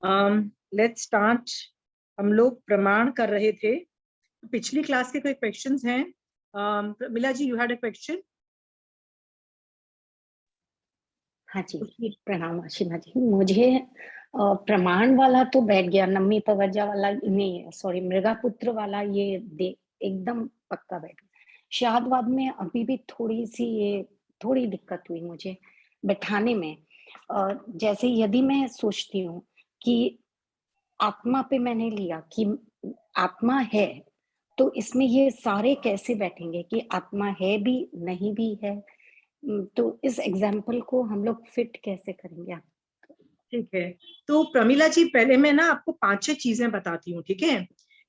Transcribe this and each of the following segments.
Let's start. हम लोग प्रमाण कर रहे थे। पिछली क्लास के कोई क्वेश्चंस हैं? मिला जी, यू हैड अ क्वेश्चन? हाँ जी, प्रणाम आशिमा जी। मुझे प्रमाण वाला तो बैठ गया, नम्मी पवज्जा वाला नहीं, सॉरी मृगापुत्र वाला ये एकदम पक्का बैठ गया। शादवाद में अभी भी थोड़ी दिक्कत हुई मुझे बैठाने में। जैसे यदि मैं सोचती हूँ कि आत्मा पे मैंने लिया कि आत्मा है, तो इसमें ये सारे कैसे बैठेंगे कि आत्मा है भी, नहीं भी है? तो इस एग्जाम्पल को हम लोग फिट कैसे करेंगे आप? ठीक है, तो प्रमिला जी पहले मैं ना आपको 5-6 चीजें बताती हूँ, ठीक है?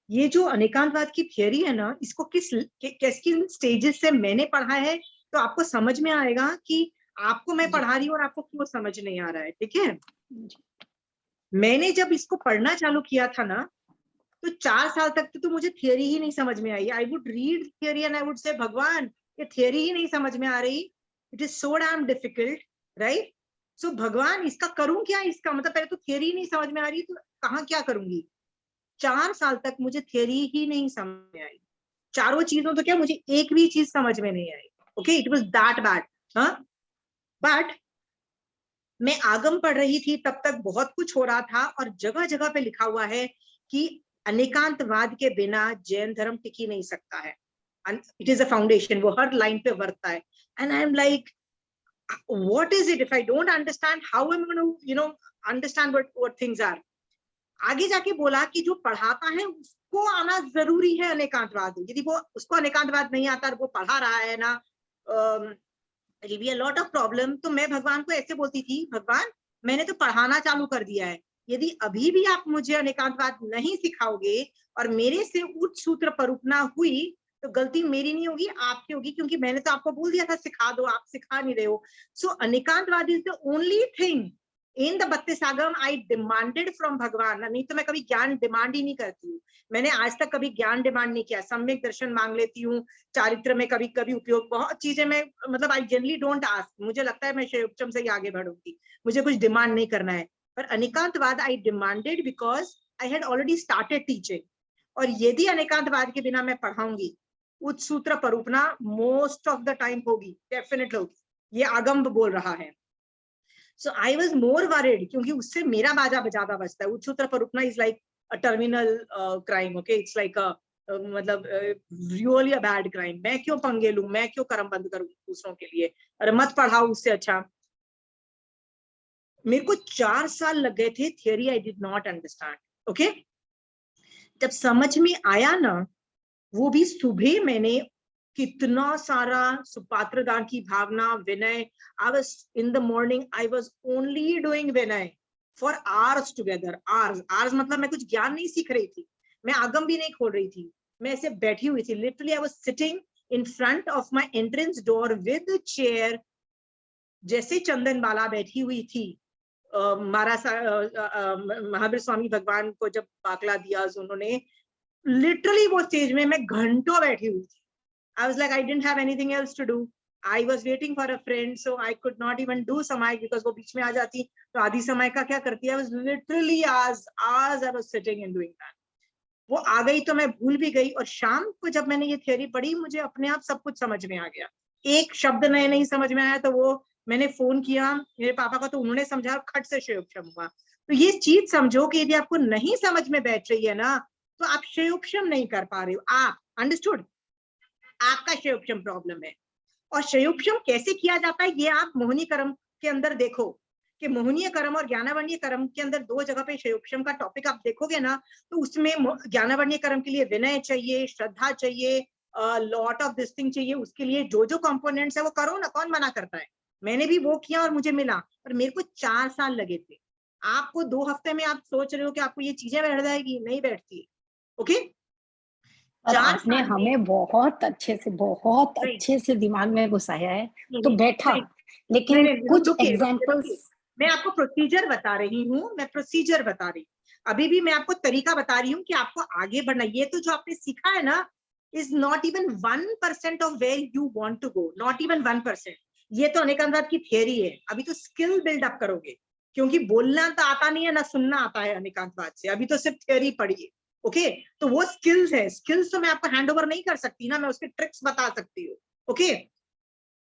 ये जो अनेकांतवाद की थियरी है ना, इसको किन स्टेजेस से मैंने पढ़ा है, तो आपको समझ में आएगा कि आपको मैं पढ़ा रही हूँ और आपको क्यों समझ नहीं आ रहा है, ठीक है? मैंने जब इसको पढ़ना चालू किया था ना, तो 4 साल तक तो मुझे थियरी ही नहीं समझ में आई। I would read theory and I would say भगवान, ये थियरी ही नहीं समझ में आ रही, it is so damn difficult, right? So भगवान, इसका करूं क्या? इसका मतलब पहले तो थियरी नहीं समझ में आ रही, तो कहाँ क्या करूंगी? 4 साल तक मुझे थियरी ही नहीं समझ में आई। चारों चीजों तो क्या, मुझे एक भी चीज समझ में नहीं आई। Okay, it was that bad. हाँ, बट मैं आगम पढ़ रही थी तब तक बहुत कुछ हो रहा था, और जगह जगह पे लिखा हुआ है कि अनेकांतवाद के बिना जैन धर्म टिक ही नहीं सकता है। इट इज अ फाउंडेशन, वो हर लाइन पे वर्तता है। And I am like, what is it? If I don't understand, how am I understand what things are? आगे जाके बोला कि जो पढ़ाता है उसको आना जरूरी है अनेकांतवाद। यदि वो उसको अनेकांतवाद नहीं आता और वो पढ़ा रहा है ना, it'll be a lot of problem। तो मैं भगवान को ऐसे बोलती थी, भगवान मैंने तो पढ़ाना चालू कर दिया है, यदि अभी भी आप मुझे अनेकांतवाद नहीं सिखाओगे और मेरे से उच्च सूत्र परूपना हुई, तो गलती मेरी नहीं होगी, आपकी होगी, क्योंकि मैंने तो आपको बोल दिया था सिखा दो, आप सिखा नहीं रहे हो। So Anekantavada is the only thing in the 32 Agam I demanded from भगवान। नहीं तो मैं कभी ज्ञान डिमांड ही नहीं करती हूँ। मैंने आज तक कभी ज्ञान डिमांड नहीं किया। सम्यक दर्शन मांग लेती हूँ, चारित्र में कभी कभी उपयोग, बहुत चीजें मैं मतलब आई जनरली डोंट आस्क। मुझे लगता है मैं शैवोपचम से ही आगे बढ़ूंगी, मुझे कुछ डिमांड नहीं करना है। पर Anekantavada I demanded because I had already started teaching. और यदि अनेकांतवाद के बिना मैं पढ़ाऊंगी, उच्च सूत्र परूपना मोस्ट ऑफ द टाइम होगी, डेफिनेट होगी, ये आगम बोल रहा है। सो आई वॉज मोर वरिड, क्योंकि उससे मेरा बाजा ज्यादा बजता है। उच्च सूत्र परूपना is like a terminal crime. Okay, it's like a मतलब रियली अ बैड क्राइम। मैं क्यों पंगे लूं, मैं क्यों कर्म बंद करूं दूसरों के लिए? अरे मत पढ़ाओ, उससे अच्छा। मेरे को 4 साल लग गए थे, theory I did not understand. Okay, जब समझ में आया ना, वो भी सुबह मैंने कितना सारा सुपात्र दान की भावना, विनय। I was in the morning, I was only doing विनय फॉर आवर्स टुगेदर। आवर्स मतलब मैं कुछ ज्ञान नहीं सीख रही थी, मैं आगम भी नहीं खोल रही थी, मैं ऐसे बैठी हुई थी। Literally I was sitting in front of my entrance door with chair, जैसे चंदन बाला बैठी हुई थी। महावीर स्वामी भगवान को जब बाकला दिया उन्होंने, लिटरली वो स्टेज में मैं घंटों बैठी हुई थी। I was like, I didn't have anything else to do. I was waiting for a friend, so I could not even do samay because वो बीच में आ जाती तो आधी समय का क्या करती है। I was literally as I was sitting and doing that. वो आ गई तो मैं भूल भी गई, और शाम को जब मैंने ये थियरी पढ़ी, मुझे अपने आप सब कुछ समझ में आ गया। एक शब्द नए नहीं समझ में आया, तो वो मैंने फोन किया मेरे पापा का, तो उन्होंने समझा, खट से शैवोपचम हुआ। तो ये चीज समझो कि यदि आपको नहीं समझ में बैठ रही है ना, तो आप शैवोपचम नहीं कर पा रहे हो। आप अंडरस्टूड, आपका शैवोपचम प्रॉब्लम है। और शैवोपचम कैसे किया जाता है, ये आप मोहिनी कर्म के अंदर देखो कि मोहनीय कर्म और ज्ञानावर्णीय कर्म के अंदर 2 जगह पे शैवोपचम का टॉपिक आप देखोगे ना, तो उसमें ज्ञानावर्णीय कर्म के लिए विनय चाहिए, श्रद्धा चाहिए, लॉट ऑफ दिस थिंग चाहिए। उसके लिए जो जो कंपोनेंट्स है वो करो ना, कौन मना करता है? मैंने भी वो किया और मुझे मिला, पर मेरे को 4 साल लगे थे। आपको 2 हफ्ते में आप सोच रहे हो कि आपको ये चीजें बैठ जाएगी, नहीं बैठती। ओके, और 4 आपने साल में हमें बहुत अच्छे से दिमाग में घुसाया है, तो बैठा। लेकिन कुछ एग्जाम्पल्स मैं आपको प्रोसीजर बता रही हूँ, मैं प्रोसीजर बता रही हूँ। अभी भी मैं आपको तरीका बता रही हूँ कि आपको आगे बढ़ना। ये तो जो आपने सीखा है ना, is not even 1% of where you want to go, not even 1%। ये तो अनेकांतवाद की थियरी है, अभी तो स्किल बिल्ड अप करोगे। क्योंकि बोलना तो आता नहीं है ना सुनना आता है अनेकांतवाद से, अभी तो सिर्फ थ्योरी पढ़िए। ओके, तो वो स्किल्स है, स्किल्स तो मैं आपको हैंड ओवर नहीं कर सकती ना, मैं उसके ट्रिक्स बता सकती हूँ। ओके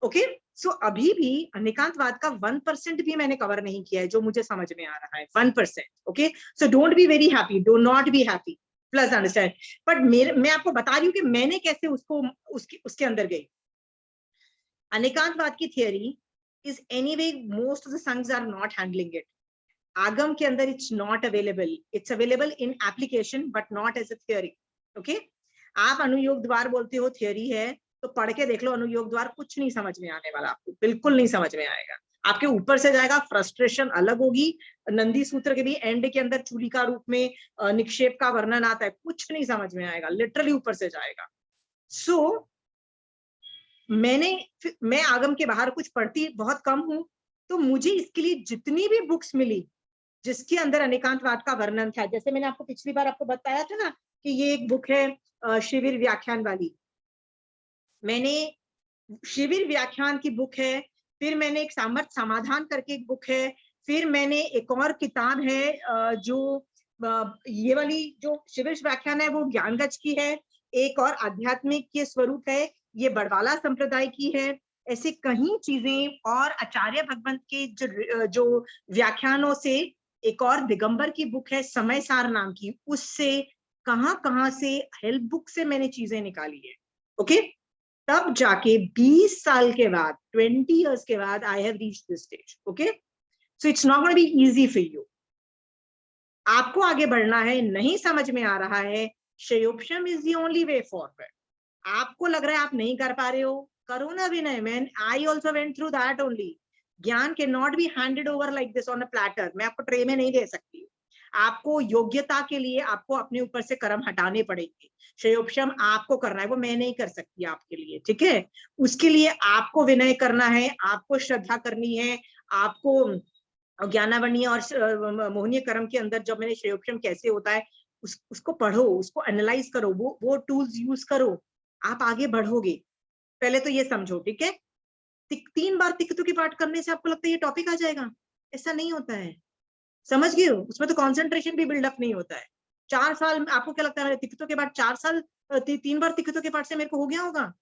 ओके, सो अभी भी अनेकांतवाद का 1% भी मैंने कवर नहीं किया है जो मुझे समझ में आ रहा है, 1%। Okay, so don't be very happy, do not be happy, plus understand. But मैं आपको बता रही हूँ कि मैंने कैसे उसको उसके अंदर गई। अनेकांतवाद की theory is anyway most of the sanghs are not handling it. आगम के अंदर it's not available, it's available in application but not as a theory. Okay, आप अनुयोग द्वार बोलते हो थियरी है, तो पढ़ के देख लो अनुयोग द्वार, कुछ नहीं समझ में आने वाला आपको, बिल्कुल नहीं समझ में आएगा, आपके ऊपर से जाएगा, फ्रस्ट्रेशन अलग होगी। नंदी सूत्र के भी एंड के अंदर चूली का रूप में निक्षेप का वर्णन आता है, कुछ नहीं समझ में आएगा, लिटरली ऊपर से जाएगा। सो मैं आगम के बाहर कुछ पढ़ती बहुत कम हूं, तो मुझे इसके लिए जितनी भी बुक्स मिली जिसके अंदर अनेकांतवाद का वर्णन था, जैसे मैंने आपको पिछली बार आपको बताया था ना कि ये एक बुक है शिविर व्याख्यान वाली, मैंने शिविर व्याख्यान की बुक है, फिर मैंने एक सामर्थ्य समाधान करके एक बुक है, फिर मैंने एक और किताब है जो ये वाली जो शिविर व्याख्यान है वो ज्ञानगज की है, एक और आध्यात्मिक के स्वरूप है, ये बड़वाला संप्रदाय की है। ऐसे कई चीजें, और आचार्य भगवंत के जो व्याख्यानों से एक और दिगंबर की बुक है समय सार नाम की, उससे कहां से हेल्प बुक से मैंने चीजें निकाली है। ओके, तब जाके 20 साल के बाद, 20 इयर्स के बाद I have reached this stage. Okay, so it's not gonna be easy for you. आपको आगे बढ़ना है, नहीं समझ में आ रहा है, kshayopasham is the only way forward. आपको लग रहा है आप नहीं कर पा रहे हो, करो ना विनय, man I also went through that only. Gyan can not be handed over like this on a platter, मैं आपको ट्रे में नहीं दे सकती। आपको योग्यता के लिए आपको अपने ऊपर से कर्म हटाने पड़ेंगे, शयोपशम आपको करना है, वो मैं नहीं कर सकती आपके लिए, ठीक है। उसके लिए आपको विनय करना है, आपको श्रद्धा करनी है, आपको ज्ञानावरणीय और मोहनीय कर्म के अंदर जब मैंने शयोपशम कैसे होता है उसको पढ़ो, उसको एनालाइज करो, वो टूल्स यूज करो, आप आगे बढ़ोगे। पहले तो ये समझो, ठीक है। 3 बार तिक्तों के पाठ करने से आपको लगता है ये टॉपिक आ जाएगा, ऐसा नहीं होता है, समझ गए हो। उसमें तो कॉन्सेंट्रेशन भी बिल्डअप नहीं होता है। 4 साल आपको क्या लगता है तिक्तों के बाद 4 साल 3 बार तिक्तों के पाठ से मेरे को हो गया होगा?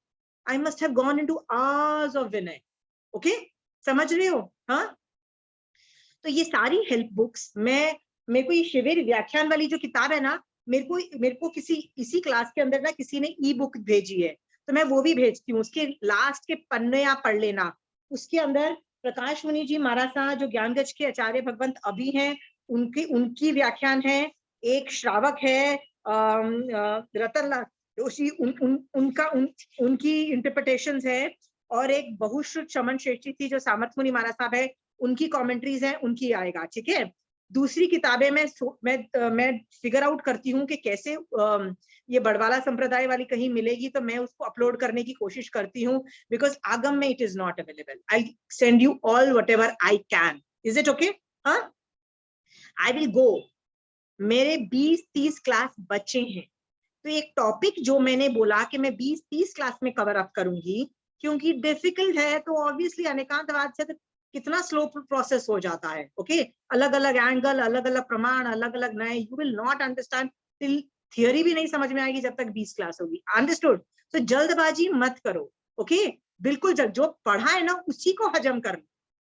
I must have gone into hours of Vinay. Okay, समझ रहे हो? हाँ, तो ये सारी हेल्प बुक्स मेरे को ये शिविर व्याख्यान वाली जो किताब है ना, मेरे को किसी इसी क्लास के अंदर ना किसी ने ई बुक भेजी है, तो मैं वो भी भेजती हूँ, उसके लास्ट के पन्ने आप पढ़ लेना। उसके अंदर प्रकाश मुनि जी महाराज साहब जो ज्ञानगज के आचार्य भगवंत अभी हैं, उनकी व्याख्यान है, एक श्रावक है रतन लाल जोशी, उनकी इंटरप्रिटेशंस है, और एक बहुश्रुत शमन श्रेष्ठी थी जो सामर्थ मुनि महाराज साहब है, उनकी कमेंट्रीज हैं, उनकी आएगा, ठीक है। दूसरी किताबें मैं फिगर आउट करती हूँ कि कैसे ये बड़वाला संप्रदाय वाली कहीं मिलेगी तो मैं उसको अपलोड करने की कोशिश करती हूँ, बिकॉज आगम में it is not available. I send you all what ever I can. Is it okay? हाँ, आई विल गो। मेरे 20-30 क्लास बच्चे हैं, तो एक टॉपिक जो मैंने बोला कि मैं 20-30 क्लास में कवर अप करूंगी, क्योंकि डिफिकल्ट है तो ऑब्वियसली अनेकांतवाद से तो कितना स्लो प्रोसेस हो जाता है। ओके, अलग अलग एंगल, अलग अलग प्रमाण, अलग अलग नए, you will not understand till theory भी नहीं समझ में आएगी जब तक 20 क्लास होगी। अंडरस्टूड? तो जल्दबाजी मत करो। ओके, बिल्कुल जो पढ़ा है ना उसी को हजम करना,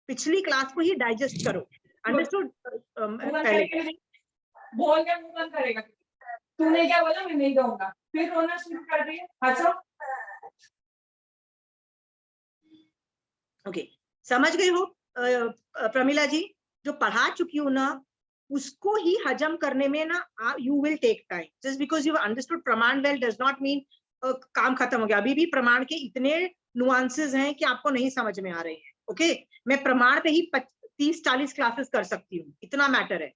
पिछली क्लास को ही डाइजेस्ट करो। अंडरस्टूड? पहले बोल के मुंह बंद करेगा, तूने क्या बोला, मैं नहीं कहूंगा, फिर रोना शुरू कर रही है। अच्छा, ओके, समझ गए हो प्रमिला जी? जो पढ़ा चुकी हूं ना उसको ही हजम करने में ना you will take time. Just because you understood प्रमाण वेल डज नॉट मीन काम खत्म हो गया। अभी भी प्रमाण के इतने नुआंसेस हैं कि आपको नहीं समझ में आ रहे हैं। ओके, मैं प्रमाण पे ही 30-40 क्लासेस कर सकती हूँ, इतना मैटर है।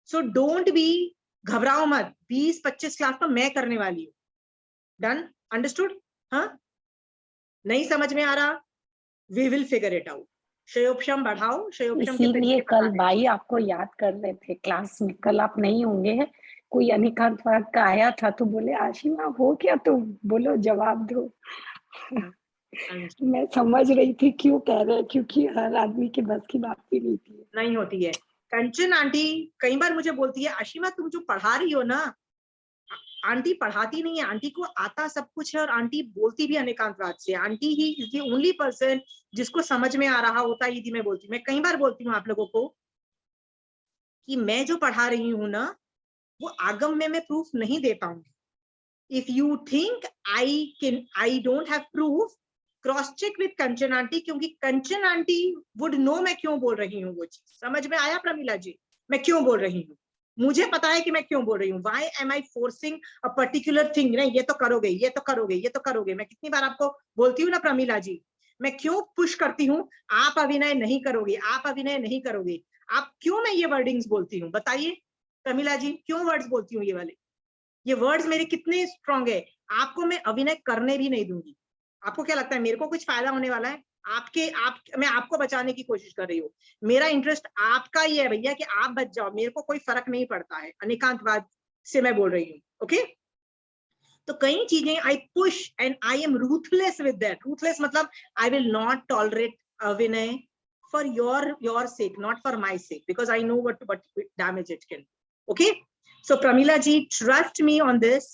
सो डोंट बी, घबराओ मत, 20-25 क्लास तो मैं करने वाली हूँ। डन? अंडरस्टूड? हाँ, नहीं समझ में आ रहा, we will figure it out. शयोपशम बढ़ाओ, शयोपशम के इसीलिए तरीके कल बताने। भाई आपको याद कर रहे थे क्लास में, कल आप नहीं होंगे, कोई अनेकांतवाद का आया था तो बोले आशिमा हो क्या, तो बोलो जवाब दो। मैं समझ रही थी क्यों कह रहे हैं, क्योंकि हर आदमी के बस की बात भी नहीं थी। नहीं होती है। कंचन आंटी कई बार मुझे बोलती है, आशिमा तुम जो पढ़ा रही हो ना, आंटी पढ़ाती नहीं है, आंटी को आता सब कुछ है और आंटी बोलती भी अनेकांतवाद से। Aunty he is the only person जिसको समझ में आ रहा होता है। यदि मैं बोलती हूँ, मैं कई बार बोलती हूँ आप लोगों को कि मैं जो पढ़ा रही हूँ ना, वो आगम में मैं प्रूफ नहीं दे पाऊंगी। If you think I don't have proof, cross check with Kanchan aunty, क्योंकि कंचन आंटी वुड नो मैं क्यों बोल रही हूँ वो चीज। समझ में आया प्रमिला जी, मैं क्यों बोल रही हूँ? मुझे पता है कि मैं क्यों बोल रही हूँ। Why am I forcing a particular thing? नहीं, ये तो करोगे, ये तो करोगे, ये तो करोगे। मैं कितनी बार आपको बोलती हूँ ना प्रमिला जी, मैं क्यों पुश करती हूँ, आप अभिनय नहीं करोगे, आप अभिनय नहीं करोगे। आप क्यों मैं ये वर्डिंग्स बोलती हूँ, बताइए प्रमिला जी, क्यों वर्ड्स बोलती हूँ ये वाले? ये वर्ड्स मेरे कितने स्ट्रॉन्ग है। आपको मैं अभिनय करने भी नहीं दूंगी। आपको क्या लगता है मेरे को कुछ फायदा होने वाला है? मैं आपको बचाने की कोशिश कर रही हूँ। मेरा इंटरेस्ट आपका ही है भैया कि आप बच जाओ, मेरे को कोई फर्क नहीं पड़ता है। अनेकांतवाद से मैं बोल रही हूँ, ओके? तो कई चीजें I push and I M ruthless with that. Ruthless मतलब आई विल नॉट टॉलरेट अभिनय for your sake, not for my sake, because I know what damage it can. Okay, so Pramila ji, trust me on this.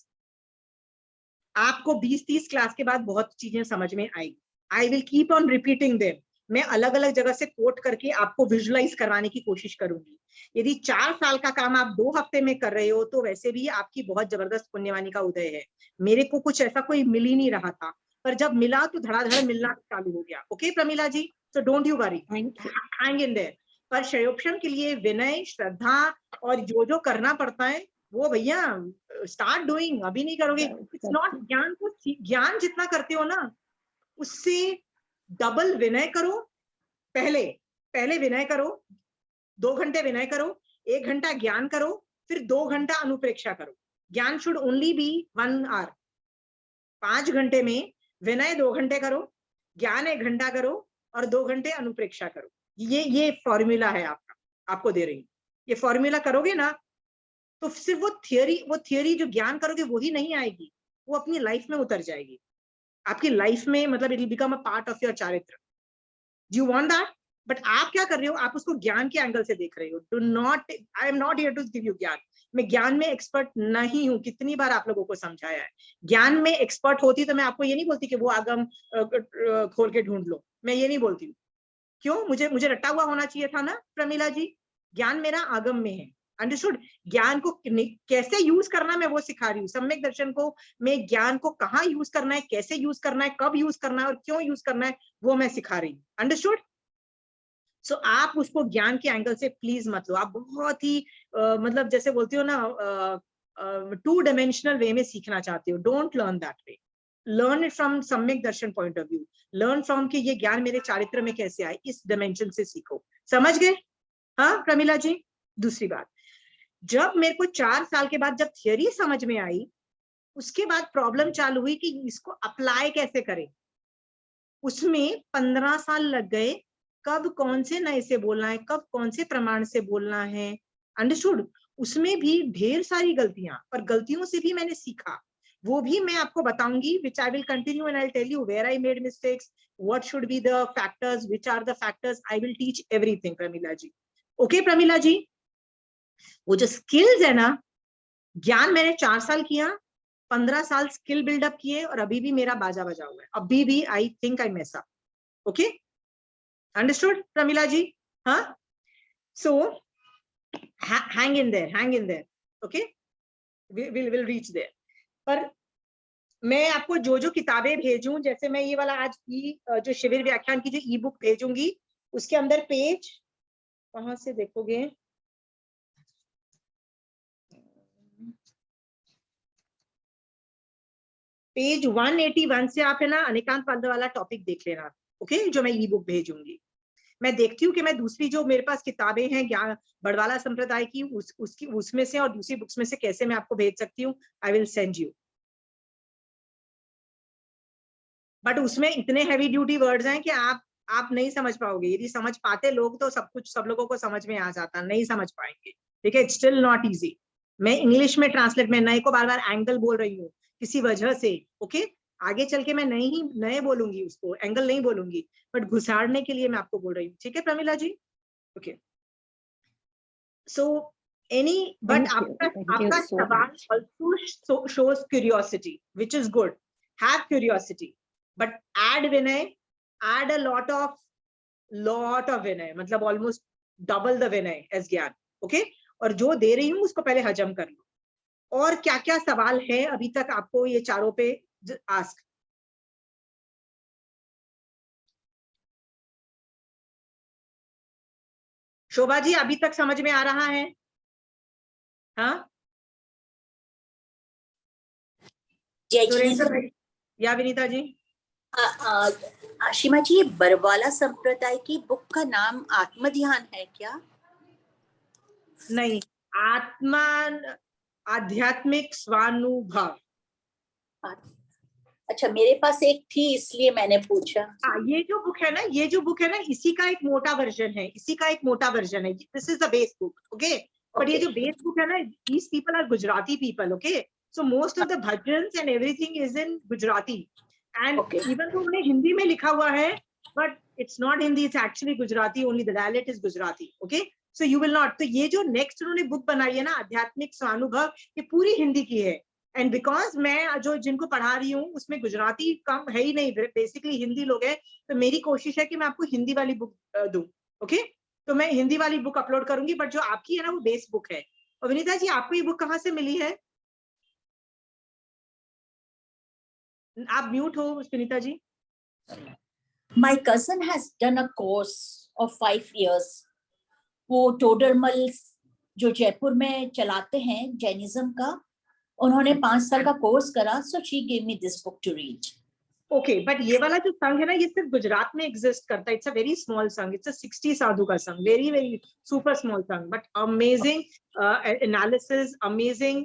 आपको 20-30 class के बाद बहुत चीजें समझ में आएगी। I will keep on repeating them. मैं अलग अलग जगह से कोट करके आपको विजुलाइज करवाने की कोशिश करूंगी। यदि 4 साल का काम आप 2 हफ्ते में कर रहे हो तो वैसे भी आपकी बहुत जबरदस्त पुण्यवानी का उदय है। मेरे को कुछ ऐसा कोई मिल ही नहीं रहा था, पर जब मिला तो धड़ाधड़ मिलना चालू हो गया। Okay Pramila ji, so don't you worry, hang in there. पर क्षयोपशम के लिए विनय, श्रद्धा और जो करना पड़ता है वो भैया स्टार्ट डूइंग। अभी नहीं करोगे, इट्स नॉट। ज्ञान जितना करते हो ना, उससे डबल विनय करो। पहले विनय करो, 2 घंटे विनय करो, 1 घंटा ज्ञान करो, फिर 2 घंटा अनुप्रेक्षा करो। ज्ञान शुड ओनली बी 1 आवर। 5 घंटे में विनय 2 घंटे करो, ज्ञान 1 घंटा करो और 2 घंटे अनुप्रेक्षा करो। ये फॉर्मूला है आपका, आपको दे रही हूँ। ये फॉर्मूला करोगे ना तो सिर्फ वो थियरी जो ज्ञान करोगे वही नहीं आएगी, वो अपनी लाइफ में उतर जाएगी। आपकी लाइफ में मतलब it will become a part of your charitra. Do you want that? But आप क्या कर रहे हो, आप उसको ज्ञान के एंगल से देख रहे हो। Do not, I am not here to give you ज्ञान। मैं ज्ञान में एक्सपर्ट नहीं हूँ, कितनी बार आप लोगों को समझाया है। ज्ञान में एक्सपर्ट होती तो मैं आपको ये नहीं बोलती कि वो आगम खोल के ढूंढ लो, मैं ये नहीं बोलती हूँ। क्यों? मुझे रटा हुआ होना चाहिए था ना प्रमिला जी। ज्ञान मेरा आगम में है, अंडरस्टूड। ज्ञान को कैसे यूज करना मैं वो सिखा रही हूँ। सम्यक दर्शन को मैं ज्ञान को कहाँ यूज करना है, कैसे यूज करना है, कब यूज करना है और क्यों यूज करना है, वो मैं सिखा रही हूँ। अंडरस्टूड? सो आप उसको ज्ञान के एंगल से प्लीज मत लो। आप बहुत ही मतलब जैसे बोलती हो ना 2 डायमेंशनल वे में सीखना चाहते हो। Don't learn that way, learn it from samyak darshan point of view. Learn from कि ये ज्ञान मेरे चारित्र में कैसे आए, इस डायमेंशन से सीखो। समझ गए? हाँ प्रमिला जी। दूसरी बात, जब मेरे को 4 साल के बाद जब थियरी समझ में आई, उसके बाद प्रॉब्लम चालू हुई कि इसको अप्लाई कैसे करें। उसमें 15 साल लग गए। कब कौन से नए से बोलना है, कब कौन से प्रमाण से बोलना है, अंडरस्टूड। उसमें भी ढेर सारी गलतियां, पर गलतियों से भी मैंने सीखा। वो भी मैं आपको बताऊंगी, which I will continue and I'll tell you where I made mistakes, what should be the factors, which are the factors. I will teach everything Pramila ji. Okay Pramila ji? वो जो स्किल्स है ना, ज्ञान मैंने 4 साल किया, 15 साल स्किल बिल्डअप किए और अभी भी मेरा बाजा बजा हुआ है। अभी भी I think I mess up. Okay, understood Pramila ji? हाँ, so hang in there. Okay, we'll reach there. पर मैं आपको जो किताबें भेजूं, जैसे मैं ये वाला आज की जो शिविर व्याख्यान की जो ई बुक भेजूंगी, उसके अंदर पेज कहाँ से देखोगे, पेज 181 से आप है ना अनेकांतवाद वाला टॉपिक देख लेना। ओके, जो मैं ई बुक भेजूंगी। मैं देखती हूँ कि मैं दूसरी जो मेरे पास किताबें हैं ज्ञान बड़वाला संप्रदाय की, उसमें से और दूसरी बुक्स में से कैसे मैं आपको भेज सकती हूँ। I will send you. But उसमें इतने हैवी ड्यूटी वर्ड्स हैं कि आप नहीं समझ पाओगे। यदि समझ पाते लोग तो सब कुछ सब लोगों को समझ में आ जाता, नहीं समझ पाएंगे। ठीक है, इट्स स्टिल नॉट इजी। मैं इंग्लिश में ट्रांसलेट, मैं नए को बार बार एंगल बोल रही हूँ किसी वजह से। ओके, आगे चल के मैं नए बोलूंगी, उसको एंगल नहीं बोलूंगी, बट घुसाड़ने के लिए मैं आपको बोल रही हूँ, ठीक है Pramila ji? Okay, so any, but thank you आपका so सवाल much. also shows curiosity, which is good. Have curiosity, but add Vinay, add a lot of Vinay, मतलब almost double the Vinay as ज्ञान, ओके? और जो दे रही हूँ उसको पहले हजम कर लो। और क्या क्या सवाल है अभी तक आपको ये चारों पे आस्क? शोभा जी अभी तक समझ में आ रहा है? हाँ, सुरेंद्र भाई या विनीता जी? आशिमा जी, ये बरवाला संप्रदाय की बुक का नाम आत्मध्यान है क्या? नहीं, आध्यात्मिक स्वानुभव। अच्छा, मेरे पास एक थी इसलिए मैंने पूछा। ये जो बुक है ना, इसी का एक मोटा वर्जन है, this is the base book, okay? But ये जो बेस बुक है ना, these people are Gujarati people, okay? So most of the bhajans and everything is in Gujarati, and even though उन्हें हिंदी में लिखा हुआ है, but it's not Hindi, it's actually Gujarati, only the dialect is Gujarati, okay? So you will not, तो ये जो next उन्होंने book बनाई है ना, आध्यात्मिक स्वानुभव, ये पूरी हिंदी की है। एंड बिकॉज मैं जो जिनको पढ़ा रही हूँ उसमें गुजराती कम है ही नहीं, बेसिकली हिंदी लोग हैं, तो मेरी कोशिश है कि मैं आपको हिंदी वाली बुक दूं, ओके? तो मैं हिंदी वाली बुक अपलोड करूंगी, बट जो आपकी है ना वो बेस बुक है। और विनीता जी, आपको ये बुक कहाँ से मिली है? आप म्यूट हो Vinita ji. My cousin has done a course of 5 years. वो टोडरमल जो जयपुर में चलाते हैं जैनिज्म का, उन्होंने 5 साल का कोर्स करा, so she gave me this book to read. Okay, but ये वाला जो संघ है ना, ये सिर्फ गुजरात में एग्जिस्ट करता है। इट्स अ वेरी स्मॉल संघ, इट्स अ 60 साधु का संघ, वेरी वेरी सुपर स्मॉल संघ, but amazing analysis, amazing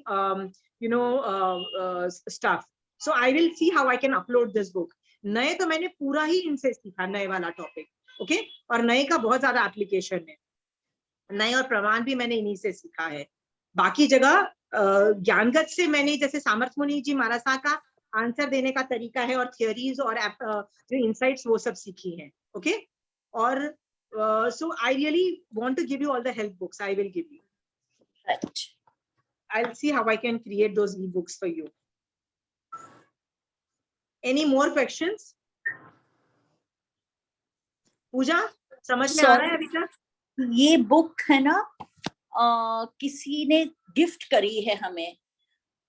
you know stuff. So I will see how I can upload this book. नए तो मैंने पूरा ही इनसे सीखा, नए वाला टॉपिक, ओके? और नए का बहुत ज्यादा एप्लीकेशन है, नए और प्रमाण भी मैंने इन्हीं से सीखा है। बाकी जगह ज्ञानगत से मैंने जैसे सामर्थ मुनि जी महाराज का आंसर देने का तरीका है, और थियरीज और जो इनसाइट्स वो सब सीखी हैं, ओके? और so I really want to give you all the help books, I will give you, Right. I'll see how I can create those ebooks for you. Any more questions? पूजा, समझ में आ रहा है अभी तक? ये बुक है ना, किसी ने गिफ्ट करी है हमें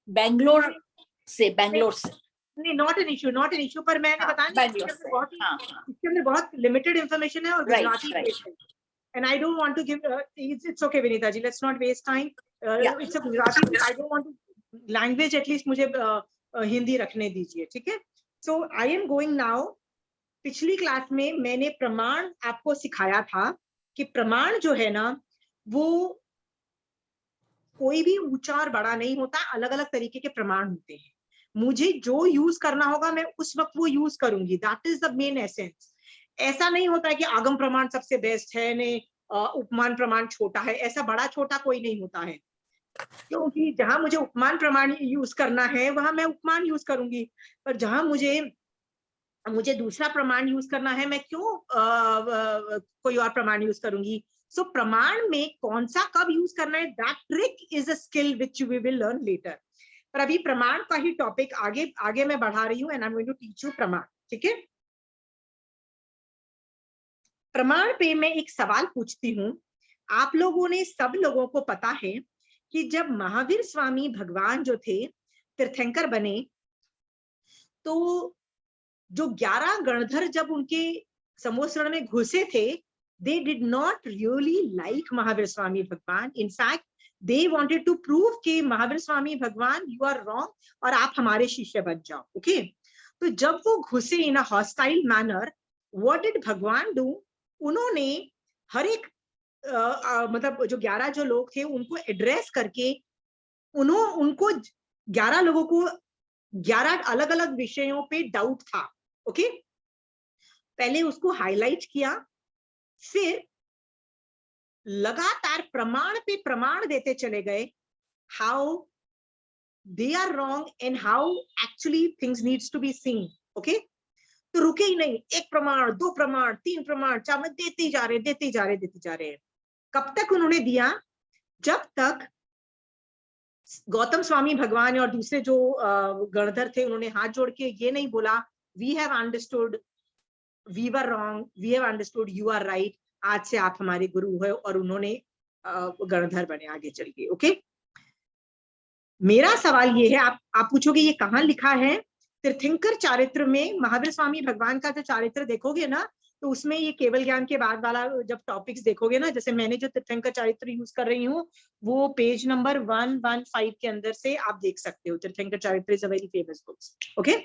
बैंगलोर से। नहीं, नॉट एन इशू, पर मैंने बताया इसके अंदर बहुत लिमिटेड इंफॉर्मेशन है और गुजराती बेस्ड है, and I don't want to give it's okay Vinita ji, let's not waste time. It's a Gujarati book, I don't want to language, at least मुझे हिंदी रखने दीजिए, ठीक है? So I am going now. पिछली class में मैंने प्रमाण आपको सिखाया था कि प्रमाण जो है ना, वो कोई भी ऊंचा और बड़ा नहीं होता, अलग अलग तरीके के प्रमाण होते हैं। मुझे जो यूज करना होगा मैं उस वक्त वो यूज करूंगी, that is the main essence. ऐसा नहीं होता है कि आगम प्रमाण सबसे बेस्ट है ने उपमान प्रमाण छोटा है, ऐसा बड़ा छोटा कोई नहीं होता है, क्योंकि जहां मुझे उपमान प्रमाण यूज करना है वहां मैं उपमान यूज करूंगी, पर जहां मुझे दूसरा प्रमाण यूज करना है, मैं क्यों कोई और प्रमाण यूज करूंगी? सो प्रमाण में कौन सा कब यूज करना है, that trick is a skill which we will learn later. पर अभी प्रमाण का ही टॉपिक आगे मैं बढ़ा रही हूँ, and I am going to teach you praman, ठीक है? प्रमाण पे मैं एक सवाल पूछती हूँ। आप लोगों ने, सब लोगों को पता है कि जब महावीर स्वामी भगवान जो थे तीर्थंकर बने, तो जो 11 गणधर जब उनके समोसरण में घुसे थे, they did not really like Mahavir Swami भगवान. In fact, they wanted to prove कि महावीर स्वामी भगवान you are wrong और आप हमारे शिष्य बन जाओ, okay? तो जब वो घुसे in a hostile manner, what did भगवान do? उन्होंने हर एक मतलब जो 11 जो लोग थे उनको एड्रेस करके उनको 11 लोगों को 11 अलग अलग विषयों पे डाउट था, ओके? पहले उसको हाईलाइट किया, फिर लगातार प्रमाण पे प्रमाण देते चले गए। How they are wrong and how actually things needs to be seen. Okay, तो रुके ही नहीं, एक प्रमाण, दो प्रमाण, तीन प्रमाण, चार, देते ही जा रहे हैं। कब तक उन्होंने दिया? जब तक गौतम स्वामी भगवान और दूसरे जो गणधर थे, उन्होंने हाथ जोड़ के ये नहीं बोला we have understood, we were wrong, we have understood, you are right, आज से आप हमारे गुरु हो, और उन्होंने गणधर बने, आगे चल गए। ओके, मेरा सवाल ये है, आप पूछोगे ये कहाँ लिखा है? तीर्थंकर चारित्र में महावीर स्वामी भगवान का जो चारित्र देखोगे ना, तो उसमें ये केवल ज्ञान के बाद वाला जब टॉपिक्स देखोगे ना, जैसे मैंने जो तीर्थंकर चारित्र यूज कर रही हूँ, वो पेज नंबर 115 के अंदर से आप देख सकते हो। तीर्थंकर चारित्र is a very famous books. Okay,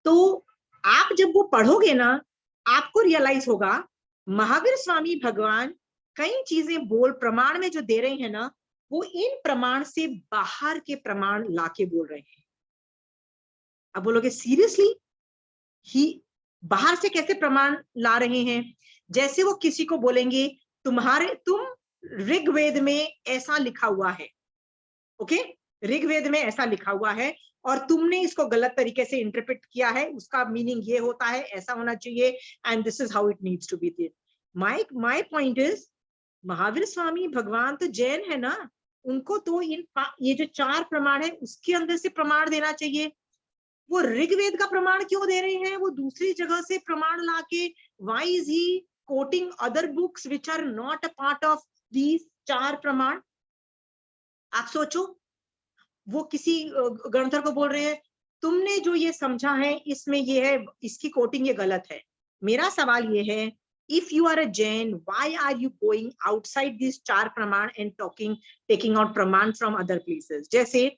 तो आप जब वो पढ़ोगे ना, आपको रियलाइज होगा महावीर स्वामी भगवान कई चीजें बोल प्रमाण में जो दे रहे हैं ना, वो इन प्रमाण से बाहर के प्रमाण लाके बोल रहे हैं। अब बोलोगे सीरियसली, ही बाहर से कैसे प्रमाण ला रहे हैं? जैसे वो किसी को बोलेंगे तुम ऋग्वेद में ऐसा लिखा हुआ है, ओके, ऋग्वेद में ऐसा लिखा हुआ है और तुमने इसको गलत तरीके से इंटरप्रेट किया है, उसका मीनिंग ये होता है, ऐसा होना चाहिए, and this is how it needs to be. My point is, Mahavir Swami भगवान तो जैन है ना, उनको तो ये जो 4 प्रमाण है उसके अंदर से प्रमाण देना चाहिए। वो ऋग्वेद का प्रमाण क्यों दे रहे हैं? वो दूसरी जगह से प्रमाण लाके, why is he quoting other books which are not a part of these 4 प्रमाण? आप सोचो, वो किसी गणधर को बोल रहे हैं तुमने जो ये समझा है इसमें ये है, इसकी कोटिंग ये गलत है। मेरा सवाल ये है, if you are a Jain, why are you going outside these 4 प्रमाण and taking out प्रमाण from other places? जैसे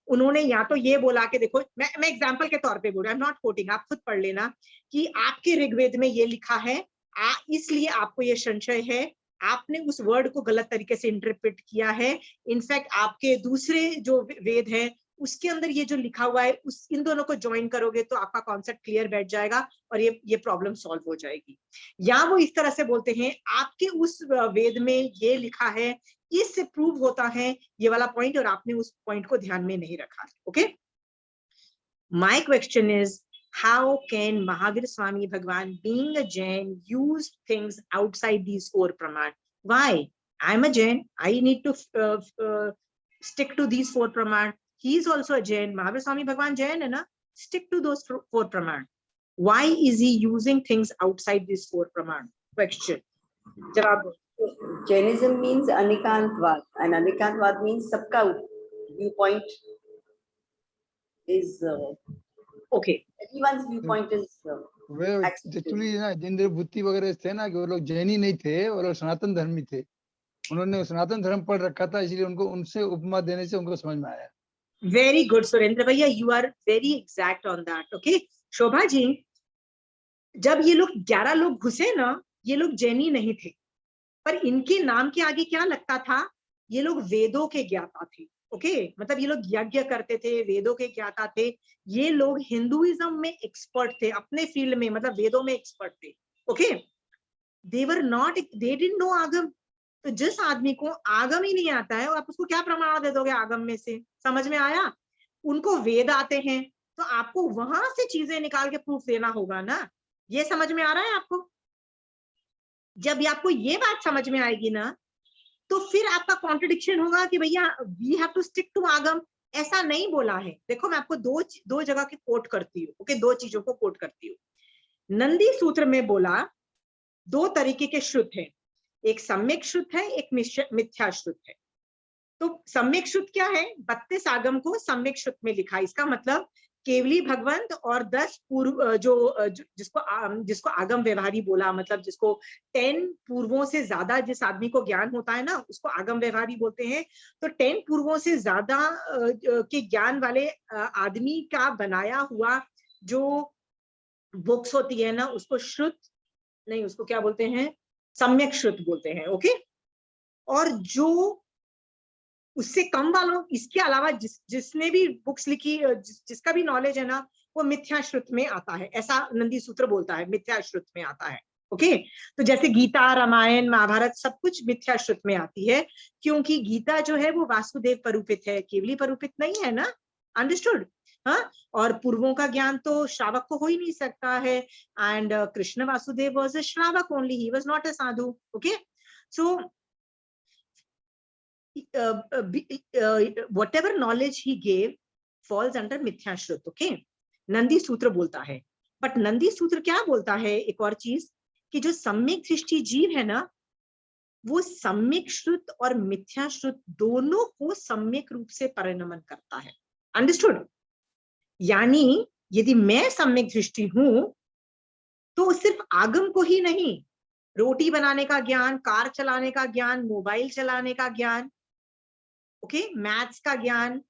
उन्होंने या तो ये बोला कि देखो, मैं एग्जांपल के तौर पे बोल रहा हूं, आई एम नॉट कोटिंग, आप खुद पढ़ लेना, कि आपके ऋग्वेद में ये लिखा है, इसलिए आपको ये संशय है, आपने उस वर्ड को गलत तरीके से इंटरप्रेट किया है। इनफैक्ट आपके दूसरे जो वेद है उसके अंदर ये जो लिखा हुआ है, उस इन दोनों को ज्वाइन करोगे तो आपका कॉन्सेप्ट क्लियर बैठ जाएगा और ये प्रॉब्लम सॉल्व हो जाएगी। या वो इस तरह से बोलते हैं आपके उस वेद में ये लिखा है, इससे प्रूव होता है ये वाला पॉइंट, और आपने उस पॉइंट को ध्यान में नहीं रखा। Okay, my question is, how can Mahavir Swami Bhagwan, being a Jain, use things outside these 4 praman? Why? I'm a Jain, I need to stick to these 4 praman. He is also a Jain, Mahavir Swami Bhagwan Jain है ना, stick to those 4 praman. Why is he using things outside these 4 praman? Question. जवाब। Jainism means Anikantvad, and Anikantvad means सबका viewpoint is okay. Everyone's viewpoint is actually ना जिन बुद्धि वगैरह थे ना, कि वो लोग जैनी नहीं थे, वो लोग सनातन धर्मी थे, उन्होंने सनातन धर्म पढ़ रखा था, इसलिए उनको उनसे उपमा देने से उनको समझ में आया। वेरी गुड सुरेंद्र भैया, you are very exact on that. Okay, Shobha ji, जब ये लोग 11 लोग घुसे ना, ये लोग जैनी नहीं थे, पर इनके नाम के आगे क्या लगता था, ये लोग वेदों के ज्ञाता थे। ओके, मतलब ये लोग यज्ञ करते थे, वेदों के ज्ञाता थे, ये लोग हिंदुइज्म में एक्सपर्ट थे, अपने फील्ड में, मतलब वेदों में एक्सपर्ट थे। Okay, they were not, they didn't know आगम। तो जिस आदमी को आगम ही नहीं आता है, आप उसको क्या प्रमाण दे दोगे आगम में से? समझ में आया? उनको वेद आते हैं, तो आपको वहां से चीजें निकाल के प्रूफ देना होगा ना। ये समझ में आ रहा है आपको? जब आपको ये बात समझ में आएगी ना, तो फिर आपका कॉन्ट्रडिक्शन होगा कि भैया we have to stick to Agam. ऐसा नहीं बोला है। देखो, मैं आपको दो जगह के कोट करती हूँ। ओके, 2 चीजों को कोट करती हूँ। नंदी सूत्र में बोला 2 तरीके के श्रुत हैं, एक सम्यक श्रुत है, एक मिथ्या श्रुत है। तो सम्यक श्रुत क्या है? 32 आगम को सम्यक श्रुत में लिखा। इसका मतलब केवली भगवंत और 10 पूर्व जिसको आगम व्यवहारी बोला, मतलब जिसको 10 पूर्वों से ज्यादा जिस आदमी को ज्ञान होता है ना, उसको आगम व्यवहारी बोलते हैं। तो 10 पूर्वों से ज्यादा के ज्ञान वाले आदमी का बनाया हुआ जो बुक्स होती है ना, उसको श्रुत नहीं, उसको क्या बोलते हैं? सम्यक श्रुत बोलते हैं। ओके, और जो उससे कम वालों, इसके अलावा जिसने भी बुक्स लिखी, जिसका भी नॉलेज है ना, वो मिथ्या श्रुत में आता है। ऐसा नंदी सूत्र बोलता है, मिथ्या श्रुत में आता है। ओके तो जैसे गीता, रामायण, महाभारत सब कुछ मिथ्या श्रुत में आती है, क्योंकि गीता जो है वो वासुदेव परूपित है, केवली परूपित नहीं है ना, अंडरस्टूड। हाँ, और पूर्वों का ज्ञान तो श्रावक को हो ही नहीं सकता है, and Krishna Vasudev was a shravak only, he was not a sadhu. Okay so whatever knowledge he gave falls under मिथ्या श्रुत। ओके नंदी सूत्र बोलता है, बट नंदी सूत्र क्या बोलता है, एक और चीज, कि जो सम्यक दृष्टि जीव है ना, वो सम्यक श्रुत और मिथ्या श्रुत दोनों को सम्यक रूप से परिणमन करता है। अंडरस्टूड? यानी यदि मैं सम्यक दृष्टि हूं तो सिर्फ आगम को ही नहीं, रोटी बनाने का ज्ञान, कार चलाने का ज्ञान, मोबाइल चलाने का ज्ञान, ओके मैथ्स का ज्ञान,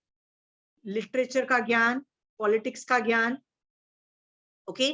लिटरेचर का ज्ञान, पॉलिटिक्स का ज्ञान, ओके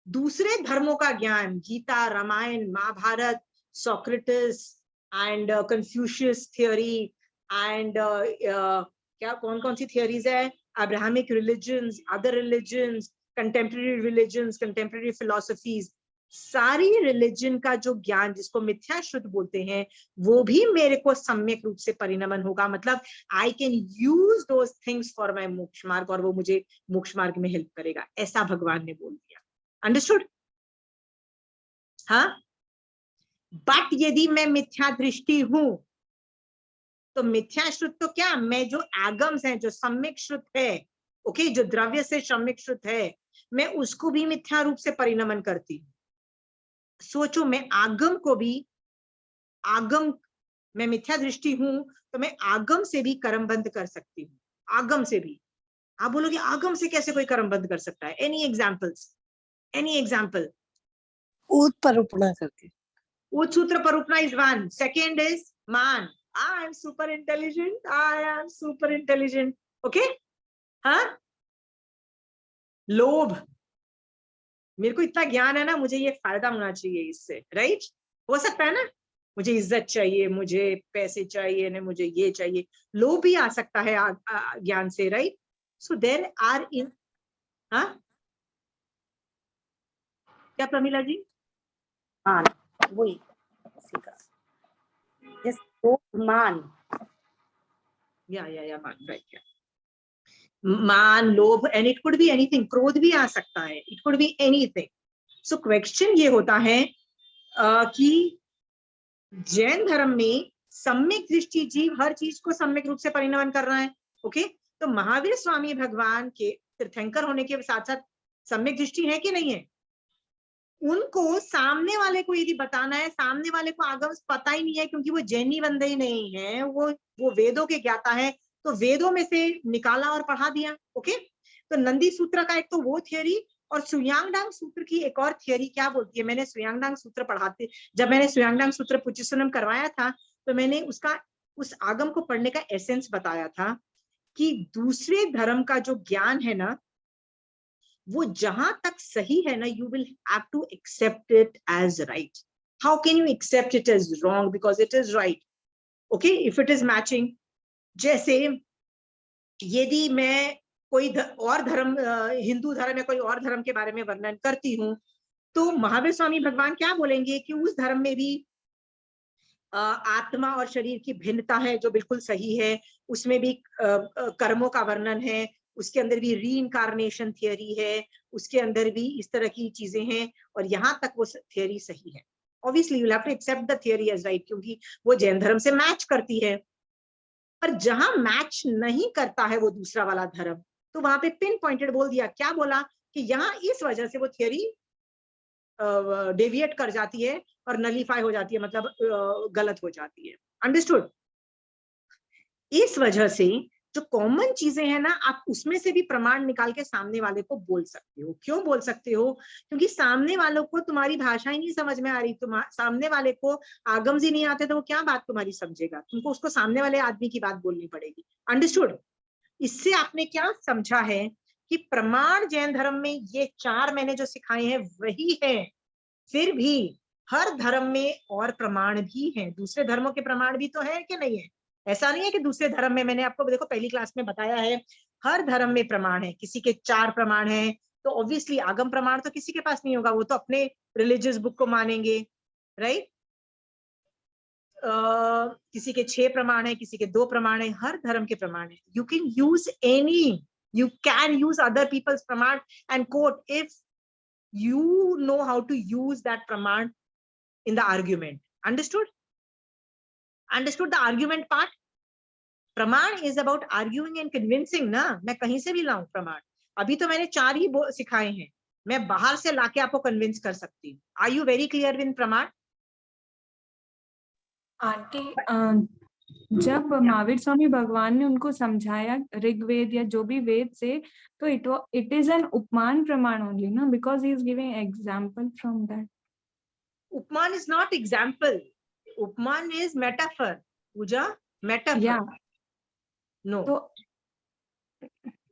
दूसरे धर्मों का ज्ञान, Gita, Ramayana, Mahabharata, Socrates and Confucius theory and क्या कौन कौन सी थियोरीज है, Abrahamic religions, other religions, contemporary religions, contemporary philosophies, सारी रिलीजन का जो ज्ञान जिसको मिथ्या श्रुत बोलते हैं, वो भी मेरे को सम्यक रूप से परिणमन होगा। मतलब I can use those things for my मोक्ष मार्ग, और वो मुझे मोक्ष मार्ग में हेल्प करेगा, ऐसा भगवान ने बोल दिया। अंडरस्टूड? हाँ, बट यदि मैं मिथ्या दृष्टि हूं तो मिथ्या श्रुत तो क्या, मैं जो आगम्स है, जो सम्यक श्रुत है, ओके जो द्रव्य से सम्यक श्रुत है, मैं उसको भी मिथ्या रूप से परिणमन करती हूँ। सोचो, मैं आगम को भी, आगम, मैं मिथ्या दृष्टि हूं तो मैं आगम से भी कर्मबंध कर सकती हूँ, आगम से भी। आप बोलोगे आगम से कैसे कोई कर्मबंध कर सकता है? Any examples? Any example? उत्परूपणा करके। उत सूत्र परूपणा is one. Second is maan, I am super intelligent, I am super intelligent, okay. हाँ, लोभ, मेरे को इतना ज्ञान है ना, मुझे ये फायदा होना चाहिए इससे, राइट? हो सकता है ना, मुझे इज्जत चाहिए, मुझे पैसे चाहिए, ना मुझे ये चाहिए, लोभ भी आ सकता है ज्ञान से, right? So there are in, हाँ क्या प्रमिला जी? मान, वही मान, या मान, राइट, मान, लोभ, and it could be anything, क्रोध भी आ सकता है, it could be anything. So question ये होता है कि जैन धर्म में सम्यक दृष्टि जीव हर चीज को सम्यक रूप से परिणमन कर रहा है, ओके। तो महावीर स्वामी भगवान के तीर्थंकर होने के साथ साथ सम्यक दृष्टि है कि नहीं है? उनको सामने वाले को यदि बताना है, सामने वाले को आगम पता ही नहीं है, क्योंकि वो जैनी बंदे ही नहीं है, वो वेदों के ज्ञाता है, तो वेदों में से निकाला और पढ़ा दिया, ओके। तो नंदी सूत्र का एक तो वो थियोरी, और सुयांगडांग सूत्र की एक और थियोरी क्या बोलती है। मैंने सुयांगडांग सूत्र पढ़ाते, जब मैंने सुयांगडांग सूत्र पुचिसनम करवाया था, तो मैंने उसका, उस आगम को पढ़ने का एसेंस बताया था कि दूसरे धर्म का जो ज्ञान है ना, वो जहां तक सही है ना, you will have to accept it as right. How can you accept it as wrong? Because it is right, okay, if it is matching. जैसे यदि मैं कोई और धर्म, हिंदू धर्म या कोई और धर्म के बारे में वर्णन करती हूँ, तो महावीर स्वामी भगवान क्या बोलेंगे कि उस धर्म में भी आत्मा और शरीर की भिन्नता है, जो बिल्कुल सही है, उसमें भी कर्मों का वर्णन है, उसके अंदर भी रीइंकार्नेशन थियरी है, उसके अंदर भी इस तरह की चीजें हैं, और यहां तक वो थियरी सही है। Obviously you will have to accept the theory as right, क्योंकि वो जैन धर्म से मैच करती है। पर जहां मैच नहीं करता है वो दूसरा वाला धर्म, तो वहां पे पिन पॉइंटेड बोल दिया, क्या बोला कि यहाँ इस वजह से वो थियरी डेविएट कर जाती है और नलीफाई हो जाती है, मतलब गलत हो जाती है। अंडरस्टूड? इस वजह से जो कॉमन चीजें हैं ना, आप उसमें से भी प्रमाण निकाल के सामने वाले को बोल सकते हो। क्यों बोल सकते हो? क्योंकि सामने वालों को तुम्हारी भाषा ही नहीं समझ में आ रही, सामने वाले को आगम ही नहीं आते, तो वो क्या बात तुम्हारी समझेगा? तुमको उसको सामने वाले आदमी की बात बोलनी पड़ेगी। अंडरस्टूड? इससे आपने क्या समझा है कि प्रमाण जैन धर्म में ये चार मैंने जो सिखाए हैं वही है, फिर भी हर धर्म में और प्रमाण भी हैं, दूसरे धर्मों के प्रमाण भी तो है कि नहीं है? ऐसा नहीं है कि दूसरे धर्म में, मैंने आपको देखो पहली क्लास में बताया है, हर धर्म में प्रमाण है। किसी के 4 प्रमाण है, तो ऑब्वियसली आगम प्रमाण तो किसी के पास नहीं होगा, वो तो अपने रिलीजियस बुक को मानेंगे, राइट। किसी के 6 प्रमाण है, किसी के 2 प्रमाण है, हर धर्म के प्रमाण है। You can use any, you can use other people's praman and quote if you know how to use that praman in the argument. Understood the argument part? praman is about arguing and convincing ना, मैं कहीं से भी लाऊं प्रमाण। अभी तो मैंने 4 ही सिखाए हैं, मैं बाहर से लाके आपको कन्विंस कर सकती हूँ। Are you very clear with प्रमाण? आंटी जब महावीर स्वामी भगवान ने उनको समझाया ऋग्वेद या जो भी वेद से, तो इट इज एन उपमान प्रमाण ओनली ना, because he is giving example from that. Upaman is not example, upaman is metaphor. Pooja, metaphor. या नो, तो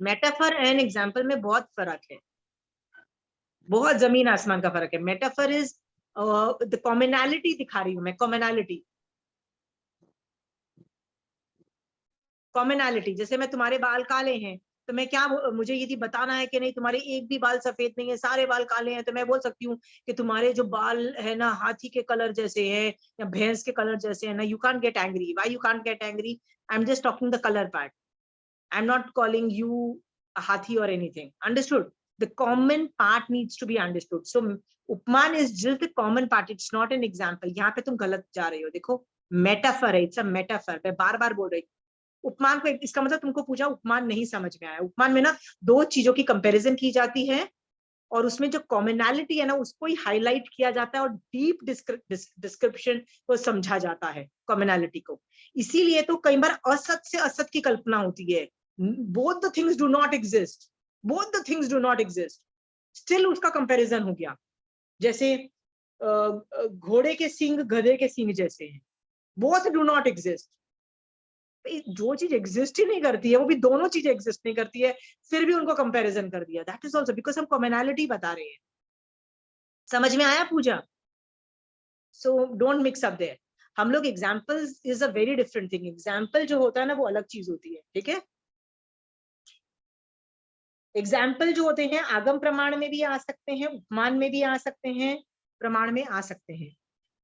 मेटाफर एंड एग्जांपल में बहुत फर्क है, बहुत जमीन आसमान का फर्क है। मेटाफर इज द कॉमनैलिटी दिखा रही हूं मैं, कॉमनैलिटी। जैसे मैं तुम्हारे बाल काले हैं तो मैं क्या, मुझे यदि बताना है कि नहीं तुम्हारे एक भी बाल सफेद नहीं है, सारे बाल काले हैं, तो मैं बोल सकती हूँ कि तुम्हारे जो बाल है ना हाथी के कलर जैसे है या भैंस के कलर जैसे है ना। You can't get angry. Why you can't get angry? I am just talking the colour part, I am not calling you a hathi or anything. Understood? The common part needs to be understood. So उपमान is just the common part, it's not an example. यहाँ पे तुम गलत जा रहे हो, देखो metaphor है, it's a metaphor। मैं बार बार बोल रही हूँ उपमान को, इसका मतलब तुमको पूछा उपमान नहीं समझ में आया। उपमान में ना 2 चीजों की कंपैरिजन की जाती है और उसमें जो कॉमनैलिटी है ना उसको ही हाईलाइट किया जाता है और डीप डिस्क्रिप्शन को समझा जाता है कॉमनैलिटी को। इसीलिए तो कई बार असत से असत की कल्पना होती है। both the things do not exist, both the things do not exist, still उसका कंपैरिजन हो गया। जैसे घोड़े के सींग गधे के सींग जैसे हैं, both do not exist। जो चीज एग्जिस्ट ही नहीं करती है वो भी दोनों चीजें एग्जिस्ट नहीं करती है, फिर भी उनको कंपैरिजन कर दिया। दैट इज ऑल्सो बिकॉज हम कॉमनैलिटी बता रहे हैं। समझ में आया Puja? So don't mix up there. हम लोग examples is a very different thing. Example जो होता है ना वो अलग चीज होती है, ठीक है। एग्जाम्पल जो होते हैं आगम प्रमाण में भी आ सकते हैं, उपमान में भी आ सकते हैं, प्रमाण में आ सकते हैं।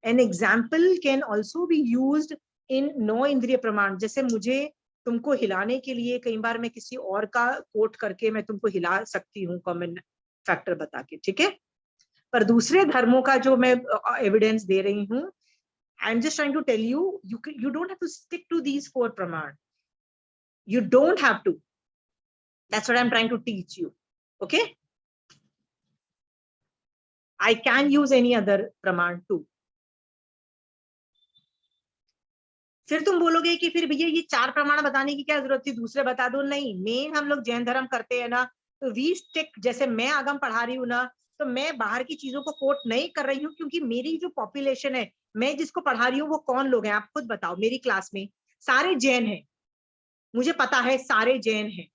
An example can also be used in no indriya praman. जैसे मुझे तुमको हिलाने के लिए कई बार मैं किसी और का कोट करके मैं तुमको हिला सकती हूँ कॉमन फैक्टर बता के, ठीक है। पर दूसरे धर्मों का जो मैं एविडेंस दे रही हूँ, I am just trying to tell you, you don't have to stick to these 4 praman, you don't have to. That's what I'm trying to teach you. Okay? I can use any other praman too. फिर तुम बोलोगे कि फिर भैया ये 4 प्रमाण बताने की क्या जरूरत थी, दूसरे बता दो। नहीं, मेन हम लोग जैन धर्म करते हैं ना, तो वी स्टिक। जैसे मैं आगम पढ़ा रही हूँ ना, तो मैं बाहर की चीजों को कोट नहीं कर रही हूँ, क्योंकि मेरी जो पॉपुलेशन है, मैं जिसको पढ़ा रही हूँ वो कौन लोग हैं आप खुद बताओ। मेरी क्लास में सारे जैन हैं, मुझे पता है सारे जैन हैं।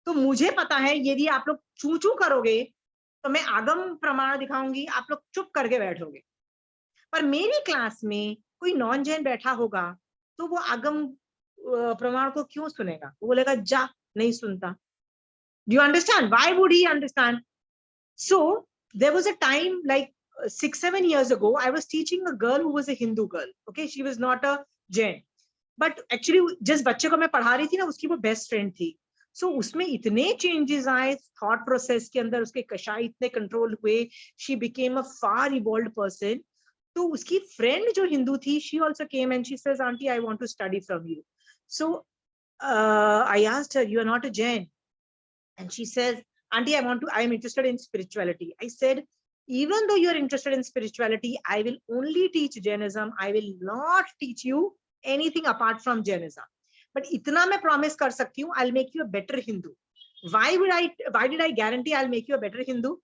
तो मुझे पता है यदि आप लोग चू चू करोगे तो मैं आगम प्रमाण दिखाऊंगी, आप लोग चुप करके बैठोगे। पर मेरी क्लास में कोई नॉन जैन बैठा होगा तो वो आगम प्रमाण को क्यों सुनेगा? वो बोलेगा जा, नहीं सुनता। Do you understand? Why would he understand? So there was a time like 6-7 years ago, I was teaching a girl who was a Hindu girl. Okay, she was not a Jain, but actually जिस बच्चे को मैं पढ़ा रही थी ना, उसकी वो बेस्ट फ्रेंड थी। सो उसमें इतने चेंजेस आए थॉट प्रोसेस के अंदर, उसके कषाय इतने कंट्रोल हुए, she became a far evolved person. तो उसकी फ्रेंड जो हिंदू थी, she also came and she says aunty I want to study from you. So I asked her you are not a Jain? And she says aunty I am interested in spirituality. I said even though you are interested in spirituality, I will only teach Jainism, I will not teach you anything apart from Jainism. But इतना मैं promise कर सकती हूँ, I'll make you a better Hindu. Why did I guarantee I'll make you a better Hindu?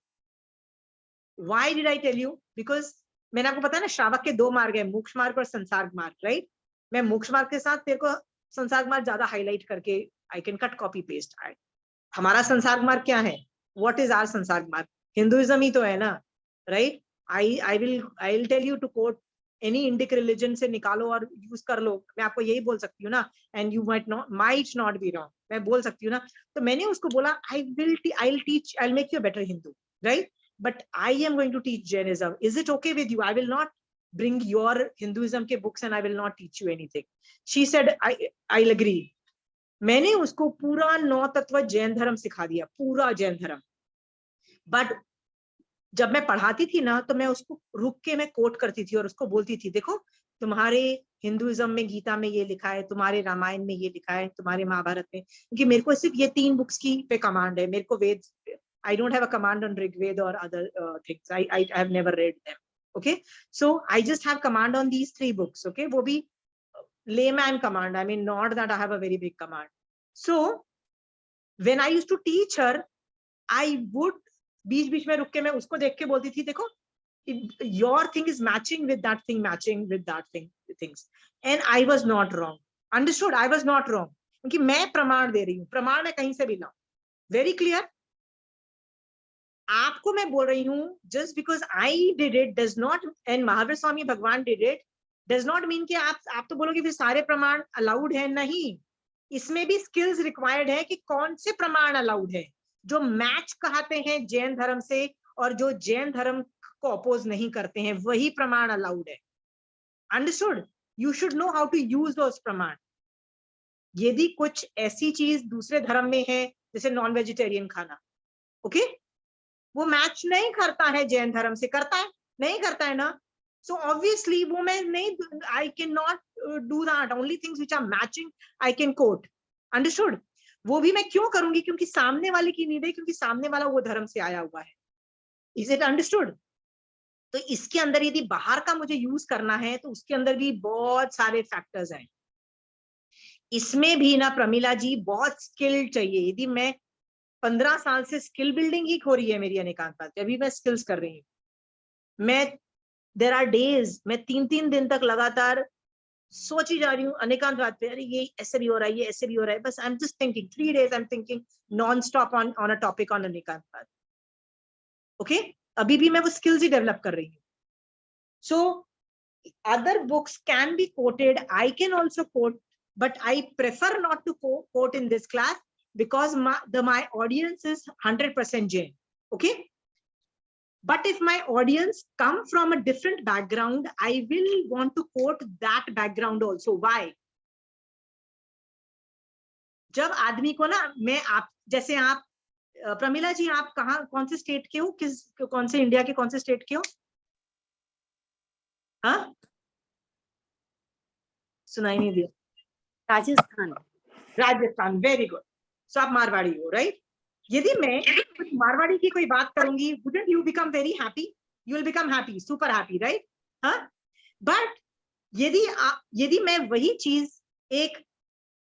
Why did I tell you? Because मैंने आपको पता है ना, श्रावक के 2 मार्ग है, मोक्ष मार्ग और संसार मार्ग, राइट? मैं मोक्ष मार्ग के साथ तेरे को संसार मार्ग ज्यादा हाईलाइट करके I can cut copy paste. हमारा संसार मार्ग क्या है? What is our संसार मार्ग? हिंदुइज्म ही तो है ना, right? I'll tell you to quote any Indic religion से निकालो और यूज कर लो, मैं आपको यही बोल सकती हूँ ना, and you might not be wrong, मैं बोल सकती हूँ ना। तो मैंने उसको बोला I will make you a better Hindu, right, but I am going to teach Jainism, is it okay with you? I will not bring your Hinduism के books and I will not teach you anything. She said, I'll agree. मैंने उसको पूरा 9 तत्व जैन धर्म सिखा दिया, पूरा जैन धर्म। बट जब मैं पढ़ाती थी ना, तो मैं उसको रुक के मैं कोट करती थी और उसको बोलती थी, देखो तुम्हारे हिंदुइज्म में गीता में ये लिखा है, तुम्हारे रामायण में ये लिखा है, तुम्हारे महाभारत में, क्योंकि मेरे को सिर्फ ये 3 बुक्स की पे कमांड है, मेरे को वेद, I don't have a command on Rigved or other things. I have never read them. Okay, so I just have command on these 3 books. Okay, वो भी layman command. I mean, not that I have a very big command. So when I used to teach her, I would बीच बीच में रुक के मैं उसको देख के बोलती थी, देखो your thing is matching with that thing, matching with that thing, things, and I was not wrong. Understood? I was not wrong, क्योंकि मैं प्रमाण दे रही हूँ, प्रमाण मैं कहीं से भी लाऊं। Very clear? आपको मैं बोल रही हूँ, just because I did it does not, and Mahavir Swami भगवान did it, does not mean कि आप तो बोलोगे फिर सारे प्रमाण अलाउड है, नहीं, इसमें भी स्किल्स रिक्वायर्ड है कि कौन से प्रमाण अलाउड है, जो मैच कहते हैं जैन धर्म से और जो जैन धर्म को अपोज नहीं करते हैं, वही प्रमाण अलाउड है। Understood? You should know how to use those praman. यदि कुछ ऐसी चीज दूसरे धर्म में है, जैसे नॉन वेजिटेरियन खाना, ओके, वो मैच नहीं करता है जैन धर्म से, करता है? नहीं करता है ना। सो ऑब्वियसली वो मैं नहीं, I can not do that, only things which are matching I can quote. Understood? वो भी मैं क्यों करूंगी? क्योंकि सामने वाले की नीड है, क्योंकि सामने वाला वो धर्म से आया हुआ है। Is it understood? तो इसके अंदर यदि बाहर का मुझे यूज करना है, तो उसके अंदर भी बहुत सारे फैक्टर्स हैं। इसमें भी ना प्रमिला जी बहुत स्किल चाहिए। यदि मैं 15 साल से स्किल बिल्डिंग ही हो रही है मेरी अनेकांतवाद, अभी मैं स्किल्स कर रही हूँ, मैं देयर आर डेज मैं 3-3 दिन तक लगातार सोची जा रही हूँ अनेकांतवाद पे, अरे ये ऐसे भी हो रहा है, ये ऐसे भी हो रहा है, बस I am just thinking 3 days I am thinking non stop on a topic on Anekantavada. Okay, अभी भी मैं वो स्किल्स ही डेवलप कर रही हूँ। So other books can be quoted, I can also quote, but I prefer not to quote in this class because my audience is 100% Jain. Okay, but if my audience come from a different background, I will want to quote that background also. Why? जब आदमी को ना, मैं आप जैसे आप प्रमिला जी, आप कहाँ, कौन से स्टेट के हो, कौन से इंडिया के कौन से स्टेट के हो? हाँ, सुनाई नहीं दिया। Rajasthan. Rajasthan, very good. So आप मारवाड़ी हो, राइट? यदि मैं कुछ मारवाड़ी की कोई बात करूंगी, wouldn't you become very happy? You will become happy, super happy, right? हाँ, बट यदि मैं वही चीज एक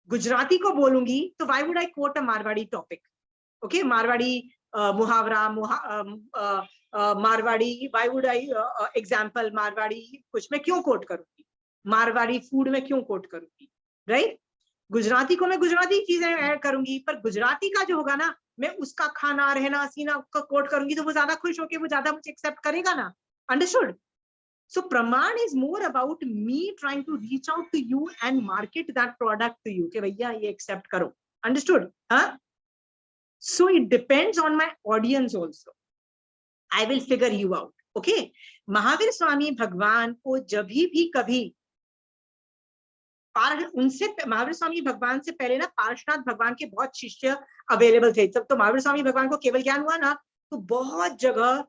गुजराती को बोलूंगी, तो why would I quote a Marwari topic? Okay, Marwari मुहावरा, Marwari, why would I example Marwari कुछ मैं क्यों कोट करूंगी? मारवाड़ी फूड में क्यों कोट करूंगी, राइट? गुजराती को मैं गुजराती चीजें ऐड करूंगी, पर गुजराती का जो होगा ना, मैं उसका खाना, रहना, सीना का कोट करूंगी, तो वो ज्यादा खुश होके वो ज्यादा मुझे एक्सेप्ट करेगा ना। Understood? So praman is more about me trying to reach out to you and market that product to you, कि भैया ये एक्सेप्ट करो। अंडरस्टूड? हाँ, so it depends on my audience also, I will figure you out. Okay, Mahavir Swami भगवान को जब भी कभी उनसे, महावीर स्वामी भगवान से पहले ना पार्श्वनाथ भगवान के बहुत शिष्य अवेलेबल थे। तब तो महावीर स्वामी भगवान को केवल ज्ञान हुआ ना, तो बहुत जगह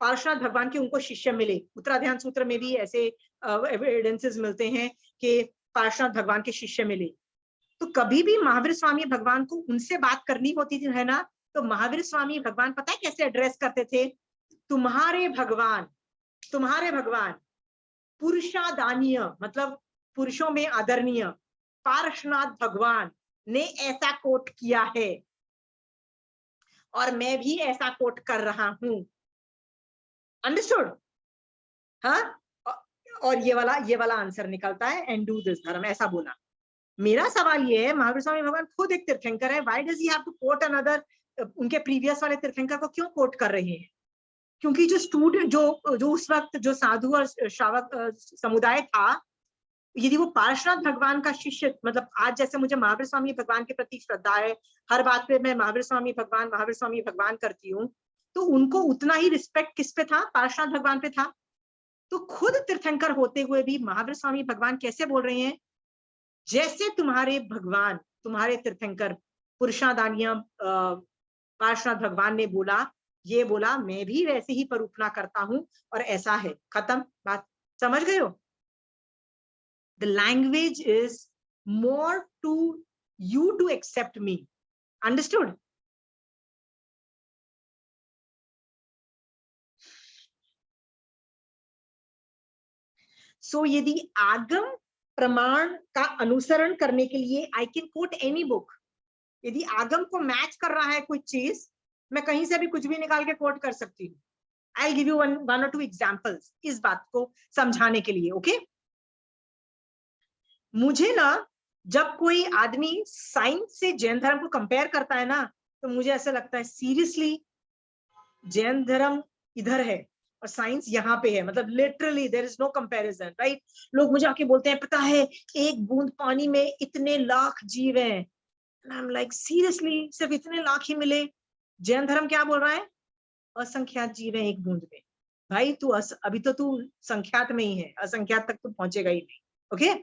पार्श्वनाथ भगवान के उनको शिष्य मिले। उत्तराध्यान सूत्र में भी ऐसे एविडेंसेस मिलते हैं कि पार्श्वनाथ भगवान के शिष्य मिले। तो कभी भी महावीर स्वामी भगवान को उनसे बात करनी होती थी, है ना, तो महावीर स्वामी भगवान पता है कैसे एड्रेस करते थे? तुम्हारे भगवान पुरुषादानीय, मतलब पुरुषों में आदरणीय पार्श्वनाथ भगवान ने ऐसा कोट किया है और मैं भी ऐसा कोट कर रहा हूं। अंडरस्टूड? हाँ, और ये वाला आंसर निकलता है, एंड डू दिस धर्म, ऐसा बोला। मेरा सवाल ये है, महावीर स्वामी भगवान खुद एक तीर्थंकर है, why does he have to quote another? उनके प्रीवियस वाले तीर्थंकर को क्यों कोट कर रहे हैं? क्योंकि जो स्टूडेंट जो उस वक्त जो साधु और श्रावक समुदाय था, यदि वो पार्श्वनाथ भगवान का शिष्य, मतलब आज जैसे मुझे महावीर स्वामी भगवान के प्रति श्रद्धा है, हर बात पे मैं महावीर स्वामी भगवान करती हूँ, तो उनको उतना ही रिस्पेक्ट किस पे था? पार्श्वनाथ भगवान पे था। तो खुद तीर्थंकर होते हुए भी महावीर स्वामी भगवान कैसे बोल रहे हैं? जैसे तुम्हारे भगवान, तुम्हारे तीर्थंकर पुरुषादानिया पार्श्वनाथ भगवान ने बोला, ये बोला, मैं भी वैसे ही परूपना करता हूं, और ऐसा है, खत्म बात। समझ गए हो? The language is more to you to accept me. Understood? So यदि आगम प्रमाण का अनुसरण करने के लिए I can quote any book. यदि आगम को मैच कर रहा है कोई चीज, मैं कहीं से भी कुछ भी निकाल के कोट कर सकती हूँ। I'll give you one or two examples इस बात को समझाने के लिए, ओके? मुझे ना जब कोई आदमी साइंस से जैन धर्म को कंपेयर करता है ना, तो मुझे ऐसा लगता है सीरियसली जैन धर्म इधर है और साइंस यहाँ पे है, मतलब literally there is no comparison, right? लोग मुझे आके बोलते हैं, पता है एक बूंद पानी में इतने लाख जीव हैं, आई एम लाइक सीरियसली सिर्फ इतने लाख ही मिले? जैन धर्म क्या बोल रहा है? असंख्यात जीव हैं एक बूंद में। भाई तू अभी तो तू संख्यात में ही है, असंख्यात तक तू पहुंचेगा ही नहीं, ओके?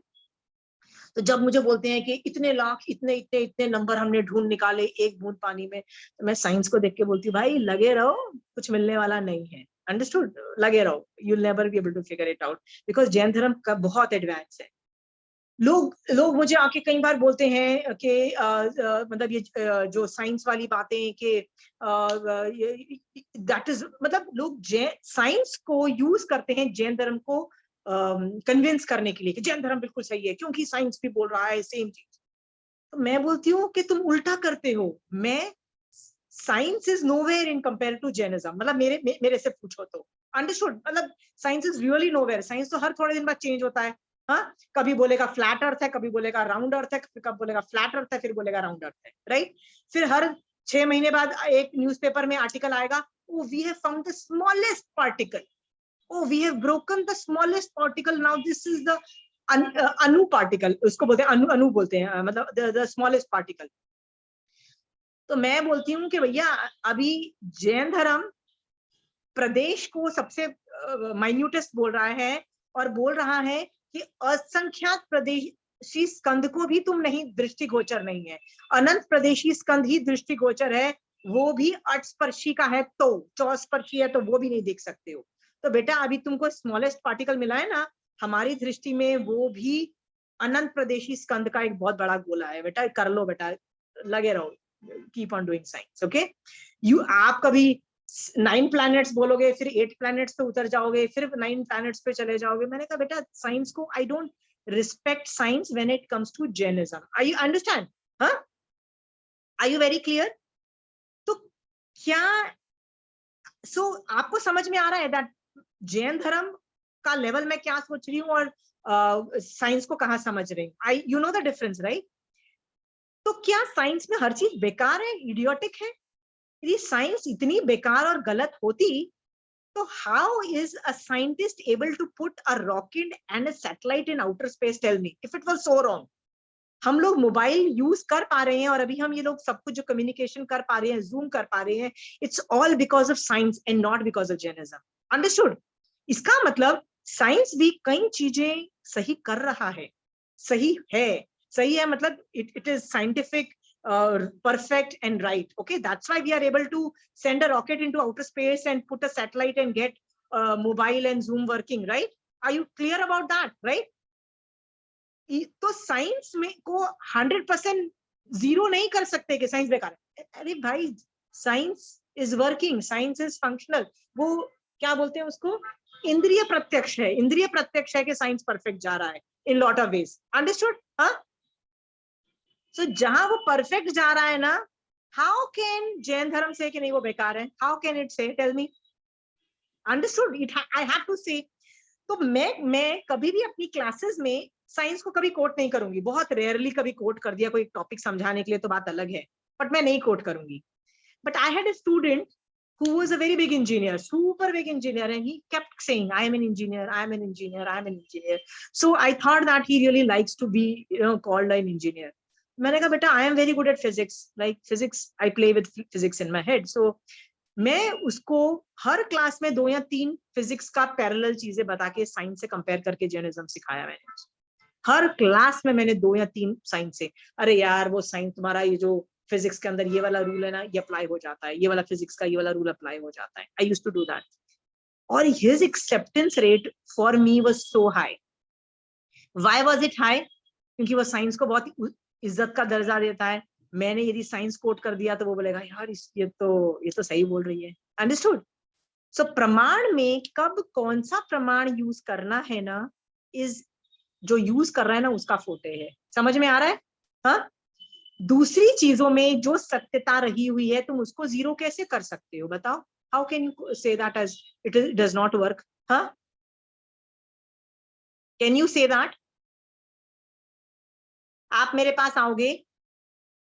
तो जब मुझे बोलते हैं कि इतने लाख, इतने इतने इतने नंबर हमने ढूंढ निकाले एक बूंद पानी में, तो मैं साइंस को देख के बोलती हूँ, भाई लगे रहो, कुछ मिलने वाला नहीं है। अंडरस्टूड? लगे रहो, you will never be able to figure it out, because Jain धर्म का बहुत एडवांस है। लोग मुझे आके कई बार बोलते हैं कि मतलब ये जो साइंस वाली बातें कि दैट इज, मतलब लोग साइंस को यूज करते हैं जैन धर्म को कन्विंस करने के लिए कि जैन धर्म बिल्कुल सही है क्योंकि साइंस भी बोल रहा है सेम चीज। तो मैं बोलती हूँ कि तुम उल्टा करते हो। मैं science is nowhere in compare to Jainism, मतलब मेरे से पूछो तो। अंडरस्टूड? मतलब science is really nowhere. Science तो हर थोड़े दिन बाद चेंज होता है। हाँ, कभी बोलेगा फ्लैट अर्थ है, कभी बोलेगा राउंड अर्थ है, कभी बोलेगा फ्लैट अर्थ है, फिर बोलेगा राउंड अर्थ है, राइट? फिर हर 6 महीने बाद एक न्यूज़पेपर में आर्टिकल आएगा, oh we have found the smallest particle, oh we have broken the smallest particle, now this is the अणु पार्टिकल, उसको बोलते हैं अणु बोलते हैं, मतलब the smallest particle। तो मैं बोलती हूँ कि भैया अभी जैन धर्म प्रदेश को सबसे माइन्यूटेस्ट बोल रहा है और बोल रहा है कि असंख्यात प्रदेशी स्कंद को भी तुम नहीं, दृष्टिगोचर नहीं है, अनंत प्रदेशी स्कंद ही दृष्टिगोचर है, वो भी अटस्पर्शी का है तो, चौस्पर्शी है तो वो भी नहीं देख सकते हो। तो बेटा अभी तुमको स्मॉलेस्ट पार्टिकल मिला है ना, हमारी दृष्टि में वो भी अनंत प्रदेशी स्कंद का एक बहुत बड़ा गोला है। बेटा कर लो, बेटा लगे रहो, keep on doing science, okay? आप कभी 9 प्लैनेट्स बोलोगे, फिर 8 प्लैनेट्स पे उतर जाओगे, फिर 9 प्लैनेट्स पे चले जाओगे। मैंने कहा बेटा साइंस को, I don't respect science when it comes to Jainism. Are you understand? हाँ, आर यू वेरी क्लियर? तो क्या आपको समझ में आ रहा है दैट जैन धर्म का लेवल में क्या सोच रही हूँ और साइंस को कहाँ समझ रही हूँ? You know the difference, right? तो क्या साइंस में हर चीज बेकार है, इडियोटिक है? यदि साइंस इतनी बेकार और गलत होती तो how is a scientist able to put a rocket and a satellite in outer space? Tell me if it was so wrong. हम लोग मोबाइल यूज कर पा रहे हैं और अभी हम ये लोग सब कुछ जो कम्युनिकेशन कर पा रहे हैं, जूम कर पा रहे हैं, it's all because of science and not because of Jainism. Understood? इसका मतलब साइंस भी कई चीजें सही कर रहा है, सही है मतलब it is scientific, perfect and right, okay? That's why we are able to send a rocket into outer space and put a satellite and get mobile and Zoom working, right? Are you clear about that, right? तो science में को 100% zero नहीं कर सकते कि science बेकार है। अरे भाई science is working, science is functional. वो क्या बोलते हैं उसको? इंद्रिय प्रत्यक्ष है। इंद्रिय प्रत्यक्ष है कि साइंस परफेक्ट जा रहा है in lot of ways. Understood? हाँ, सो जहां वो परफेक्ट जा रहा है ना, हाउ कैन जैन धर्म से कि नहीं वो बेकार है? How can it say? Tell me. Understood? It I have to say. तो मैं कभी भी अपनी क्लासेस में साइंस को कभी कोट नहीं करूंगी। बहुत रेयरली कभी कोट कर दिया कोई टॉपिक समझाने के लिए तो बात अलग है, बट मैं नहीं कोट करूंगी। But I had a student who was a very big engineer, super big engineer, and he kept saying, I am an engineer, I am an engineer, I am an engineer. So I thought that he really likes to be, called an engineer. मैंने कहा बेटा, I am very good at physics, like physics, I play with physics in my head. So मैं उसको हर class में 2 या 3 physics का parallel चीजें बता के साइंस से कंपेयर करके जर्नलिज्म सिखाया मैंने। हर क्लास में मैंने 2 या 3 साइंस से, अरे यार वो साइंस तुम्हारा ये जो फिजिक्स के अंदर ये वाला रूल है ना, ये अप्लाई हो जाता है, ये वाला फिजिक्स का ये वाला रूल अप्लाई हो जाता है। I used to do that, और his acceptance rate for me was so high. Why was it high? क्योंकि वो साइंस को बहुत इज्जत का दर्जा देता है। मैंने यदि साइंस कोट कर दिया तो वो बोलेगा यार ये तो सही बोल रही है। अंडरस्टूड? सो प्रमाण में कब कौन सा प्रमाण यूज करना है ना, इज जो यूज कर रहा है ना उसका फोटे है। समझ में आ रहा है? हाँ, दूसरी चीजों में जो सत्यता रही हुई है तुम उसको जीरो कैसे कर सकते हो? बताओ, how can you say that as it does not work? हाँ, कैन यू से दैट? आप मेरे पास आओगे,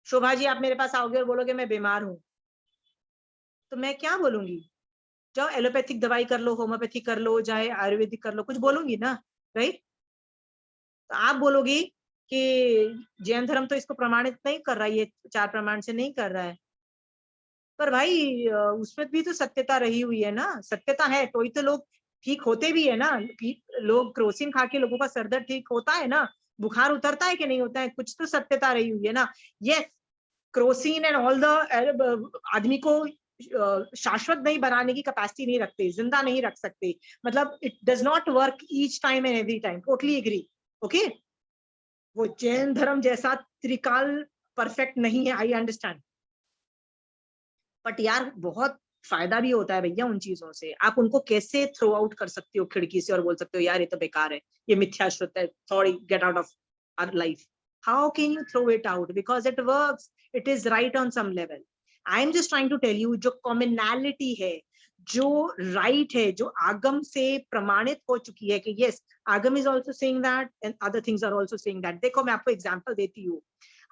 शोभा जी, आप मेरे पास आओगे और बोलोगे मैं बीमार हूं, तो मैं क्या बोलूंगी? जाओ एलोपैथिक दवाई कर लो, होम्योपैथिक कर लो, चाहे आयुर्वेदिक कर लो, कुछ बोलूंगी ना, राइट? तो आप बोलोगे कि जैन धर्म तो इसको प्रमाणित नहीं कर रहा है, ये 4 प्रमाण से नहीं कर रहा है। पर भाई उसमें भी तो सत्यता रही हुई है ना, सत्यता है तो ही तो लोग ठीक होते भी है ना। लोग क्रोसिन खा के लोगों का सरदर्द ठीक होता है ना, बुखार उतरता है कि नहीं होता है, कुछ तो सत्यता रही हुई है ना। Yes, Crocin and all the आदमी को शाश्वत नहीं बनाने की कैपेसिटी नहीं रखते, जिंदा नहीं रख सकते, मतलब it does not work each time and every time. Totally agree, okay? वो जैन धर्म जैसा त्रिकाल परफेक्ट नहीं है, आई अंडरस्टैंड, बट यार बहुत फायदा भी होता है भैया उन चीजों से। आप उनको कैसे थ्रो आउट कर सकते हो खिड़की से और बोल सकते हो यार ये तो बेकार है, ये मिथ्याश्रुत है, sorry, get out of our life. How can you throw it out? Because it works, it is right on some level. I am just trying to tell you, जो कॉमनैलिटी है, जो राइट है, जो आगम से प्रमाणित हो चुकी है कि yes, Agam is also saying that and other things are also saying that. देखो मैं आपको एग्जाम्पल देती हूँ,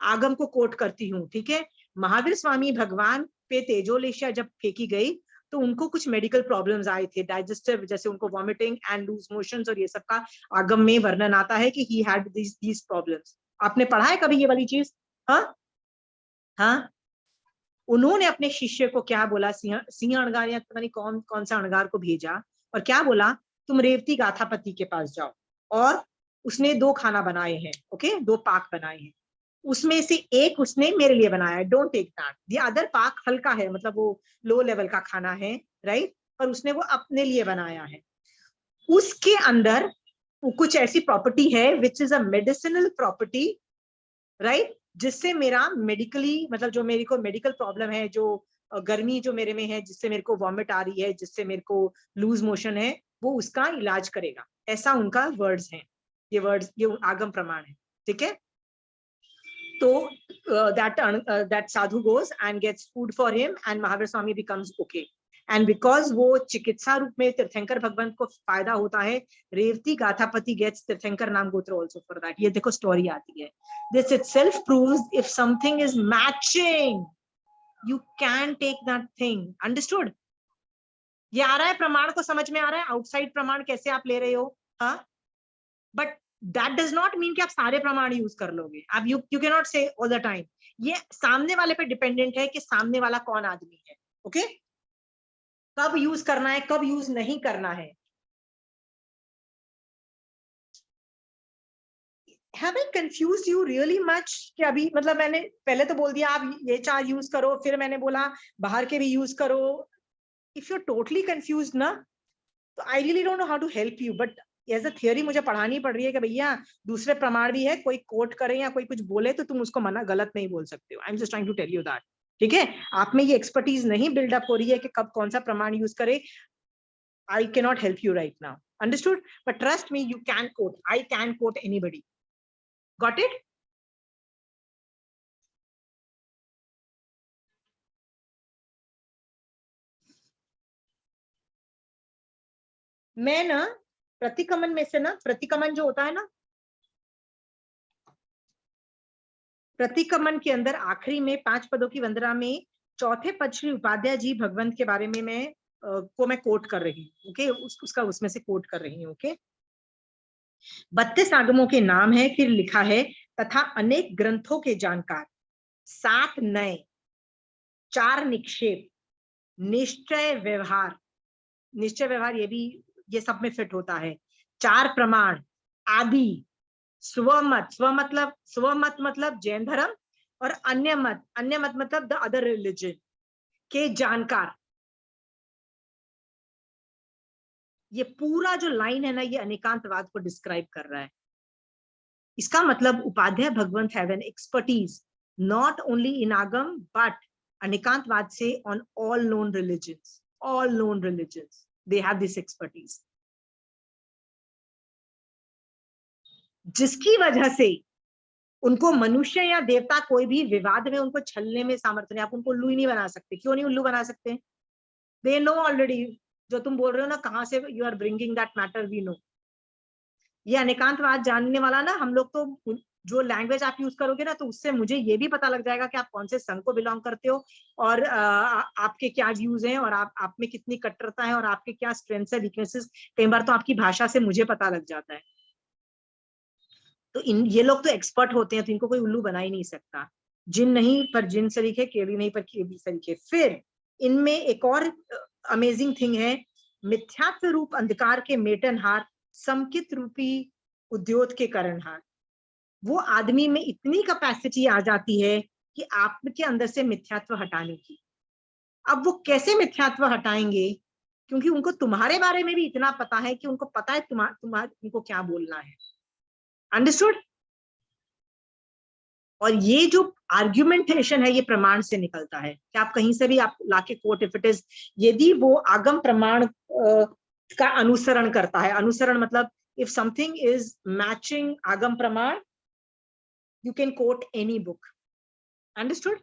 आगम को कोट करती हूँ, ठीक है? महावीर स्वामी भगवान पे तेजोलेशिया जब फेंकी गई तो उनको कुछ मेडिकल प्रॉब्लम्स आए थे, डाइजेस्टिव, जैसे उनको वॉमिटिंग एंड लूज मोशंस और ये सब का आगम में वर्णन आता है कि ही हैड दीज प्रॉब्लम्स। आपने पढ़ा है कभी ये वाली चीज? हाँ हाँ, उन्होंने अपने शिष्य को क्या बोला, सिंह अणगार या पता नहीं कौन सा अणगार को भेजा और क्या बोला, तुम रेवती गाथापति के पास जाओ, और उसने 2 खाना बनाए हैं, ओके, 2 पाक बनाए हैं, उसमें से एक उसने मेरे लिए बनाया है, don't take that, the other पाक हल्का है, मतलब वो लो लेवल का खाना है, राइट? और उसने वो अपने लिए बनाया है। उसके अंदर कुछ ऐसी प्रॉपर्टी है which is a medicinal property, right? जिससे मेरा मेडिकली, मतलब जो मेरे को मेडिकल प्रॉब्लम है, जो गर्मी जो मेरे में है, जिससे मेरे को वॉमिट आ रही है, जिससे मेरे को लूज मोशन है, वो उसका इलाज करेगा। ऐसा उनका वर्ड्स है, ये वर्ड्स, ये आगम प्रमाण है, ठीक है? तो that sadhu goes and gets food for him and Mahavir Swami becomes okay. And because वो चिकित्सा रूप में तीर्थंकर भगवंत को फायदा होता है, रेवती गाथापति gets तीर्थंकर नाम गोत्र also for that. ये देखो स्टोरी आती है। This itself proves if something is matching, you can take that thing. Understood? ये आ रहा है, प्रमाण को समझ में आ रहा है? आउटसाइड प्रमाण कैसे आप ले रहे हो? हाँ, but that does not mean कि आप सारे प्रमाण यूज कर लोगे। आप you cannot say all the time। ये सामने वाले पे डिपेंडेंट है कि सामने वाला कौन आदमी है, ओके? कब यूज करना है, कब यूज नहीं करना है। Have I confused you really much? कि अभी मतलब मैंने पहले तो बोल दिया आप ये 4 यूज करो, फिर मैंने बोला बाहर के भी यूज करो। If you're totally confused ना, तो I really don't know how to help you, but as a theory मुझे पढ़ानी पड़ रही है कि भैया दूसरे प्रमाण भी है, कोई कोट करे या कोई कुछ बोले तो तुम उसको मना गलत नहीं बोल सकते हो। I am just trying to tell you that, ठीक है? आप में ये एक्सपर्टीज नहीं बिल्डअप हो रही है कि कब कौन सा प्रमाण यूज करे। आई can not help you right now, understood? But trust me, you can coat, I can coat anybody. Got it? मैं ना प्रतिकमन में से ना, प्रतिकमन जो होता है ना, प्रतिकमन के अंदर आखिरी में 5 पदों की वंदना में चौथे पद श्री उपाध्याय जी भगवंत के बारे में मैं कोट कर रही हूँ, ओके, उसका उसमें से कोट कर रही हूँ, ओके। 32 आगमों के नाम है, फिर लिखा है तथा अनेक ग्रंथों के जानकार, 7 नए, 4 निक्षेप, निश्चय व्यवहार, निश्चय व्यवहार ये सब में फिट होता है, 4 प्रमाण, आदि, स्वमत, स्वमत मतलब जैन धर्म, और अन्य मत मतलब द अदर रिलीजन के जानकार। ये पूरा जो लाइन है ना, ये अनेकांतवाद को डिस्क्राइब कर रहा है। इसका मतलब Upadhyay Bhagwant have an expertise not only in Agam but Anekantavada से on all known religions they have this expertise, जिसकी वजह से उनको मनुष्य या देवता कोई भी विवाद में उनको छलने में सामर्थ्य नहीं। आप उनको उल्लू ही नहीं बना सकते। क्यों नहीं उल्लू बना सकते? They know already. जो तुम बोल रहे हो ना, कहाँ से you are bringing that matter, we know. ये अनेकांतवाद जानने वाला ना, हम लोग तो जो लैंग्वेज आप यूज करोगे ना, तो उससे मुझे ये भी पता लग जाएगा कि आप कौन से संघ को बिलोंग करते हो, और आपके क्या व्यूज हैं, और आप में कितनी कट्टरता है, और आपके क्या स्ट्रेंथ्स है, वीकनेसेस। कई बार तो आपकी भाषा से मुझे पता लग जाता है। तो ये लोग तो एक्सपर्ट होते हैं, तो इनको कोई उल्लू बना ही नहीं सकता। जिन नहीं पर जिन सरीखे, केवी नहीं पर केवी सरीखे। फिर इनमें एक और अमेजिंग थिंग है, मिथ्यात्व रूप अंधकार के मेटनहार, समकित रूपी उद्योग के कारणहार। वो आदमी में इतनी कैपेसिटी आ जाती है कि आपके अंदर से मिथ्यात्व हटाने की। अब वो कैसे मिथ्यात्व हटाएंगे? क्योंकि उनको तुम्हारे बारे में भी इतना पता है कि उनको पता है तुमको क्या बोलना है। अंडरस्टूड? और ये जो आर्ग्यूमेंटेशन है, ये प्रमाण से निकलता है कि आप कहीं से भी आप लाके कोट, इफ इट इज, यदि वो आगम प्रमाण का अनुसरण करता है। अनुसरण मतलब इफ समथिंग इज मैचिंग आगम प्रमाण, you can quote any book. Understood?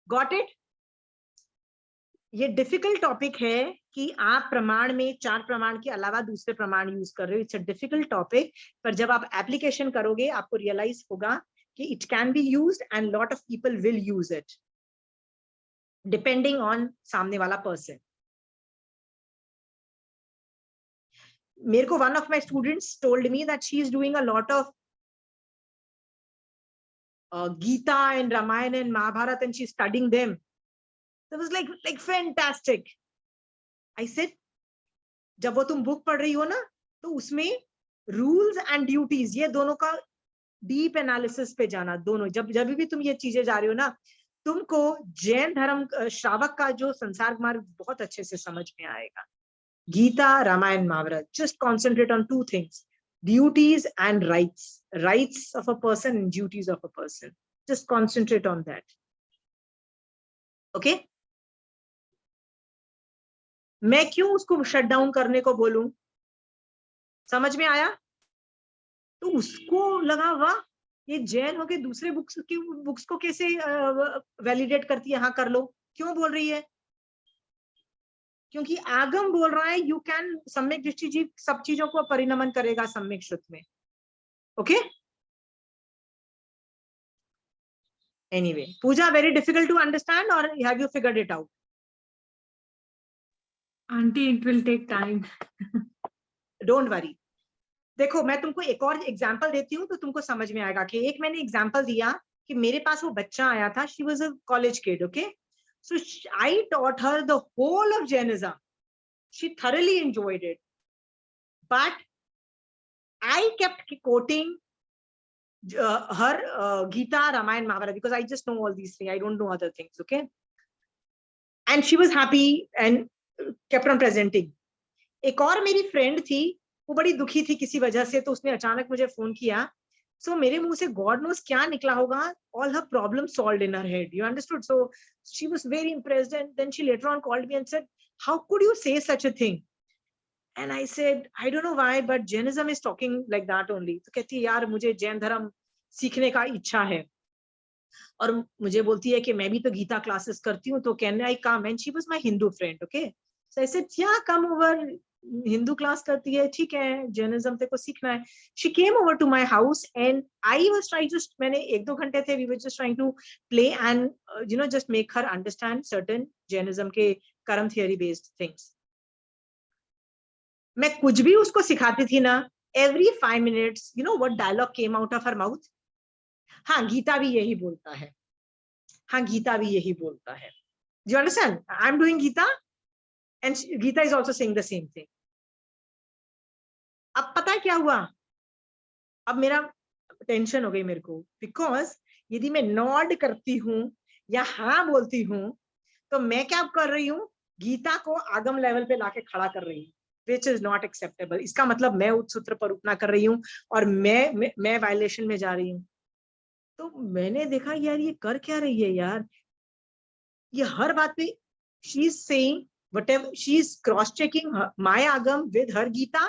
Got it? ये डिफिकल्ट टॉपिक है कि आप प्रमाण में 4 प्रमाण के अलावा दूसरे प्रमाण यूज कर रहे हो। इट्स अ डिफिकल्ट टॉपिक, पर जब आप एप्लीकेशन करोगे आपको रियलाइज होगा कि it can be used and lot of people will use it, depending on सामने वाला पर्सन। मेरे को one of my students told me that she is doing a lot of Gita and Ramayana and Mahabharata, and she's studying them. It was like fantastic. I said, जब वो तुम book पढ़ रही हो ना, तो उसमें रूल्स एंड ड्यूटीज, ये दोनों का डीप एनालिसिस पे जाना। दोनों जब भी तुम ये चीजें जा रही हो ना, तुमको जैन धर्म श्रावक का जो संसार मार्ग बहुत अच्छे से समझ में आएगा। Gita, Ramayana, Mahabharata, just concentrate on 2 things, duties and rights of a person and duties of a person. Just concentrate on that. Okay? मैं क्यों उसको शट डाउन करने को बोलूं? समझ में आया? तो उसको लगा, वाह, ये जैन होके दूसरे बुक्स को कैसे वैलिडेट करती है? हाँ, कर लो। क्यों बोल रही है? क्योंकि आगम बोल रहा है यू कैन, सम्यक दृष्टि जीव सब चीजों को परिणमन करेगा सम्यक श्रुत में। Okay? Anyway, Pooja, very difficult to understand, or have you figured it out? Auntie, it will take time. Don't worry. देखो, मैं तुमको एक और एग्जांपल देती हूँ तो तुमको समझ में आएगा। कि एक मैंने एग्जांपल दिया कि मेरे पास वो बच्चा आया था, she was a college kid, okay? So I taught her the whole of Jainism. She thoroughly enjoyed it. But I kept quoting her Gita, Ramayana, Mahabharata, because I just know all these things. I don't know other things, okay? And she was happy and kept on presenting. एक और मेरी friend थी, वो बड़ी दुखी थी किसी वजह से, तो उसने अचानक मुझे फोन किया। So मेरे मुंह से गॉड नोस क्या निकला होगा, all her problems solved in her head. You understood? So she was very impressed, and then she later on called me and said, how could you say such a thing? And I said, I don't know why, but Jainism is talking like that only. तो कहती है, यार मुझे जैन धर्म सीखने का इच्छा है। और मुझे बोलती है कि मैं भी तो गीता क्लासेस करती हूँ, तो can I come? And she was my Hindu friend, okay? So I said, yeah, come over. Hindu class करती है, ठीक है, जैनिज्म तेरे को सीखना है. She came over to my house and I was trying to, मैंने 1-2 घंटे थे, we were just trying to play and just make her understand certain Jainism के कर्म theory based things. मैं कुछ भी उसको सिखाती थी ना, every 5 minutes, what dialogue came out of her mouth? हाँ, गीता भी यही बोलता है. हाँ, गीता भी यही बोलता है. Do you understand? I'm doing Gita and Gita is also saying the same thing. अब पता है क्या हुआ? अब मेरा टेंशन हो गई मेरे को, बिकॉज यदि मैं नॉड करती हूँ या हाँ बोलती हूँ, तो मैं क्या कर रही हूँ? गीता को आगम लेवल पे लाके खड़ा कर रही हूँ, which is not acceptable. इसका मतलब मैं उच्च सूत्र पर उठना कर रही हूँ और मैं वायलेशन में जा रही हूँ. तो मैंने देखा यार ये कर क्या रही है यार, ये हर बात पे she is saying whatever, she is cross checking my agam with her Gita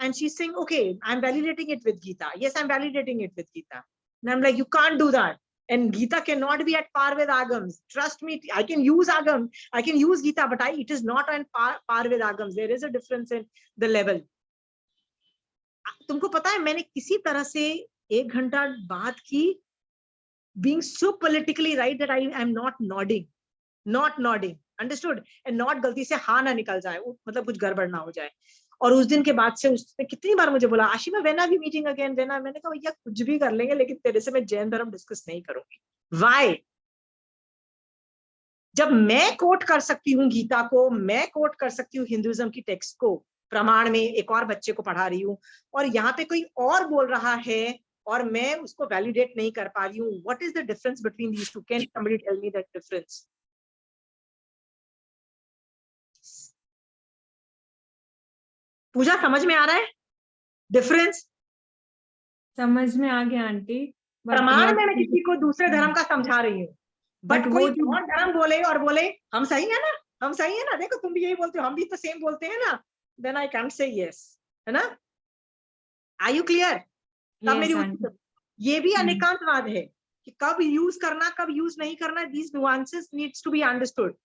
and she's saying okay, I'm validating it with Gita. Yes, I'm validating it with Gita. And I'm like, you can't do that, and Gita cannot be at par with agams. Trust me, I can use agam, I can use Gita, but it is not on par with agams. There is a difference in the level. तुमको पता है मैंने किसी तरह से 1 घंटा बात की, being so politically right that I am not nodding. Understood? And not गलती से हाँ ना निकल जाए, मतलब कुछ गड़बड़ ना हो जाए. और उस दिन के बाद से उसने कितनी बार मुझे बोला, Ashima when are we meeting again? मैंने कहा भैया कुछ भी कर लेंगे, लेकिन तेरे से मैं जैन धर्म डिस्कस नहीं करूंगी. Why? जब मैं कोट कर सकती हूँ गीता को, मैं कोट कर सकती हूँ हिंदुइज्म की टेक्स्ट को प्रमाण में, एक और बच्चे को पढ़ा रही हूँ, और यहाँ पे कोई और बोल रहा है और मैं उसको वैलिडेट नहीं कर पा रही हूँ. What is the difference between these two? Can somebody tell me that difference? पूजा समझ में आ रहा है डिफरेंस? समझ में आ गया आंटी. प्रमाण में मैं किसी को दूसरे धर्म का समझा रही हूँ, बट कोई और धर्म बोले और बोले हम सही है ना, हम सही है ना, देखो तुम भी यही बोलते हो, हम भी तो सेम बोलते हैं ना, then I can't say yes, है ना? Are you clear? तब मेरी ये भी अनेकांतवाद है कि कब यूज करना, कब यूज नहीं करना. These nuances needs to be understood.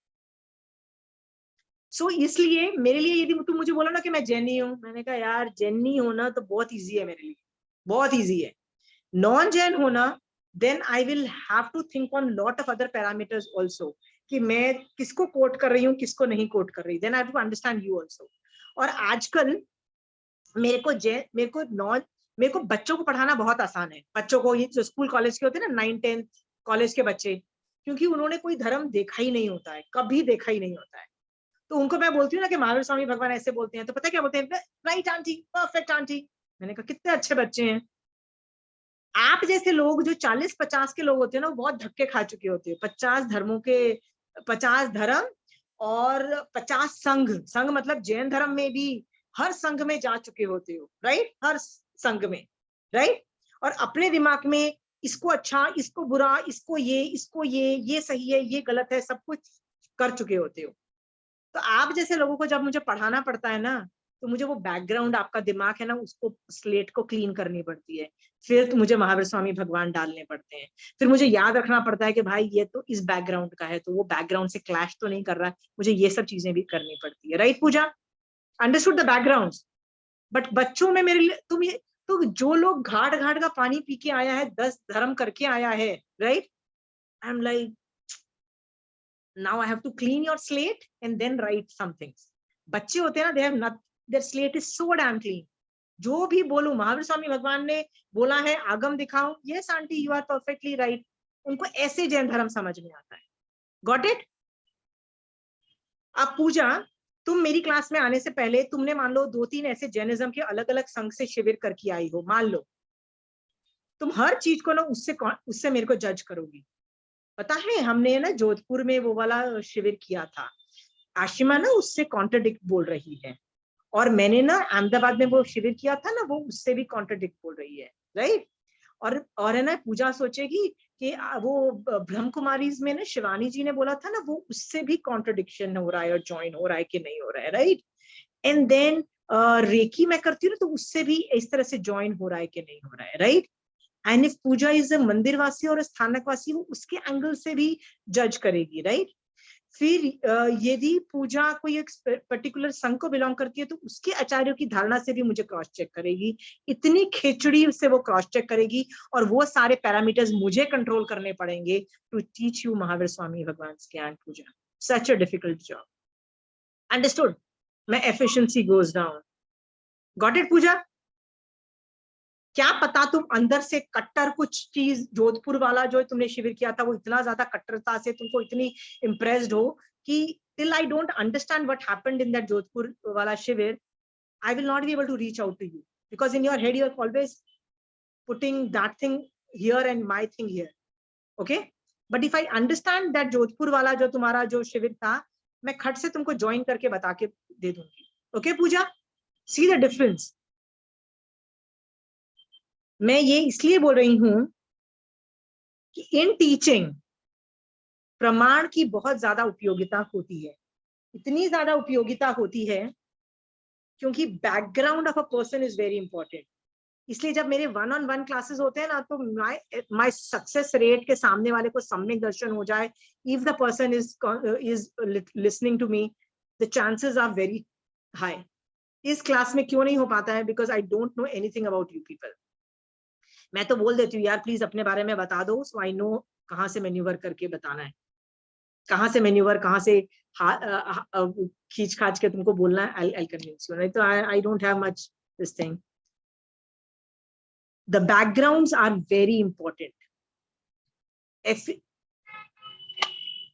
So इसलिए मेरे लिए यदि तुम मुझे बोलो ना कि मैं जैनी हूँ, मैंने कहा यार जैनी होना तो बहुत इजी है मेरे लिए, बहुत इजी है. नॉन जैन होना, then I will have to think on lot of other parameters also, कि मैं किसको कोट कर रही हूँ, किसको नहीं कोट कर रही. Then I have to understand you also. और आजकल मेरे को बच्चों को पढ़ाना बहुत आसान है. बच्चों को, ये जो स्कूल कॉलेज के होते हैं ना, 9-10 कॉलेज के बच्चे, क्योंकि उन्होंने कोई धर्म देखा ही नहीं होता है, कभी देखा ही नहीं होता है. तो उनको मैं बोलती हूँ ना कि महावीर स्वामी भगवान ऐसे बोलते हैं, तो पता है क्या बोलते हैं? Right aunty, perfect aunty. मैंने कहा कितने अच्छे बच्चे हैं. आप जैसे लोग जो 40-50 के लोग होते हैं ना, वो बहुत धक्के खा चुके होते हैं. 50 धर्मों के 50 धर्म और 50 संघ मतलब जैन धर्म में भी हर संघ में जा चुके होते हो, राइट? हर संघ में, राइट? और अपने दिमाग में इसको अच्छा, इसको बुरा, इसको ये सही है, ये गलत है, सब कुछ कर चुके होते हो. तो आप जैसे लोगों को जब मुझे पढ़ाना पड़ता है ना, तो मुझे वो बैकग्राउंड, आपका दिमाग है ना, उसको स्लेट को क्लीन करनी पड़ती है. फिर तो मुझे महावीर स्वामी भगवान डालने पड़ते हैं. फिर मुझे याद रखना पड़ता है कि भाई ये तो इस बैकग्राउंड का है, तो वो बैकग्राउंड से क्लैश तो नहीं कर रहा है. मुझे ये सब चीजें भी करनी पड़ती है, right Pooja? Understood the background. But बच्चों में मेरे लिए तो जो लोग घाट का पानी पी के आया है, 10 धर्म करके आया है, right? I am like, now I have to clean your slate and then write some things. बच्चे होते हैं ना, they have not, their slate is so damn clean. जो भी बोलूं, महावीर स्वामी भगवान ने बोला है आगम दिखाओ, yes aunty you are perfectly right. उनको ऐसे जैन धर्म समझ में आता है. Got it? अब पूजा, तुम मेरी क्लास में आने से पहले तुमने मान लो 2-3 ऐसे जैनिज्म के अलग अलग संघ से शिविर करके आई हो, मान लो. तुम हर चीज को ना उससे मेरे को जज करोगी. पता है हमने ना जोधपुर में वो वाला शिविर किया था, आशिमा ना उससे कॉन्ट्रडिक्ट बोल रही है, और मैंने ना अहमदाबाद में वो शिविर किया था ना, वो उससे भी कॉन्ट्रडिक्ट बोल रही है, राइट? और है ना, पूजा सोचेगी कि वो ब्रह्म कुमारीज में ना शिवानी जी ने बोला था ना, वो उससे भी कॉन्ट्रडिक्शन हो रहा है और ज्वाइन हो रहा है कि नहीं हो रहा है, राइट? एंड देन रेकी मैं करती हूँ तो उससे भी इस तरह से ज्वाइन हो रहा है कि नहीं हो रहा है, right? And if Puja is a Mandirvasi और स्थानकवासी, वो उसके एंगल से भी जज करेगी, राइट? फिर यदि पूजा कोई एक पर्टिकुलर संघ को बिलोंग करती है तो उसके आचार्यों की धारणा से भी मुझे क्रॉस चेक करेगी, इतनी खिचड़ी से वो क्रॉस चेक करेगी, और वो सारे पैरामीटर्स मुझे कंट्रोल करने पड़ेंगे to teach you Mahavir Swami Bhagwan gyan Puja. Such a difficult job. Understood? My efficiency goes down. Got it, Puja? क्या पता तुम अंदर से कट्टर कुछ चीज, जोधपुर वाला जो तुमने शिविर किया था वो इतना ज्यादा कट्टरता से तुमको इतनी इम्प्रेस्ड हो कि till I don't understand what happened in that Jodhpur wala shivir, I will not be able to reach out to you, because in your head you are always putting that thing here and my thing here. Okay, but if I understand that Jodhpur wala jo tumhara jo shivir tha, मैं खट से तुमको join करके बता के दे दूंगी. Okay Pooja, see the difference. मैं ये इसलिए बोल रही हूं कि इन टीचिंग प्रमाण की बहुत ज्यादा उपयोगिता होती है. इतनी ज्यादा उपयोगिता होती है क्योंकि background of a person is very important. इसलिए जब मेरे 1-on-1 क्लासेस होते हैं ना, तो माय सक्सेस रेट के सामने वाले को सम्यक दर्शन हो जाए, if the person is listening to me, the chances are very high. इस क्लास में क्यों नहीं हो पाता है? Because I don't know anything about you people. मैं तो बोल देती हूँ यार प्लीज अपने बारे में बता दो, सो आई नो कहाँ से मैन्यूवर करके बताना है, कहाँ से मैन्यूवर, कहाँ से खींच खाच के तुमको बोलना है. I convince you. नहीं तो I don't have much this thing. The backgrounds are very important.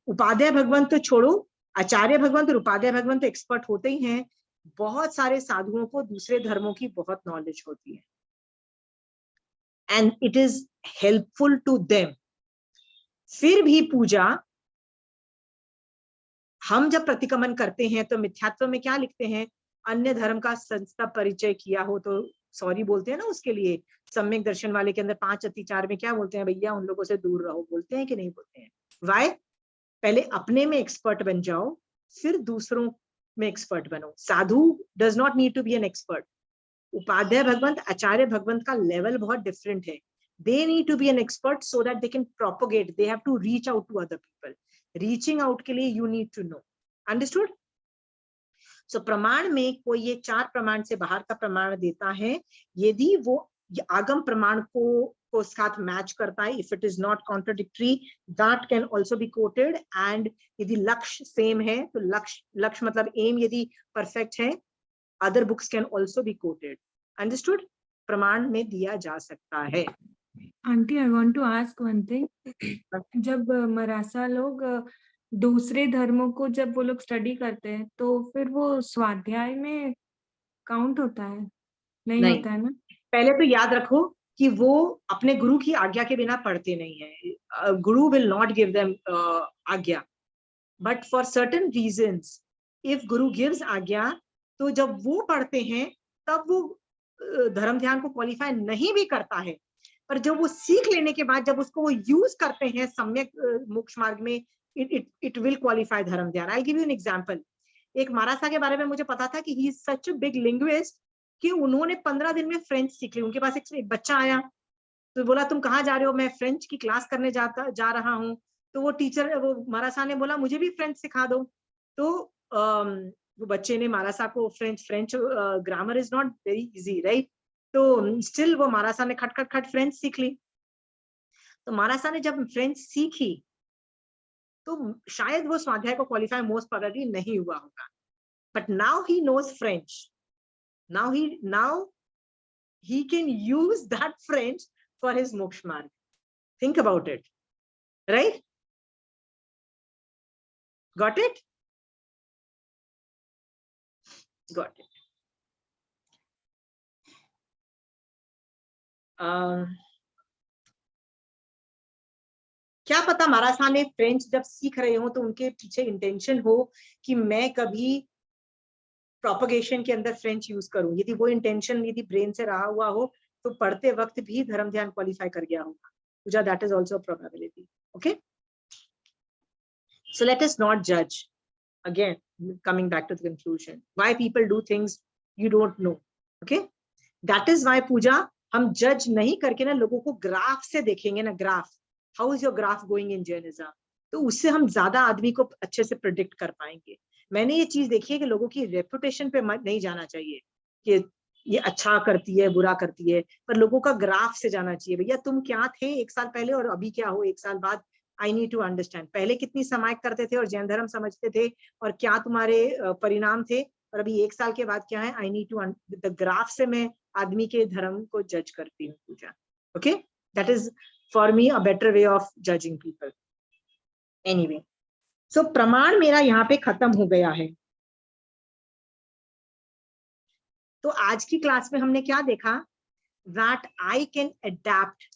Upadhyay Bhagwant तो छोड़ो, आचार्य भगवंत और उपाध्याय भगवंत तो एक्सपर्ट होते ही हैं. बहुत सारे साधुओं को दूसरे धर्मों की बहुत नॉलेज होती है, and it is helpful to them. फिर भी पूजा हम जब प्रतिक्रमण करते हैं तो मिथ्यात्व में क्या लिखते हैं? अन्य धर्म का संस्था परिचय किया हो तो सॉरी बोलते हैं ना उसके लिए. सम्यक दर्शन वाले के अंदर 5 अतिचार में क्या बोलते हैं? भैया उन लोगों से दूर रहो. बोलते हैं कि नहीं बोलते हैं? वाई? पहले अपने में एक्सपर्ट बन जाओ, फिर दूसरों में एक्सपर्ट बनो. Sadhu does not need to be an expert. Upadhyay Bhagwant, Acharya Bhagwant का लेवल बहुत डिफरेंट है. They need to be an expert so that they can propagate. They have to reach out to other people. Reaching out के लिए you need to know. Understood? So प्रमाण में कोई ये 4 प्रमाण से बाहर का प्रमाण देता है, यदि वो आगम प्रमाण को साथ मैच करता है, if it is not contradictory, that can also be coated. And यदि लक्ष्य सेम है तो लक्ष्य मतलब एम यदि परफेक्ट है, other books can also be quoted. Understood? प्रमाण में दिया जा सकता है. Aunty, I want to ask one thing. जब मराठा लोग दूसरे धर्मों को जब वो लोग स्टडी करते हैं तो फिर वो स्वाध्याय में काउंट होता है? नहीं होता है ना? पहले तो याद रखो कि वो अपने गुरु की आज्ञा के बिना पढ़ते नहीं है. गुरु विल नॉट गिव देम आज्ञा, but for certain reasons if Guru gives आज्ञा, तो जब वो पढ़ते हैं तब वो धर्म ध्यान को क्वालिफाई नहीं भी करता है. पर जब वो सीख लेने के बाद जब उसको वो यूज करते हैं सम्यक मोक्ष मार्ग में, इट विल क्वालिफाई धर्म ध्यान. I give you an example. एक महाराजा के बारे में मुझे पता था कि he is such a big linguist कि उन्होंने 15 दिन में फ्रेंच सीख ली. उनके पास एक बच्चा आया तो बोला तुम कहाँ जा रहे हो? मैं फ्रेंच की क्लास करने जा रहा हूँ. तो वो टीचर, वो महाराजा ने बोला मुझे भी फ्रेंच सिखा दो. तो वो बच्चे ने महाराजा को French grammar is not very easy, right? तो स्टिल वो महाराजा ने खट फ्रेंच सीख ली. तो महाराजा ने जब फ्रेंच सीखी तो शायद वो स्वाध्याय को क्वालिफाई मोस्ट प्रोबेबली नहीं हुआ होगा. But now he knows French. Now he can use that French for his moksha marg. Think about it, right? Got it? Got it. क्या पता महाराज ने फ्रेंच जब सीख रहे हो तो उनके पीछे इंटेंशन हो कि मैं कभी प्रोपगेशन के अंदर फ्रेंच यूज करूं. यदि वो इंटेंशन यदि ब्रेन से रहा हुआ हो तो पढ़ते वक्त भी धर्म ध्यान क्वालिफाई कर गया होगा. Puja, that is also a probability. Okay, so let us not जज. Again coming back to the conclusion, why people do things you don't know. Okay, that is why Puja हम जज नहीं करके ना लोगों को ग्राफ से देखेंगे ना. Graph, how is your graph going in Jainism? तो उससे हम ज्यादा आदमी को अच्छे से प्रिडिक्ट कर पाएंगे। मैंने ये चीज देखी है कि लोगों की रेपुटेशन पे नहीं जाना चाहिए कि ये अच्छा करती है बुरा करती है, पर लोगों का ग्राफ से जाना चाहिए। भैया तुम क्या थे 1 साल पहले और अभी क्या हो 1 साल बाद। आई नीड टू अंडरस्टैंड पहले कितनी समायक करते थे और जैन धर्म समझते थे और क्या तुम्हारे परिणाम थे, और अभी 1 साल के बाद क्या है। I need to the graph से मैं आदमी के धर्म को जज करती हूँ Puja. Okay, that is for me a better way of judging people. Anyway, so प्रमाण मेरा यहाँ पे खत्म हो गया है। तो आज की क्लास में हमने क्या देखा, that I can adapt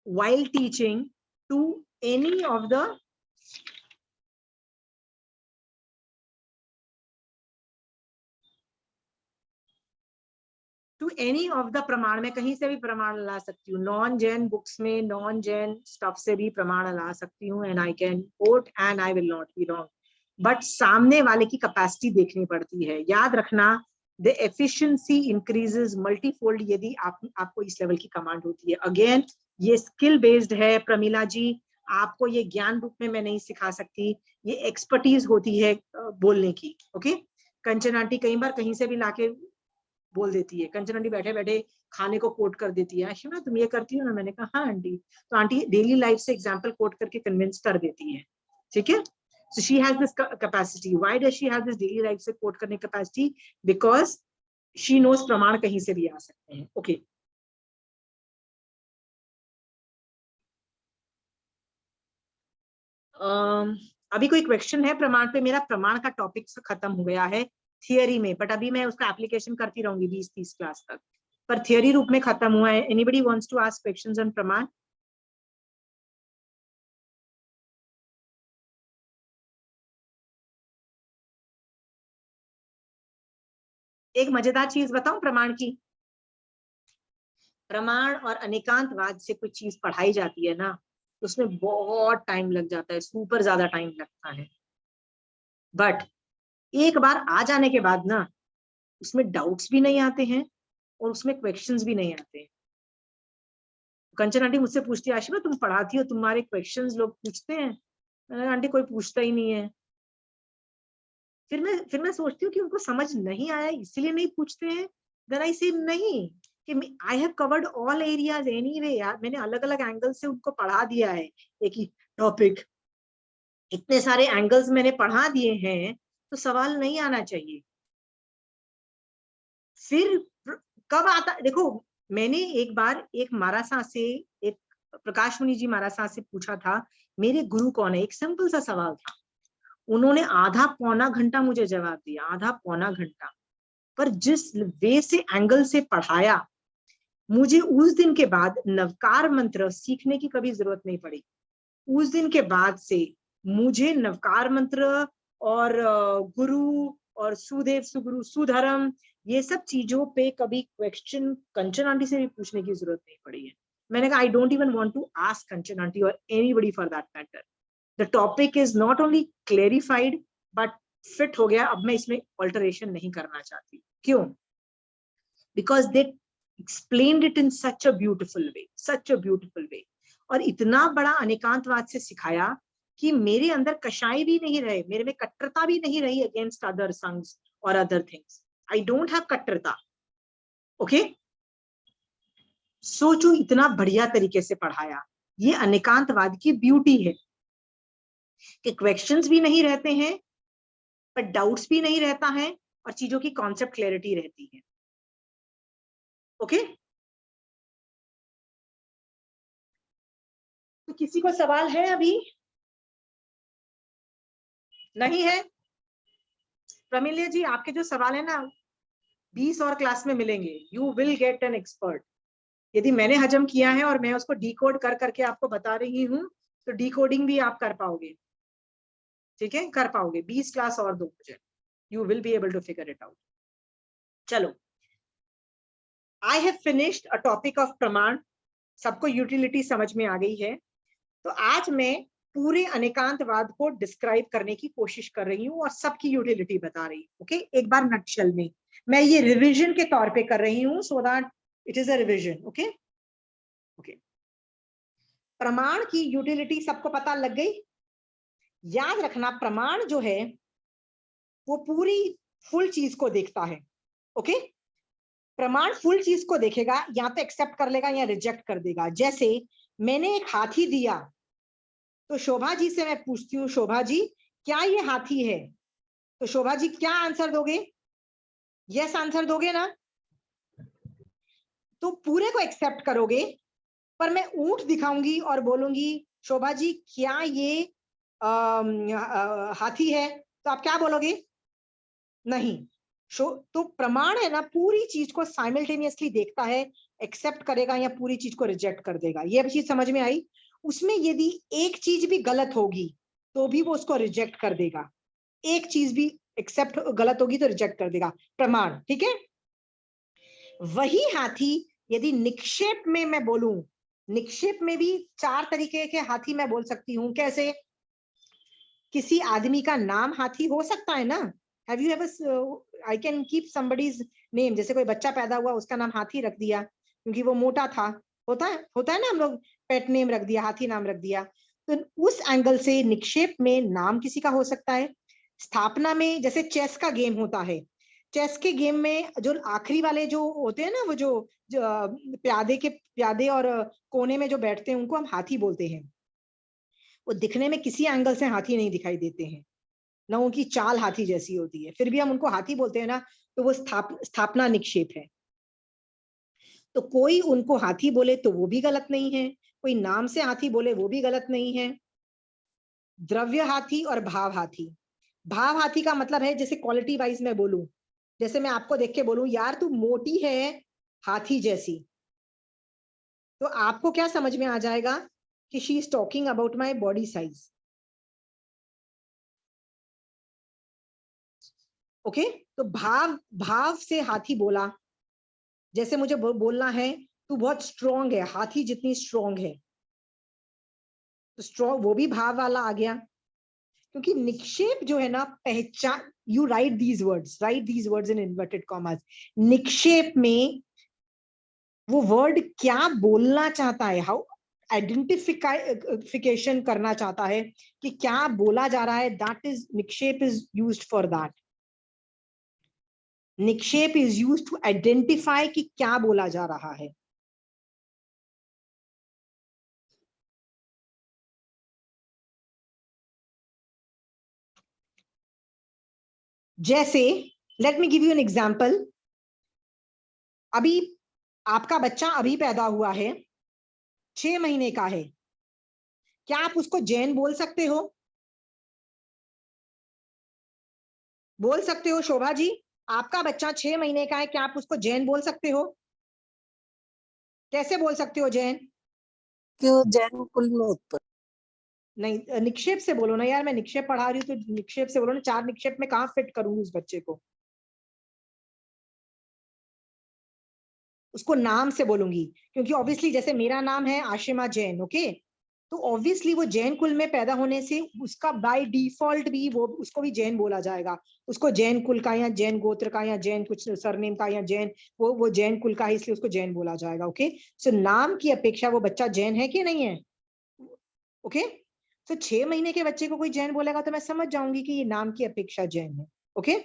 while teaching to any of the प्रमाण। में कहीं से भी प्रमाण ला सकती हूँ, नॉन जैन बुक्स में नॉन जैन स्टफ से भी प्रमाण ला सकती हूँ, and I can coat and I will not be wrong. But सामने वाले की कैपेसिटी देखनी पड़ती है। याद रखना, द एफिशिएंसी इंक्रीजेस मल्टीफोल्ड यदि आपको इस लेवल की कमांड होती है। अगेन ये स्किल बेस्ड है प्रमीला जी, आपको ये ज्ञान रूप में मैं नहीं सिखा सकती, ये एक्सपर्टीज होती है बोलने की। ओके, कंचन आंटी कई बार कहीं से भी लाके बोल देती है। कंचन आंटी बैठे बैठे खाने को कोट कर देती है, आशिमा तुम ये करती हो ना। मैंने कहा हाँ आंटी। तो आंटी डेली लाइफ से एग्जांपल कोट करके कन्विंस कर देती है। ठीक है, so she has this capacity. Why does she have this daily life से कोट करने capacity? Because she knows प्रमाण कहीं से भी आ सकते हैं। ओके, अभी कोई क्वेश्चन है प्रमाण पे? मेरा प्रमाण का टॉपिक खत्म हो गया है थियरी में, बट अभी मैं उसका एप्लीकेशन करती रहूंगी 20-30 क्लास तक, पर थियरी रूप में खत्म हुआ है। Anybody wants to ask questions on praman? एक मजेदार चीज बताऊं प्रमाण की, प्रमाण और अनेकांतवाद से कोई चीज पढ़ाई जाती है ना, उसमें बहुत टाइम लग जाता है, सुपर ज्यादा टाइम लगता है। बट एक बार आ जाने के बाद ना उसमें डाउट्स भी नहीं आते हैं और उसमें क्वेश्चंस भी नहीं आते हैं। कंचन आंटी मुझसे पूछती है, आशिमा तुम पढ़ाती हो, तुम्हारे क्वेश्चंस लोग पूछते हैं? मैंने आंटी कोई पूछता ही नहीं है। फिर मैं सोचती हूँ कि उनको समझ नहीं आया इसलिए नहीं पूछते हैं। देन आई से नहीं, कि I have covered all areas anyway. यार मैंने अलग अलग एंगल से उनको पढ़ा दिया है एक ही टॉपिक, इतने सारे एंगल्स मैंने पढ़ा दिए हैं, तो सवाल नहीं आना चाहिए। फिर कब आता, देखो मैंने एक बार एक मारासा से, एक प्रकाश मुनि जी मारासा से पूछा था मेरे गुरु कौन है, एक सिंपल सा सवाल था। उन्होंने आधा पौना घंटा मुझे जवाब दिया, आधा पौना घंटा। पर जिस वे से एंगल से पढ़ाया, मुझे उस दिन के बाद नवकार मंत्र सीखने की कभी जरूरत नहीं पड़ी। उस दिन के बाद से मुझे नवकार मंत्र और गुरु और सुदेव सुगुरु सुधर्म ये सब चीजों पे कभी क्वेश्चन कंचन आंटी से भी पूछने की जरूरत नहीं पड़ी है। मैंने कहा I don't even want to ask Kanchan aunty और anybody for that matter. The topic is not only clarified but fit हो गया। अब मैं इसमें ऑल्टरेशन नहीं करना चाहती। क्यों? Because they explained it in such a beautiful way, और इतना बड़ा अनेकांतवाद से सिखाया कि मेरे अंदर कषाय भी नहीं रहे, मेरे में कट्टरता भी नहीं रही अगेंस्ट अदर संघ्स और other things. I don't have कट्टरता। ओके, सोचो इतना बढ़िया तरीके से पढ़ाया। ये अनेकांतवाद की ब्यूटी है कि क्वेश्चंस भी नहीं रहते हैं, पर डाउट्स भी नहीं रहता है, और चीजों की कॉन्सेप्ट क्लैरिटी रहती है। ओके, तो किसी को सवाल है? अभी नहीं है? प्रमिला जी आपके जो सवाल है ना 20 और क्लास में मिलेंगे। You will get an expert. यदि मैंने हजम किया है और मैं उसको डिकोड कर करके आपको बता रही हूँ, तो डिकोडिंग भी आप कर पाओगे। ठीक है, कर पाओगे। 20 क्लास और दो मुझे, you will be able to figure it out. चलो, I have finished a topic of praman. सबको यूटिलिटी समझ में आ गई है। तो आज मैं पूरे अनेकांतवाद को डिस्क्राइब करने की कोशिश कर रही हूँ और सबकी यूटिलिटी बता रही हूँ। ओके, एक बार नटशेल में मैं ये रिवीजन के तौर पे कर रही हूँ, so that it is a revision. Okay, प्रमाण की यूटिलिटी सबको पता लग गई? याद रखना प्रमाण जो है वो पूरी फुल चीज को देखता है। ओके, प्रमाण फुल चीज को देखेगा, या तो एक्सेप्ट कर लेगा या रिजेक्ट कर देगा। जैसे मैंने एक हाथी दिया, तो शोभा जी से मैं पूछती हूँ, शोभा जी क्या ये हाथी है? तो शोभा जी क्या आंसर दोगे? यस आंसर दोगे ना? तो पूरे को एक्सेप्ट करोगे। पर मैं ऊंट दिखाऊंगी और बोलूंगी शोभा जी क्या ये हाथी है, तो आप क्या बोलोगे? नहीं। तो प्रमाण है ना, पूरी चीज को साइमल्टेनियसली देखता है, एक्सेप्ट करेगा या पूरी चीज को रिजेक्ट कर देगा। ये अब चीज समझ में आई? उसमें यदि एक चीज भी गलत होगी तो भी वो उसको रिजेक्ट कर देगा, एक चीज भी एक्सेप्ट गलत होगी तो रिजेक्ट कर देगा, प्रमाण। ठीक है, वही हाथी यदि निक्षेप में मैं बोलूं, निक्षेप में भी 4 तरीके के हाथी मैं बोल सकती हूँ। कैसे? किसी आदमी का नाम हाथी हो सकता है ना। Have you ever, I can keep somebody's name, जैसे कोई बच्चा पैदा हुआ उसका नाम हाथी रख दिया क्योंकि वो मोटा था, होता है ना, हम लोग पेट नेम रख दिया, हाथी नाम रख दिया। तो उस एंगल से निक्षेप में नाम किसी का हो सकता है। स्थापना में जैसे चेस का गेम होता है, चेस के गेम में जो आखिरी वाले जो होते हैं ना, वो जो प्यादे और कोने में जो बैठते हैं उनको हम हाथी बोलते हैं। वो दिखने में किसी एंगल से हाथी नहीं दिखाई देते हैं, ना उनकी चाल हाथी जैसी होती है, फिर भी हम उनको हाथी बोलते हैं ना, तो वो स्थापना निक्षेप है। तो कोई उनको हाथी बोले तो वो भी गलत नहीं है, कोई नाम से हाथी बोले वो भी गलत नहीं है। द्रव्य हाथी और भाव हाथी। भाव हाथी का मतलब है, जैसे क्वालिटी वाइज मैं बोलूं, जैसे मैं आपको देख के बोलूं यार तू मोटी है हाथी जैसी, तो आपको क्या समझ में आ जाएगा कि she is talking about my body size. Okay, तो भाव से हाथी बोला, जैसे मुझे बोलना है तू बहुत स्ट्रॉन्ग है, हाथी जितनी स्ट्रॉन्ग है, तो स्ट्रॉन्ग वो भी भाव वाला आ गया। क्योंकि निक्षेप जो है ना, पहचान, you write these words in inverted commas. निक्षेप में वो वर्ड क्या बोलना चाहता है, हाउ आइडेंटिफिकेशन करना चाहता है कि क्या बोला जा रहा है, that is nikshep is used for that. Nikshep is used to identify कि क्या बोला जा रहा है। जैसे let me give you an example. अभी आपका बच्चा अभी पैदा हुआ है, 6 महीने का है, क्या आप उसको जैन बोल सकते हो? बोल सकते हो शोभा जी? आपका बच्चा 6 महीने का है, क्या आप उसको जैन बोल सकते हो? कैसे बोल सकते हो जैन? क्यों जैन कुल में उत्पन्न। नहीं, निक्षेप से बोलो ना यार, मैं निक्षेप पढ़ा रही हूँ तो निक्षेप से बोलो ना। 4 निक्षेप में कहाँ फिट करूंगी उस बच्चे को? उसको नाम से बोलूंगी, क्योंकि ऑब्वियसली जैसे मेरा नाम है आशिमा जैन, ओके, तो ऑब्वियसली वो जैन कुल में पैदा होने से उसका बाय डिफॉल्ट भी वो उसको भी जैन बोला जाएगा। उसको जैन कुल का या जैन गोत्र का या जैन कुछ सरनेम का या जैन वो जैन कुल का है, इसलिए उसको जैन बोला जाएगा। ओके, सो नाम की अपेक्षा वो बच्चा जैन है कि नहीं है? ओके, तो 6 महीने के बच्चे को कोई जैन बोलेगा तो मैं समझ जाऊंगी कि ये नाम की अपेक्षा जैन है। ओके,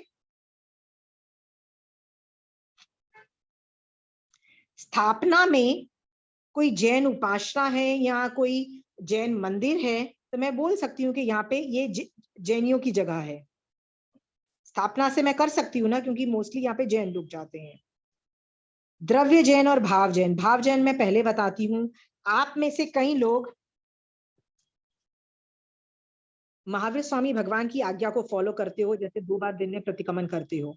स्थापना में कोई जैन उपासना है या कोई जैन मंदिर है तो मैं बोल सकती हूँ कि यहाँ पे ये जैनियों की जगह है। स्थापना से मैं कर सकती हूँ ना, क्योंकि मोस्टली यहाँ पे जैन लोग जाते हैं। द्रव्य जैन और भाव जैन। भाव जैन मैं पहले बताती हूँ। आप में से कई लोग महावीर स्वामी भगवान की आज्ञा को फॉलो करते हो, जैसे 2 बार दिन में प्रतिक्रमण करते हो,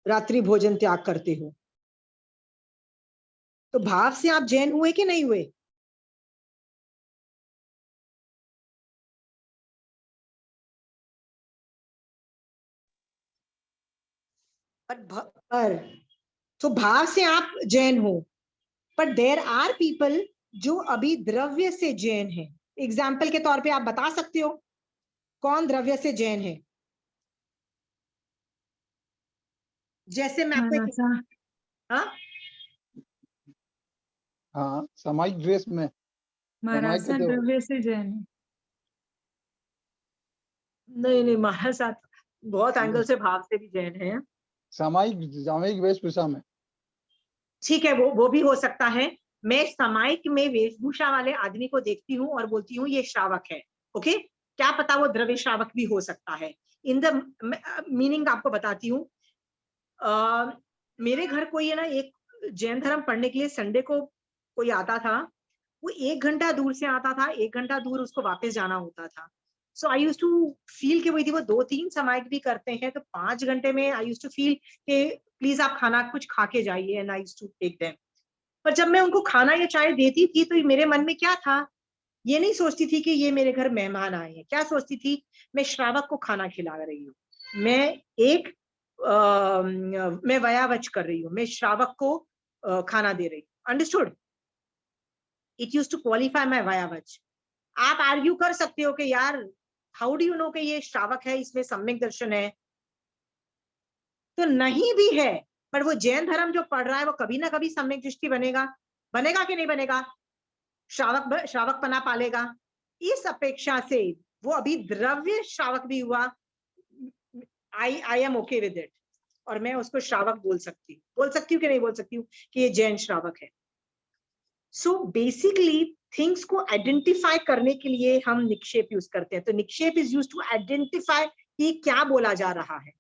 रात्रि भोजन त्याग करते हो, तो भाव से आप जैन हुए कि नहीं हुए? पर तो भाव से आप जैन हो, पर देयर आर पीपल जो अभी द्रव्य से जैन है। एग्जाम्पल के तौर पे आप बता सकते हो कौन द्रव्य से जैन है? जैसे मैं आपको हाँ हाँ, सामाजिक ड्रेस में महाराष्ट्र तो- द्रव्य से जैन है। नहीं महाराज साथ बहुत एंगल से भाव से भी जैन है। सामायिक सामायिक वेशभूषा में। ठीक है, वो भी हो सकता है। मैं सामायिक में वेशभूषा वाले आदमी को देखती हूँ और बोलती हूँ ये श्रावक है। ओके, क्या पता वो द्रव्य श्रावक भी हो सकता है। इन द मीनिंग आपको बताती हूँ। मेरे घर कोई है ना, एक जैन धर्म पढ़ने के लिए संडे को कोई आता था। वो 1 घंटा दूर से आता था, 1 घंटा दूर उसको वापस जाना होता था। सो आई यूज टू फील कि वो 2-3 सामायिक भी करते हैं तो 5 घंटे में आई यूज टू फील कि प्लीज आप खाना कुछ खा के जाइए, and I use to take them. पर जब मैं उनको खाना या चाय देती थी तो मेरे मन में क्या था, ये नहीं सोचती थी कि ये मेरे घर मेहमान आए हैं। क्या सोचती थी, मैं श्रावक को खाना खिला रही हूँ, मैं वयावच कर रही हूँ, मैं श्रावक को खाना दे रही हूँ। Understood? It use to qualify my vaiyavach. आप आर्ग्यू कर सकते हो कि यार हाउ डू यू नो कि ये श्रावक है, इसमें सम्यक दर्शन है। तो नहीं भी है, पर वो जैन धर्म जो पढ़ रहा है वो कभी ना कभी सम्यक दृष्टि बनेगा। बनेगा कि नहीं बनेगा? श्रावक पना पालेगा। इस अपेक्षा से वो अभी द्रव्य श्रावक भी हुआ, I am okay with it, और मैं उसको श्रावक बोल सकती हूँ कि नहीं बोल सकती हूँ कि ये जैन श्रावक है। सो बेसिकली थिंग्स को आइडेंटिफाई करने के लिए हम निक्षेप यूज करते हैं। तो निक्षेप इज यूज टू आइडेंटिफाई कि क्या बोला जा रहा है।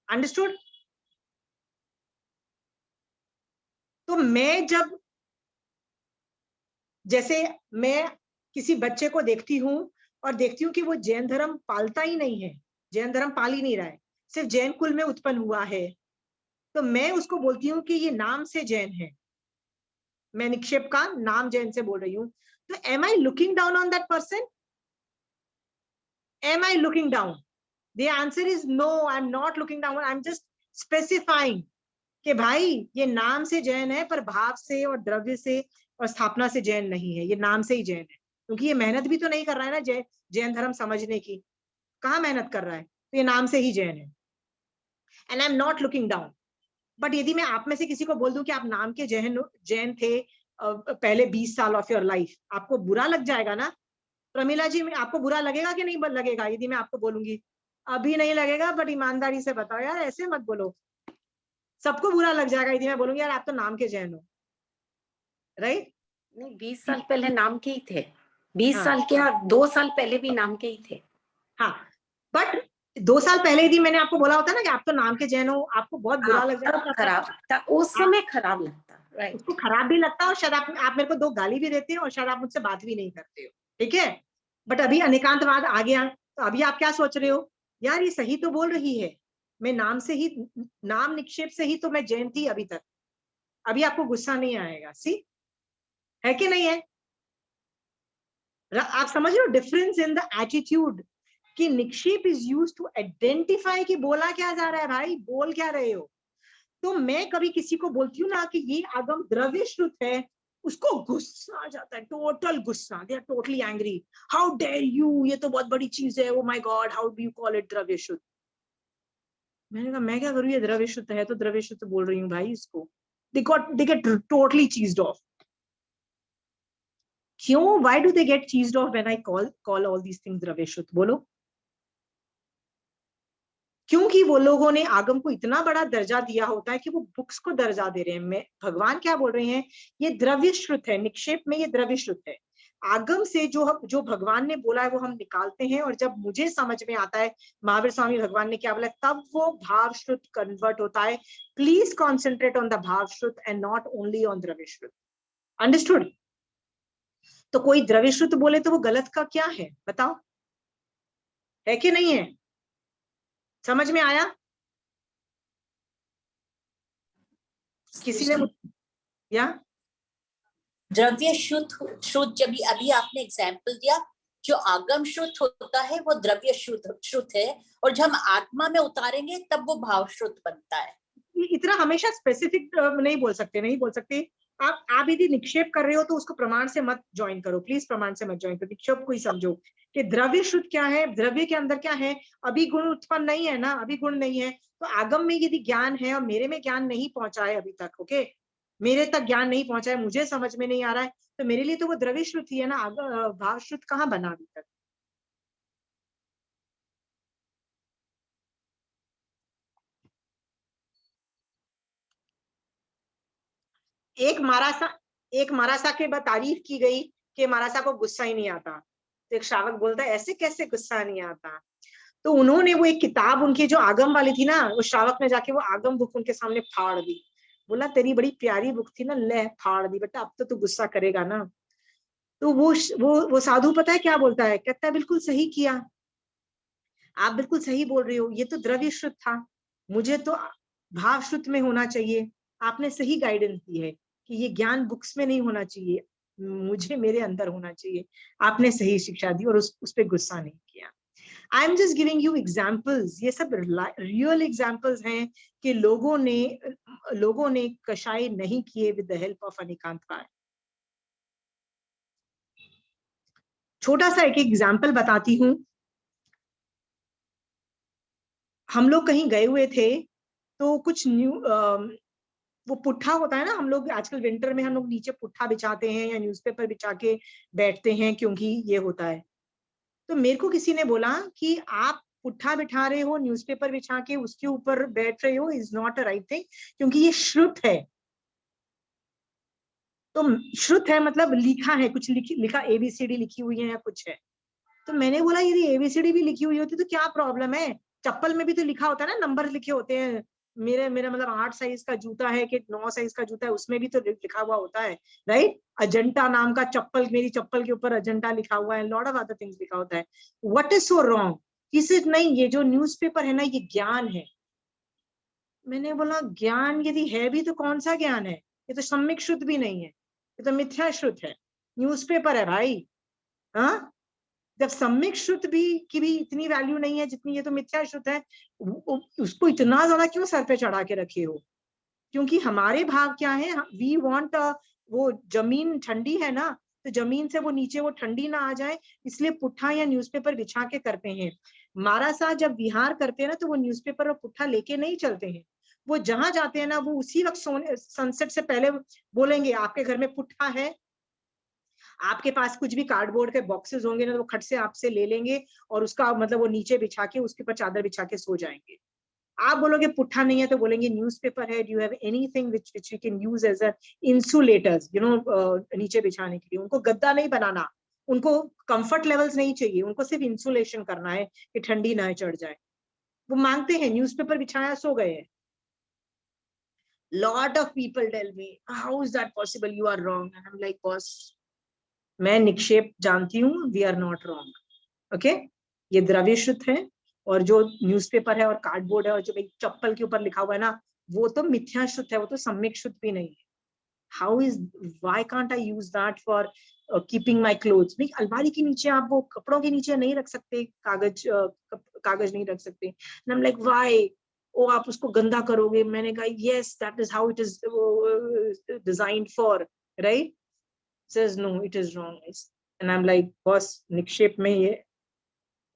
अंडरस्टूड? तो मैं जब, जैसे मैं किसी बच्चे को देखती हूँ और देखती हूँ कि वो जैन धर्म पालता ही नहीं है, जैन धर्म पाल ही नहीं रहा है, सिर्फ जैन कुल में उत्पन्न हुआ है, तो मैं उसको बोलती हूँ कि ये नाम से जैन है। मैं निक्षेप का नाम जैन से बोल रही हूँ। तो am I looking down on that person? Am I looking down? The answer is no, I am not looking down. I am just specifying कि भाई ये नाम से जैन है, पर भाव से और द्रव्य से और स्थापना से जैन नहीं है, ये नाम से ही जैन है। क्योंकि ये मेहनत भी तो नहीं कर रहा है ना जैन धर्म समझने की, कहाँ मेहनत कर रहा है, तो ये नाम से ही जैन है। And I am not looking down. But यदि मैं आप में से किसी को बोल दूं कि आप नाम के जैन थे पहले 20 साल ऑफ योर लाइफ, आपको बुरा लग जाएगा ना? प्रमिला जी, आपको बुरा लगेगा कि नहीं लगेगा यदि मैं आपको बोलूंगी? अभी नहीं लगेगा, बट ईमानदारी से बताओ यार, ऐसे मत बोलो। सबको बुरा लग जाएगा यदि मैं बोलूंगी यार आप तो नाम के जैन हो, राइट? नहीं, 20 साल पहले नाम के ही थे। 20 हाँ। साल क्या, 2 साल पहले भी नाम के ही थे। हाँ, बट 2 साल पहले यदि मैंने आपको बोला होता ना कि आप तो नाम के जैन हो, आपको बहुत बुरा लग जाता। खराब, उस समय खराब लगता, राइट? उसको खराब भी लगता, और शायद आप मेरे को 2 गाली भी देते हो, और शायद आप मुझसे बात भी नहीं करते हो, ठीक है? बट अभी अनेकांतवाद आ गया, तो अभी आप क्या सोच रहे हो, यार ये सही तो बोल रही है, मैं नाम से ही, नाम निक्षेप से ही तो मैं जैन थी अभी तक। अभी आपको गुस्सा नहीं आएगा, सी है कि नहीं है? आप समझ रहे हो डिफरेंस इन द एटीट्यूड, कि निक्षेप इज यूज टू आइडेंटिफाई कि बोला क्या जा रहा है, भाई बोल क्या रहे हो। तो मैं कभी किसी को बोलती हूँ ना कि ये आगम द्रव्य श्रुत है, उसको गुस्सा आ जाता है, टोटल गुस्सा, they are totally angry, how dare you, ये तो बहुत बड़ी चीज है, oh my God, how do you call it dravya shuddh. मैंने कहा मैं क्या करूँ, ये द्रव्य शुद्ध है तो द्रव्य शुद्ध बोल रही हूँ भाई इसको। they get totally cheesed off. क्यों? why do they get cheesed off when I call all these things द्रव्य शुद्ध? बोलो। क्योंकि वो लोगों ने आगम को इतना बड़ा दर्जा दिया होता है कि वो बुक्स को दर्जा दे रहे हैं। मैं भगवान क्या बोल रहे हैं, ये द्रव्य श्रुत है, निक्षेप में ये द्रव्य श्रुत है। आगम से जो भगवान ने बोला है वो हम निकालते हैं, और जब मुझे समझ में आता है महावीर स्वामी भगवान ने क्या बोला, तब वो भाव श्रुत कन्वर्ट होता है। प्लीज कॉन्सेंट्रेट ऑन द भाव श्रुत एंड नॉट ओनली ऑन द्रव्य श्रुत। अंडरस्टूड? तो कोई द्रव्य श्रुत बोले तो वो गलत का क्या है, बताओ, है कि नहीं है? समझ में आया? किसी ने या द्रव्य शुद्ध जब अभी आपने एग्जाम्पल दिया, जो आगम शुद्ध होता है वो द्रव्य शुद्ध है, और जब हम आत्मा में उतारेंगे तब वो भाव शुद्ध बनता है। इतना हमेशा स्पेसिफिक नहीं बोल सकते। आप यदि निक्षेप कर रहे हो तो उसको प्रमाण से मत ज्वाइन करो, प्लीज प्रमाण से मत ज्वाइन करो। निक्षेप को ही समझो कि द्रव्य शुद्ध क्या है, द्रव्य के अंदर क्या है। अभी गुण उत्पन्न नहीं है ना, अभी गुण नहीं है, तो आगम में यदि ज्ञान है और मेरे में ज्ञान नहीं पहुंचा है अभी तक, ओके, मेरे तक ज्ञान नहीं पहुंचा है, मुझे समझ में नहीं आ रहा है, तो मेरे लिए तो वो द्रव्य श्रुति है ना, भाव श्रुत कहाँ बना अभी तक। एक मारासा के बाद तारीफ की गई कि मारासा को गुस्सा ही नहीं आता, तो एक श्रावक बोलता है ऐसे कैसे गुस्सा नहीं आता। तो उन्होंने वो एक किताब उनकी जो आगम वाली थी ना, वो श्रावक ने जाके वो आगम बुक उनके सामने फाड़ दी, बोला तेरी बड़ी प्यारी बुक थी ना, ले फाड़ दी बेटा, अब तो तू गुस्सा करेगा ना। तो वो साधु पता है क्या बोलता है, कहता है बिल्कुल सही किया, आप बिल्कुल सही बोल रहे हो, ये तो द्रव्य श्रुत था, मुझे तो भाव श्रुत में होना चाहिए। आपने सही गाइडेंस दी है कि ये ज्ञान बुक्स में नहीं होना चाहिए, मुझे मेरे अंदर होना चाहिए। आपने सही शिक्षा दी और उस पर गुस्सा नहीं किया। आई am just giving you examples, ये सब रियल एग्जाम्पल्स हैं कि लोगों ने कषाय नहीं किए विद द हेल्प ऑफ अनेकांतवाद। छोटा सा एक एग्जाम्पल बताती हूँ। हम लोग कहीं गए हुए थे, तो कुछ वो पुट्ठा होता है ना, हम लोग आजकल विंटर में हम लोग नीचे पुट्ठा बिछाते हैं या न्यूज़पेपर बिछा के बैठते हैं, क्योंकि ये होता है। तो मेरे को किसी ने बोला कि आप पुट्ठा बिठा रहे हो, न्यूज़पेपर बिछा के उसके ऊपर बैठ रहे हो, is not a right thing, क्योंकि ये श्रुत है। तो श्रुत है मतलब लिखा है, कुछ लिखा ABCD लिखी हुई है या कुछ है। तो मैंने बोला यदि ABCD भी लिखी हुई होती तो क्या प्रॉब्लम है, चप्पल में भी तो लिखा होता है ना, नंबर लिखे होते हैं। मेरा मतलब 8 साइज का जूता है कि 9 साइज का जूता है, उसमें भी तो लिखा हुआ होता है, राइट। अजंता नाम का चप्पल, मेरी चप्पल के ऊपर अजंता लिखा हुआ है, लॉट ऑफ अदर थिंग्स लिखा होता है। What is so wrong? किसी नहीं, ये जो न्यूज़पेपर है ना, ये ज्ञान है। मैंने बोला ज्ञान यदि है भी तो कौन सा ज्ञान है, ये तो सम्यक शुद्ध भी नहीं है, ये तो मिथ्या शुद्ध है। न्यूज़पेपर है भाई, हाँ। जब सम्यक शुद्ध भी की भी इतनी वैल्यू नहीं है जितनी ये तो मिथ्या शुद्ध है, उसको इतना ज्यादा क्यों सर पे चढ़ा के रखे हो? क्योंकि हमारे भाव क्या है, वी वांट, वो जमीन ठंडी है ना, तो जमीन से वो नीचे वो ठंडी ना आ जाए, इसलिए पुट्ठा या न्यूज़पेपर बिछा के करते हैं। मारा सा जब विहार करते हैं ना, तो वो न्यूज़पेपर और पुट्ठा लेके नहीं चलते हैं। वो जहां जाते हैं ना, वो उसी वक्त सनसेट से पहले बोलेंगे आपके घर में पुट्ठा है, आपके पास कुछ भी कार्डबोर्ड के बॉक्सेस होंगे ना, तो वो खट से आपसे ले लेंगे और उसका मतलब वो नीचे बिछा के उसके ऊपर चादर बिछा के सो जाएंगे। आप बोलोगे पुट्ठा नहीं है, तो बोलेंगे न्यूज़पेपर है, do you have anything which we can use as a insulators, नीचे बिछाने के लिए। उनको गद्दा नहीं बनाना, उनको कंफर्ट लेवल्स नहीं चाहिए, उनको सिर्फ इंसुलेशन करना है कि ठंडी ना चढ़ जाए। वो मांगते हैं न्यूज़पेपर बिछाया, सो गए हैं। Lot of people tell me, how is that possible, you are wrong, and I'm like, boss, मैं निक्षेप जानती हूँ, we are not wrong, okay. ये द्रव्य शुद्ध है, और जो न्यूज़पेपर है और कार्डबोर्ड है और जो चप्पल के ऊपर लिखा हुआ है ना, वो तो मिथ्या शुद्ध है, वो तो सम्यक शुद्ध भी नहीं है। How is, why can't I use that for keeping my clothes? भाई अलमारी के नीचे आप वो कपड़ों के नीचे नहीं रख सकते, कागज नहीं रख सकते। And I am like why? ओ आप उसको गंदा करोगे। मैंने कहा yes, that is how it is designed for, right. says no, it is wrong. And I'm like, boss, निक्षेप में ये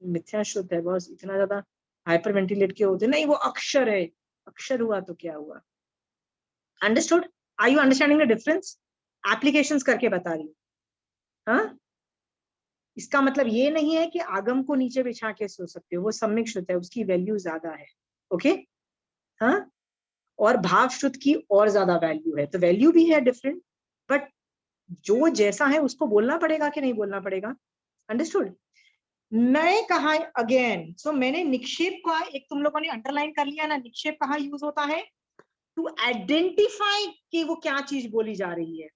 मिथ्या शुद्ध है बॉस, इतना ज्यादा हाइपर वेंटिलेट के होते नहीं, वो अक्षर है, अक्षर हुआ तो क्या हुआ? Understood? Are you understanding the difference? Applications करके बता रही हूँ, हाँ। इसका मतलब ये नहीं है कि आगम को नीचे बिछा के सो सकते हो, वो सम्यक शुद्ध है, उसकी वैल्यू ज्यादा है, ओके, हाँ। और भाव शुद्ध की और ज्यादा वैल्यू है, तो वैल्यू भी है डिफरेंट, बट जो जैसा है उसको बोलना पड़ेगा कि नहीं बोलना पड़ेगा? अंडरस्टूड? मैं कहा अगेन, सो मैंने निक्षेप का एक तुम लोगों ने अंडरलाइन कर लिया ना, निक्षेप कहाँ यूज होता है? टू आइडेंटिफाई कि वो क्या चीज बोली जा रही है।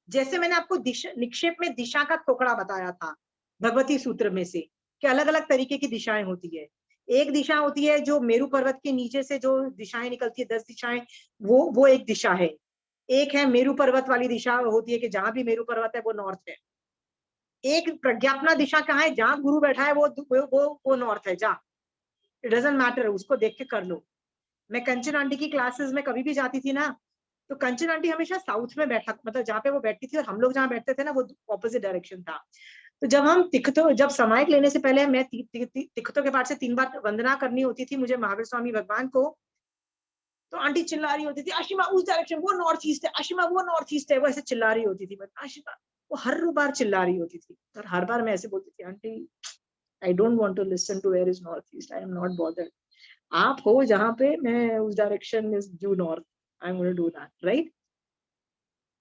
जैसे मैंने आपको निक्षेप में दिशा का टुकड़ा बताया था भगवती सूत्र में से, कि अलग अलग तरीके की दिशाएं होती है। एक दिशा होती है जो मेरू पर्वत के नीचे से जो दिशाएं निकलती है, 10 दिशाएं, वो एक दिशा है। एक है मेरू पर्वत वाली दिशा होती है कि जहां भी मेरू पर्वत है वो नॉर्थ है। एक प्रज्ञापना दिशा कहाँ है? जहां गुरु बैठा है वो नॉर्थ है। जा, इट डजंट मैटर, उसको देख के कर लो। मैं कंचन आंटी की क्लासेस में कभी भी जाती थी ना, तो कंचन आंटी हमेशा साउथ में बैठा, मतलब जहाँ पे वो बैठती थी और हम लोग जहाँ बैठते थे ना, वो ऑपोजिट डायरेक्शन था। तो जब हम जब समायिक लेने से पहले मैं तिखतों के पाठ से 3 बार वंदना करनी होती थी मुझे महावीर स्वामी भगवान को, तो आंटी चिल्ला रही होती थी, आशिमा उस डायरेक्शन, वो नॉर्थ ईस्ट है, आशिमा वो नॉर्थ ईस्ट है, वो ऐसे चिल्ला रही होती थी। आशिमा वो हर बार चिल्ला रही होती थी और हर बार मैं ऐसे बोलती थी, aunty I don't want to listen to where is north east, I am not bothered, आप हो जहाँ पे, मैं उस direction is due north, I am going to do that, right?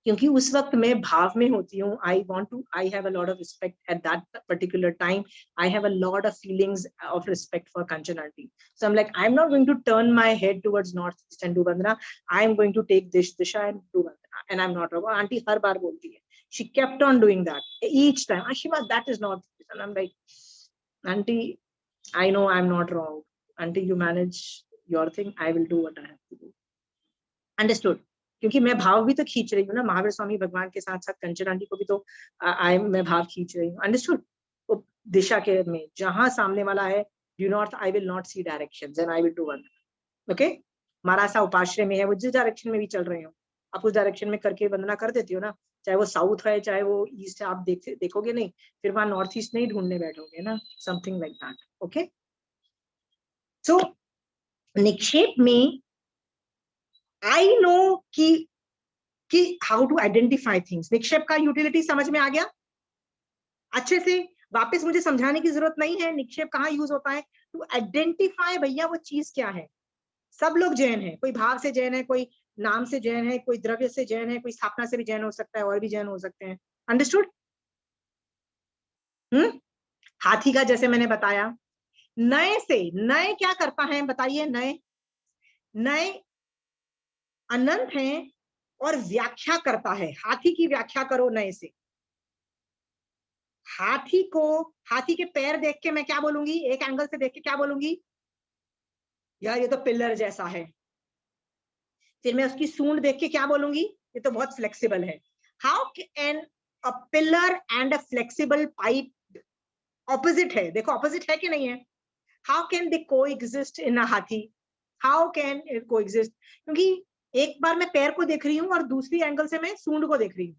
क्योंकि उस वक्त मैं भाव में होती हूँ, I have a lot of respect at that particular time, I have a lot of feelings of respect for Kanchan aunty, so I am like, I am not going to turn my head towards north east and do vandana, I am going to take this disha and do vandana, and I am not wrong. Aunty हर बार बोलती है, she kept on doing that each time, Ashima that is not, and I'm like, aunty I know I'm not wrong, aunty you manage your thing, I will do what I have to do, understood? क्योंकि मैं भाव भी तो खींच रही हूँ ना, महावीर स्वामी भगवान के साथ साथ कंचन आंटी को भी तो मैं भाव खींच रही हूँ, अंडरस्टूड? तो दिशा के में जहां सामने वाला है due north, I will not see directions and I will do one, okay? मारासा उपाश्रय में है, वो जिस डायरेक्शन में भी चल रहे हो आप उस डायरेक्शन में करके वंदना कर देती हो ना, चाहे वो साउथ है चाहे वो ईस्ट है, आप देखोगे नहीं, फिर वहां नॉर्थ ईस्ट नहीं ढूंढने बैठोगे ना, समथिंग लाइक दैट, ओके? सो निक्षेप में आई नो कि हाउ टू आइडेंटिफाई थिंग्स, निक्षेप का यूटिलिटी समझ में आ गया अच्छे से? वापस मुझे समझाने की जरूरत नहीं है निक्षेप कहाँ यूज होता है, टू आइडेंटिफाई भैया वो चीज क्या है। सब लोग जैन है, कोई भाव से जैन है, कोई नाम से जैन है, कोई द्रव्य से जैन है, कोई स्थापना से भी जैन हो सकता है, और भी जैन हो सकते हैं, अंडरस्टूड? हाथी का जैसे मैंने बताया, नए से, नए क्या करता है बताइए? नए अनंत है और व्याख्या करता है, हाथी की व्याख्या करो नए से। हाथी के पैर देख के मैं क्या बोलूंगी, एक एंगल से देख के क्या बोलूंगी, यार ये तो पिलर जैसा है। फिर मैं उसकी सूंड देख के क्या बोलूंगी, ये तो बहुत फ्लेक्सिबल है। How can a pillar and a flexible pipe opposite है? देखो ऑपोजिट है कि नहीं है? हाउ कैन दे कोएग्जिस्ट इन अ हाथी? How can it coexist? क्योंकि एक बार मैं पैर को देख रही हूँ और दूसरी एंगल से मैं सूंड को देख रही हूँ।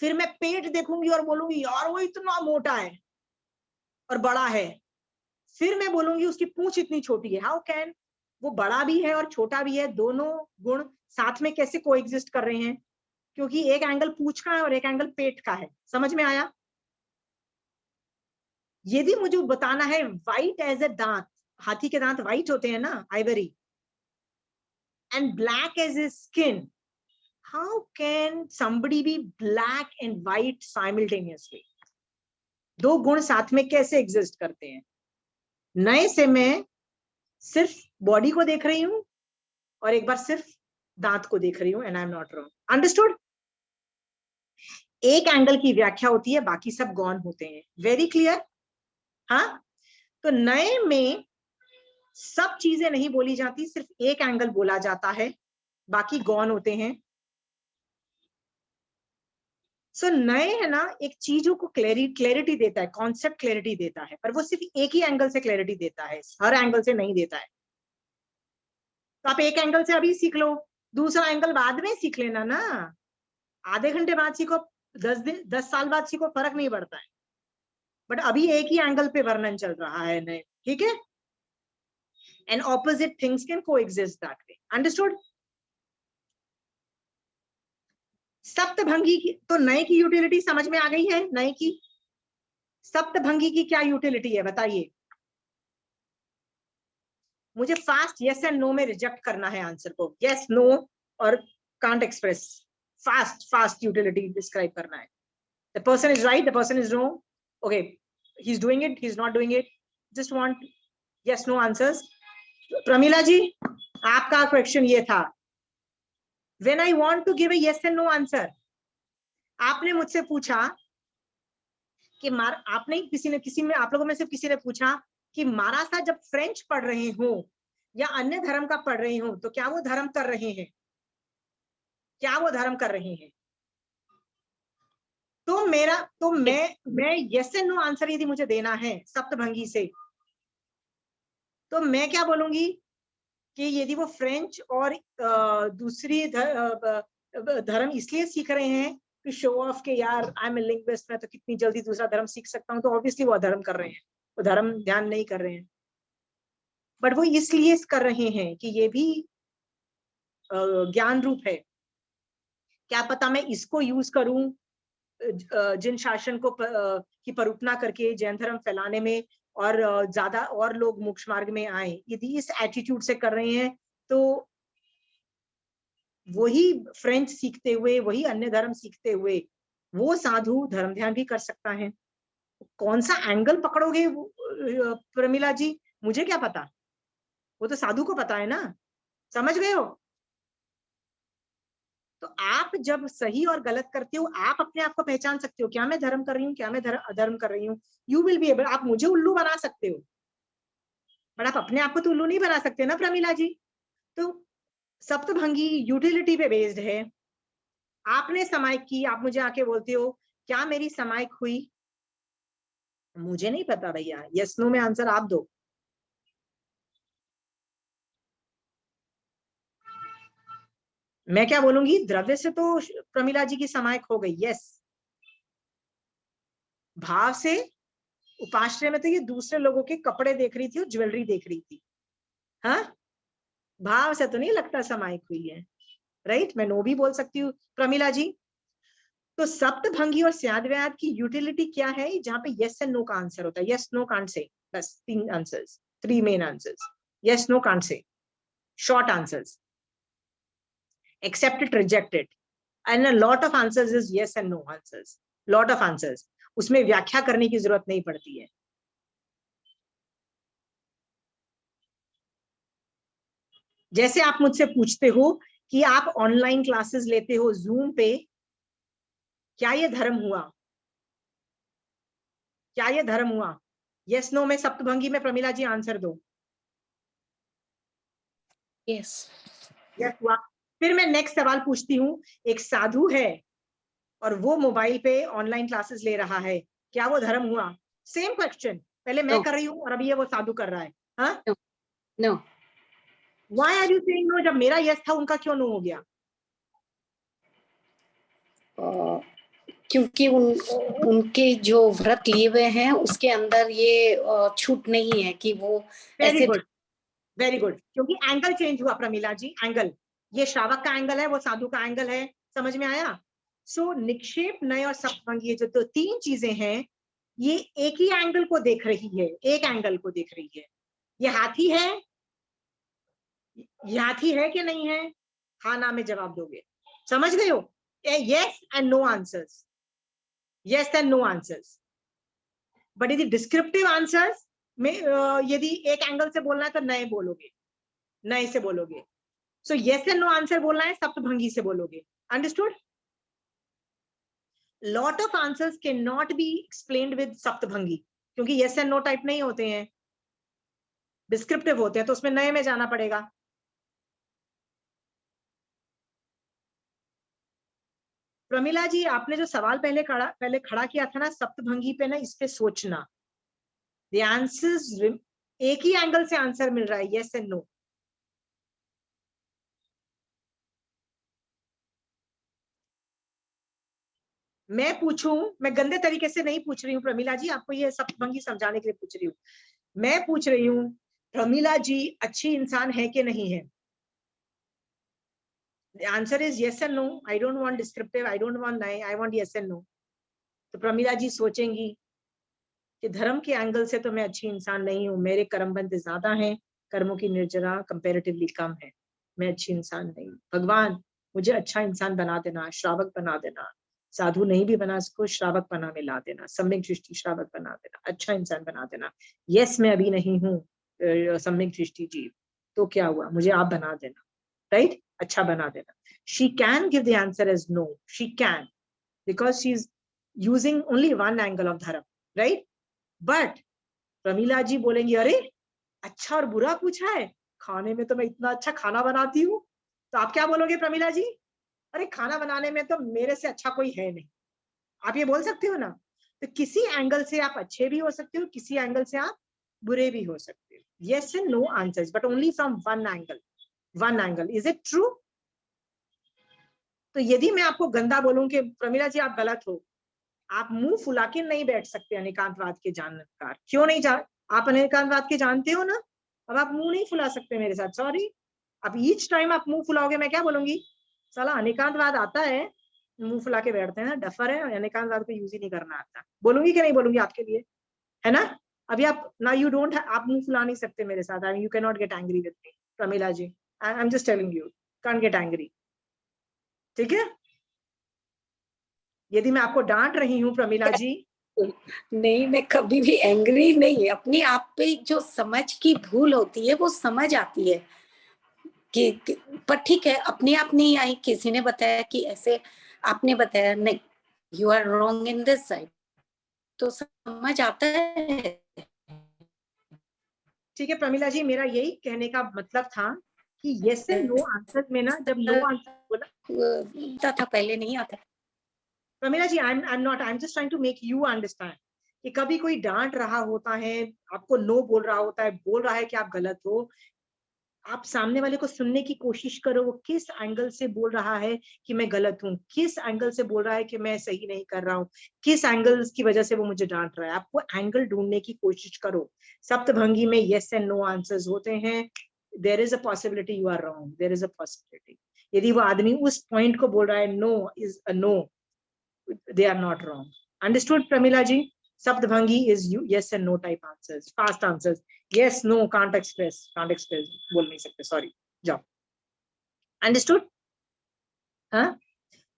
फिर मैं पेट देखूंगी और बोलूंगी यार वो इतना मोटा है और बड़ा है। फिर मैं बोलूंगी उसकी पूंछ इतनी छोटी है। हाउ कैन वो बड़ा भी है और छोटा भी है, दोनों गुण साथ में कैसे कोएग्जिस्ट कर रहे हैं? क्योंकि एक एंगल पूंछ का है और एक एंगल पेट का है। समझ में आया? यदि मुझे बताना है व्हाइट एज ए दांत, हाथी के दांत व्हाइट होते हैं ना, ivory, and black as a skin, how can somebody be black and white simultaneously? दो गुण साथ में कैसे एग्जिस्ट करते हैं? नए से मैं सिर्फ बॉडी को देख रही हूं और एक बार सिर्फ दांत को देख रही हूं, and I am not wrong, understood? एक एंगल की व्याख्या होती है, बाकी सब गौण होते हैं। Very clear? हाँ, तो नए में सब चीजें नहीं बोली जाती, सिर्फ एक एंगल बोला जाता है, बाकी गौण होते हैं। सो नए है ना, एक चीजों को क्लैरिटी देता है, कॉन्सेप्ट क्लैरिटी देता है, पर वो सिर्फ एक ही एंगल से क्लैरिटी देता है, हर एंगल से नहीं देता है। तो आप एक एंगल से अभी सीख लो, दूसरा एंगल बाद में सीख लेना ना, आधे घंटे बाद सीखो, 10 साल बाद सीखो, फर्क नहीं पड़ता है, बट अभी एक ही एंगल पे वर्णन चल रहा है नए, ठीक है? And opposite things can coexist that way, understood? सप्तभंगी की तो नए की यूटिलिटी समझ में आ गई है? नए की सप्तभंगी की क्या यूटिलिटी है बताइए? मुझे फास्ट यस एंड नो में रिजेक्ट करना है आंसर को, यस नो और can't express, fast utility describe करना है। The person is right, the person is wrong, okay, he is doing it, he is not doing it, just want yes no answers. Pramila ji, आपका question ये था, when I want to give a yes and no answer, आपने मुझसे पूछा कि आपने किसी में आप लोगों में से किसी ने पूछा कि मारासा जब फ्रेंच पढ़ रहे हो या अन्य धर्म का पढ़ रहे हो तो क्या वो धर्म कर रहे हैं? क्या वो धर्म कर रहे हैं? तो मैं यस एंड नो आंसर यदि मुझे देना है सप्तभंगी से, तो मैं क्या बोलूंगी कि यदि वो फ्रेंच और दूसरी धर्म इसलिए सीख रहे हैं टू शो ऑफ के यार आई एम ए लिंग्विस्ट, मैं तो कितनी जल्दी दूसरा धर्म सीख सकता हूँ, तो ऑब्वियसली वो अधर्म कर रहे हैं, वो धर्म ध्यान नहीं कर रहे हैं। बट वो इसलिए कर रहे हैं कि ये भी ज्ञान रूप है। क्या पता मैं इसको यूज करूं जिन शासन को की परूपना करके जैन धर्म फैलाने में, और ज्यादा और लोग मोक्ष मार्ग में आए। यदि इस एटीट्यूड से कर रहे हैं तो वही फ्रेंच सीखते हुए, वही अन्य धर्म सीखते हुए वो साधु धर्म ध्यान भी कर सकता है। कौन सा एंगल पकड़ोगे प्रमिला जी, मुझे क्या पता, वो तो साधु को पता है ना। समझ गए हो? तो आप जब सही और गलत करते हो, आप अपने आप को पहचान सकते हो, क्या मैं धर्म कर रही हूँ, क्या मैं अधर्म कर रही हूँ। You will be able. आप मुझे उल्लू बना सकते हो, पर आप अपने आप को तो उल्लू नहीं बना सकते ना प्रमिला जी। तो सप्तभंगी यूटिलिटी पे बेस्ड है। आपने समायिक की, आप मुझे आके बोलते हो क्या मेरी समायिक हुई, मुझे नहीं पता भैया, यस नो में आंसर आप दो। मैं क्या बोलूंगी, द्रव्य से तो प्रमिला जी की समायिक हो गई, यस। भाव से उपाश्रय में तो ये दूसरे लोगों के कपड़े देख रही थी और ज्वेलरी देख रही थी। हाँ, भाव से तो नहीं लगता समायिक हुई है, राइट। मैं नो भी बोल सकती हूँ प्रमिला जी। तो सप्तभंगी और स्याद्व्याद की यूटिलिटी क्या है, जहां पे यस एंड नो का आंसर होता है। यस नो कांट से, बस 3 answers, 3 main answers. Yes no can't say, short answers, accepted, rejected, and a lot of answers is yes and no answers. Lot of answers, उसमें व्याख्या करने की जरूरत नहीं पड़ती है। जैसे आप मुझसे पूछते हो कि आप ऑनलाइन क्लासेस लेते हो जूम पे, क्या ये धर्म हुआ, क्या ये धर्म हुआ? यस नो में सप्तभंगी में प्रमिला जी आंसर दो। यस यस हुआ। फिर मैं नेक्स्ट सवाल पूछती हूँ, एक साधु है और वो मोबाइल पे ऑनलाइन क्लासेस ले रहा है, क्या वो धर्म हुआ? सेम क्वेश्चन, पहले मैं कर रही हूँ और अभी ये वो साधु कर रहा है। हाँ, no. Why are you saying no? जब मेरा यस था उनका क्यों नो हो गया? क्योंकि उनके जो व्रत लिए हुए हैं उसके अंदर ये छूट नहीं है कि वो वेरी गुड, वेरी गुड। क्योंकि एंगल चेंज हुआ प्रमिला जी, एंगल, ये श्रावक का एंगल है, वो साधु का एंगल है। समझ में आया? सो निक्षेप, नय और सप्तभंगी, ये जो 3 चीजें हैं, ये एक ही एंगल को देख रही है, एक एंगल को देख रही है। ये हाथी है, ये हाथी है कि नहीं है? हाँ ना में जवाब दोगे। समझ गए हो? Yes and no answers, yes and no answers. But यदि डिस्क्रिप्टिव आंसर्स में यदि एक एंगल से बोलना है तो नए बोलोगे, नए से बोलोगे। So yes and no answer बोलना है, सप्तभंगी से बोलोगे। Understood? Lot of answers can not be explained with Saptabhangi, क्योंकि यस एंड नो टाइप नहीं होते हैं, डिस्क्रिप्टिव होते हैं, तो उसमें नए में जाना पड़ेगा। प्रमिला जी, आपने जो सवाल पहले खड़ा किया था ना सप्तभंगी पे ना, इस पे सोचना। द आंसर्स, एक ही एंगल से आंसर मिल रहा है, यस एंड नो। मैं पूछूं, मैं गंदे तरीके से नहीं पूछ रही हूँ प्रमिला जी, आपको ये सप्तभंगी समझाने के लिए पूछ रही हूँ। मैं पूछ रही हूँ प्रमिला जी अच्छी इंसान है कि नहीं है? The answer is yes and no. I don't want descriptive, I don't want nai, I want yes and no. तो प्रमिला जी सोचेंगी कि धर्म के एंगल से तो मैं अच्छी इंसान नहीं हूँ, मेरे कर्मबंध ज्यादा हैं, कर्मों की निर्जरा कंपैरेटिवली कम है, मैं अच्छी इंसान नहीं हूँ। भगवान मुझे अच्छा इंसान बना देना, श्रावक बना देना, साधु नहीं भी बना सको श्रावक बना में ला देना, सम्यक दृष्टि श्रावक बना देना, अच्छा इंसान बना देना। यस मैं अभी नहीं हूँ सम्यक दृष्टि जीव, तो क्या हुआ, मुझे आप बना देना, राइट, अच्छा बना देना। She can give the answer as no, she can, because she is using only one angle of dharma, right? But Pramila जी बोलेंगी अरे अच्छा और बुरा पूछा है, खाने में तो मैं इतना अच्छा खाना बनाती हूँ। तो आप क्या बोलोगे प्रमिला जी? अरे खाना बनाने में तो मेरे से अच्छा कोई है नहीं, आप ये बोल सकते हो ना। तो किसी एंगल से आप अच्छे भी हो सकते हो, किसी एंगल से आप बुरे भी हो सकते हो। yes and no answers, but only from one angle, one angle. Is it true? तो यदि मैं आपको गंदा बोलूं कि प्रमिला जी आप गलत हो, आप मुंह फुला के नहीं बैठ सकते अनेकांतवाद के जानकार। क्यों नहीं आप अनेकांतवाद के जानते हो ना, अब आप मुंह नहीं फुला सकते मेरे साथ, सॉरी। अब ईच टाइम आप मुंह फुलाओगे मैं क्या बोलूंगी, साला अनेकांतवाद आता है, मुंह फुला के बैठते हैं ना, डफर है, अनेकांतवाद को यूज ही नहीं करना आता। बोलूंगी कि नहीं बोलूंगी आपके लिए, है ना। अभी आप ना, यू डोंट, आप मुंह फुला नहीं सकते मेरे साथ, you can not get angry with me Pramila ji, I am just telling you, can't get angry, ठीक है। यदि मैं आपको डांट रही हूँ प्रमिला जी, नहीं, मैं कभी भी एंग्री नहीं, अपने आप पे जो समझ की भूल होती है वो समझ आती है कि पर ठीक है, अपने आप नहीं आई, किसी ने बताया कि ऐसे, आपने बताया नहीं, you are wrong in this side, तो समझ आता है। ठीक है प्रमिला जी, मेरा यही कहने का मतलब था कि यस एंड नो आंसर में ना, जब नो आंसर बोला था पहले नहीं आता। Pramila ji, I am just trying to make you understand कि कभी कोई डांट रहा होता है, आपको नो बोल रहा होता है, बोल रहा है कि आप गलत हो, आप सामने वाले को सुनने की कोशिश करो, वो किस एंगल से बोल रहा है कि मैं गलत हूँ, किस एंगल से बोल रहा है कि मैं सही नहीं कर रहा हूँ, किस एंगल की वजह से वो मुझे डांट रहा है, आपको एंगल ढूंढने की कोशिश करो। सप्तभंगी में यस एंड नो आंसर्स होते हैं, there is a possibility you are wrong, there is a possibility. यदि वो आदमी उस पॉइंट को बोल रहा है no is a no, they are not wrong. Understood Pramila ji? Saptbhangi is yes and no type answers, fast answers. Yes, no, can't express बोल नहीं सकते, sorry, जाओ। Understood? हाँ,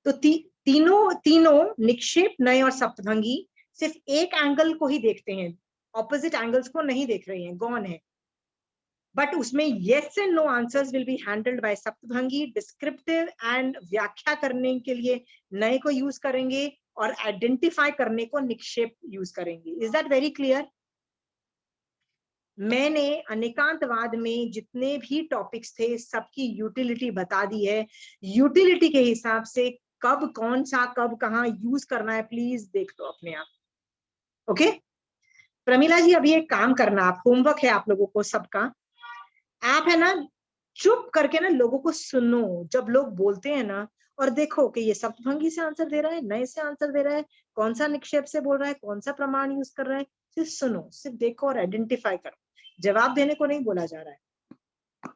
तो तीनों निक्षेप, नए और सप्तभंगी सिर्फ एक एंगल को ही देखते हैं, ऑपोजिट एंगल्स को नहीं देख रहे हैं, गौन है। बट उसमें yes and no answers will be handled by Saptabhangi, descriptive and व्याख्या करने के लिए नए को यूज करेंगे और आइडेंटिफाई करने को निक्षेप यूज करेंगे। Is that very clear? मैंने अनेकांतवाद में जितने भी टॉपिक्स थे सबकी यूटिलिटी बता दी है, यूटिलिटी के हिसाब से कब कौन सा कब कहाँ यूज करना है प्लीज देख लो अपने आप। ओके प्रमिला जी, अभी एक काम करना, आप होमवर्क है आप लोगों को सबका, आप है ना चुप करके ना लोगों को सुनो जब लोग बोलते हैं ना, और देखो कि ये सप्तभंगी से आंसर दे रहा है, नए से आंसर दे रहा है, कौन सा निक्षेप से बोल रहा है, कौन सा प्रमाण यूज कर रहा है, सिर्फ सुनो, सिर्फ देखो और आइडेंटिफाई करो, जवाब देने को नहीं बोला जा रहा है।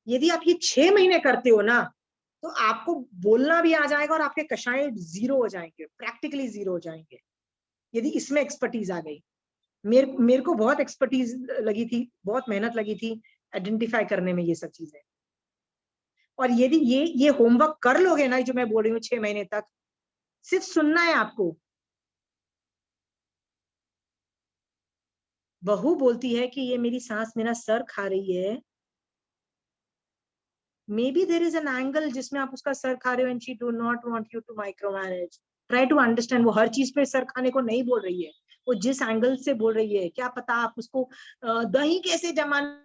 यदि आप ये 6 महीने करते हो ना, तो आपको बोलना भी आ जाएगा और आपके कषाय जीरो हो जाएंगे, प्रैक्टिकली जीरो हो जाएंगे, यदि इसमें एक्सपर्टीज आ गई। मेरे को बहुत एक्सपर्टीज लगी थी, बहुत मेहनत लगी थी आइडेंटिफाई करने में ये सब चीजें। और यदि ये होमवर्क कर लोगे ना, जो मैं बोल रही हूँ 6 महीने तक, सिर्फ सुनना है आपको। बहू बोलती है कि ये मेरी सास मेरा सर खा रही है, maybe there is an angle जिसमें आप उसका सर खा रहे हो, and she do not want you to micromanage. Try to understand, वो हर चीज पे सर खाने को नहीं बोल रही है, वो जिस एंगल से बोल रही है, क्या पता आप उसको दही कैसे जमाना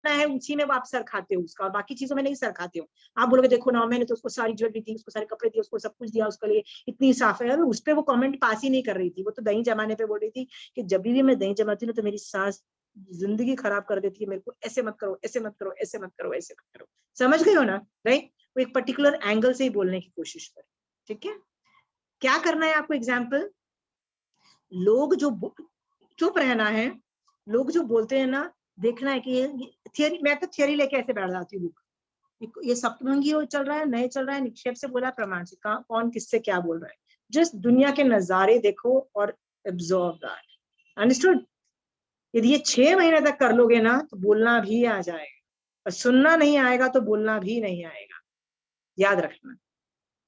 है उसी में आप सर खाते हो उसका, और बाकी चीजों में नहीं सर खाते हो। आप बोलोगे देखो ना, मैंने तो उसको सारी ज्वेलरी दी, उसको सारे कपड़े दिए, उसको सब कुछ दिया, उसके लिए इतनी साफ है, उस पर वो कमेंट पास ही नहीं कर रही थी, वो तो दही जमाने पे बोल रही थी कि जब भी मैं दही जमाती हूँ तो मेरी सास जिंदगी खराब कर देती है, मेरे को ऐसे मत करो, ऐसे मत करो, ऐसे मत करो, ऐसे मत करो। समझ गए हो ना, राइट? वो एक पर्टिकुलर एंगल से ही बोलने की कोशिश करे, ठीक है। क्या करना है आपको, एग्जाम्पल, लोग जो चुप रहना है, लोग जो बोलते हैं ना, देखना है कि ये थियरी, मैं तो थियरी लेके ऐसे बैठ जाती हूँ, ये सप्तभंगी चल रहा है, नए चल रहा है, निक्षेप से बोला, प्रमाण से कौन किससे क्या बोल रहा है, जस्ट दुनिया के नजारे देखो और एब्जॉर्व दैट। अंडरस्टूड? यदि ये 6 महीने तक कर लोगे ना, तो बोलना भी आ जाएगा, और सुनना नहीं आएगा तो बोलना भी नहीं आएगा, याद रखना।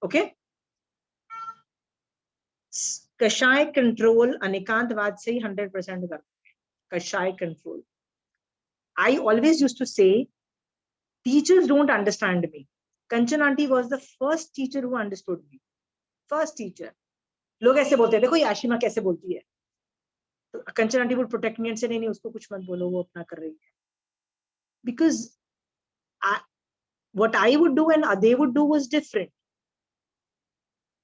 ओके? कषाय कंट्रोल अनेकांतवाद से ही 100% करते हैं, कषाय control. I always used to say, teachers don't understand me. Kanchan aunty was the first teacher who understood me. First teacher. लोग ऐसे बोलते हैं, देखो ये आशिमा कैसे बोलती है, तो कंचन aunty would protect me and say, नहीं उसको कुछ मत बोलो, वो अपना कर रही है. Because what I would do and they would do was different.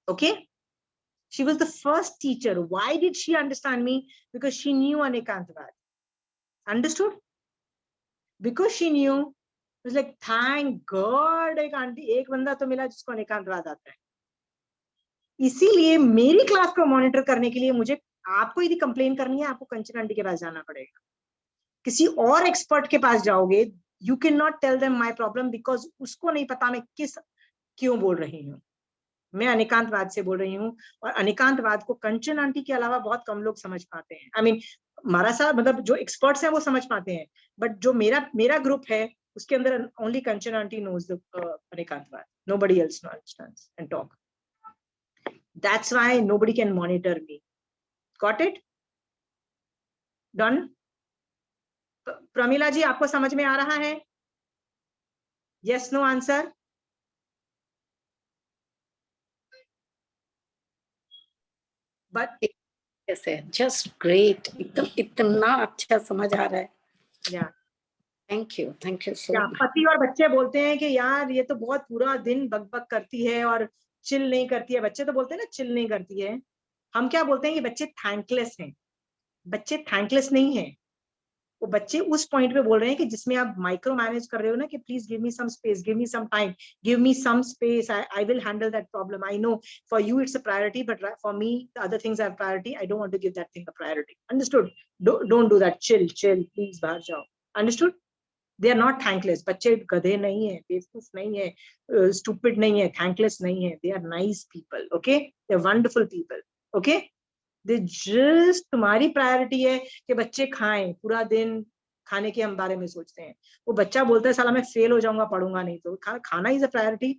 Okay? She was the first teacher. Why did she understand me? Because she knew Anekantavad. Understood? Because she knew like thank God एक aunty, एक बंदा तो मिला जिसको अनेकांतवाद आता है। इसीलिए मेरी क्लास को मॉनिटर करने के लिए मुझे, आपको यदि कंप्लेन करनी है आपको कंचन आंटी के पास जाना पड़ेगा। किसी और एक्सपर्ट के पास जाओगे, you can not tell them my problem, because उसको नहीं पता मैं क्यों बोल रही हूँ। मैं अनेकांतवाद से बोल रही हूँ, और अनेकांतवाद को कंचन आंटी के अलावा बहुत कम लोग समझ पाते हैं। आई मीन हमारा सा मतलब जो एक्सपर्ट्स हैं वो समझ पाते हैं, बट जो मेरा ग्रुप है उसके अंदर only Kanchan aunty knows the Anekantavada, nobody else understands and talk. That's why nobody can monitor me. Got it? Done? Pramila ji आपको समझ में आ रहा है? Yes no answer? But just great, एकदम इतना अच्छा समझ आ रहा है। या थैंक यू सो मच। पति और बच्चे बोलते हैं कि यार ये तो बहुत पूरा दिन बकबक करती है और चिल नहीं करती है। बच्चे तो बोलते हैं ना चिल नहीं करती है। हम क्या बोलते हैं कि बच्चे थैंकलेस हैं। बच्चे थैंकलेस नहीं है, वो बच्चे उस पॉइंट पे बोल रहे हैं कि जिसमें आप माइक्रो मैनेज कर रहे हो ना, कि please give me some space, give me some time, give me some space, I will handle that problem, I know for you it's a priority but for me the other things have priority, I don't want to give that thing a priority. Understood? Don't do that, chill chill please, बाहर जाओ। Understood? They are not thankless. बच्चे गधे नहीं है, बेवकूफ नहीं है, stupid नहीं है, थैंकलेस नहीं है। They are nice people, okay, they are wonderful people, okay. They just, तुम्हारी प्रायोरिटी है कि बच्चे खाएं, पूरा दिन खाने के हम बारे में सोचते हैं। वो बच्चा बोलता है साला मैं फेल हो जाऊंगा पढ़ूंगा नहीं तो। खाना इज अ प्रायोरिटी,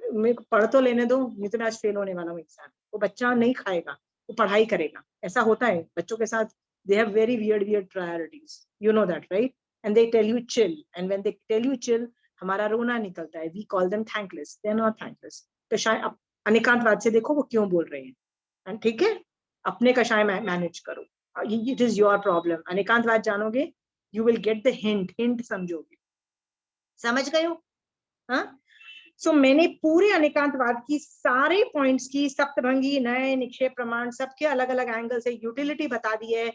मेरे को पढ़ तो लेने दो, नहीं तो मैं आज फेल होने वाला हूँ एग्जाम। वो बच्चा नहीं खाएगा, वो पढ़ाई करेगा। ऐसा होता है बच्चों के साथ। They have very weird priorities, you know that right? And they tell you chill, and when they tell you chill हमारा रोना निकलता है। We call them thankless, they are not thankless. तो शायद अनेकांतवाद से देखो वो क्यों बोल रहे हैं, ठीक है? अपने कषाय मैनेज करो, इट इज योर प्रॉब्लम। अनेकांतवाद जानोगे, you will get the hint समझोगे। समझ गए हो? हाँ, सो मैंने पूरे अनेकांतवाद की सारे पॉइंट्स की, सप्तभंगी, नए, निक्षेप, प्रमाण, सबके अलग अलग एंगल से यूटिलिटी बता दी है।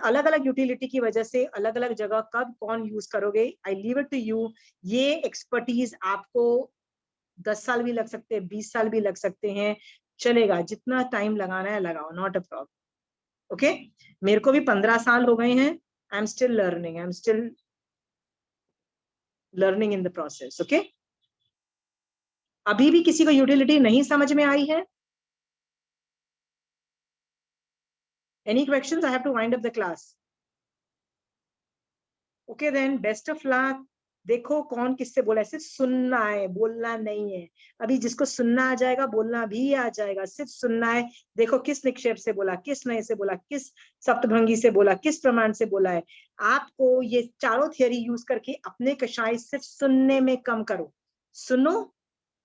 अलग अलग यूटिलिटी की वजह से अलग अलग जगह कब कौन यूज करोगे, I leave it to you. ये एक्सपर्टीज आपको 10 साल भी लग सकते हैं, 20 साल भी लग सकते हैं, चलेगा। जितना टाइम लगाना है लगाओ, नॉट अ प्रॉब्लम, ओके। मेरे को भी 15 साल हो गए हैं, I am still learning in the process, okay. अभी भी किसी को यूटिलिटी नहीं समझ में आई है? Any questions? I have to wind up the class. Okay then, best of luck. देखो कौन किससे बोला है, सिर्फ सुनना है, बोलना नहीं है। अभी जिसको सुनना आ जाएगा बोलना भी आ जाएगा, सिर्फ सुनना है। देखो किस निक्षेप से बोला, किस नए से बोला, किस सप्तभंगी से बोला, किस प्रमाण से बोला है। आपको ये चारों थियरी यूज करके अपने कषाय सिर्फ सुनने में कम करो। सुनो,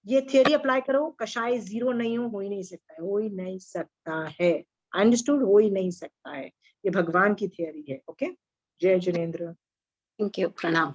ये थियरी अप्लाई करो, कषाय जीरो नहीं हो ही नहीं सकता है, हो ही नहीं सकता है। अंडरस्टूड? हो ही नहीं सकता है, ये भगवान की थियरी है, ओके। जय जिनेन्द्र। थैंक यू, प्रणाम।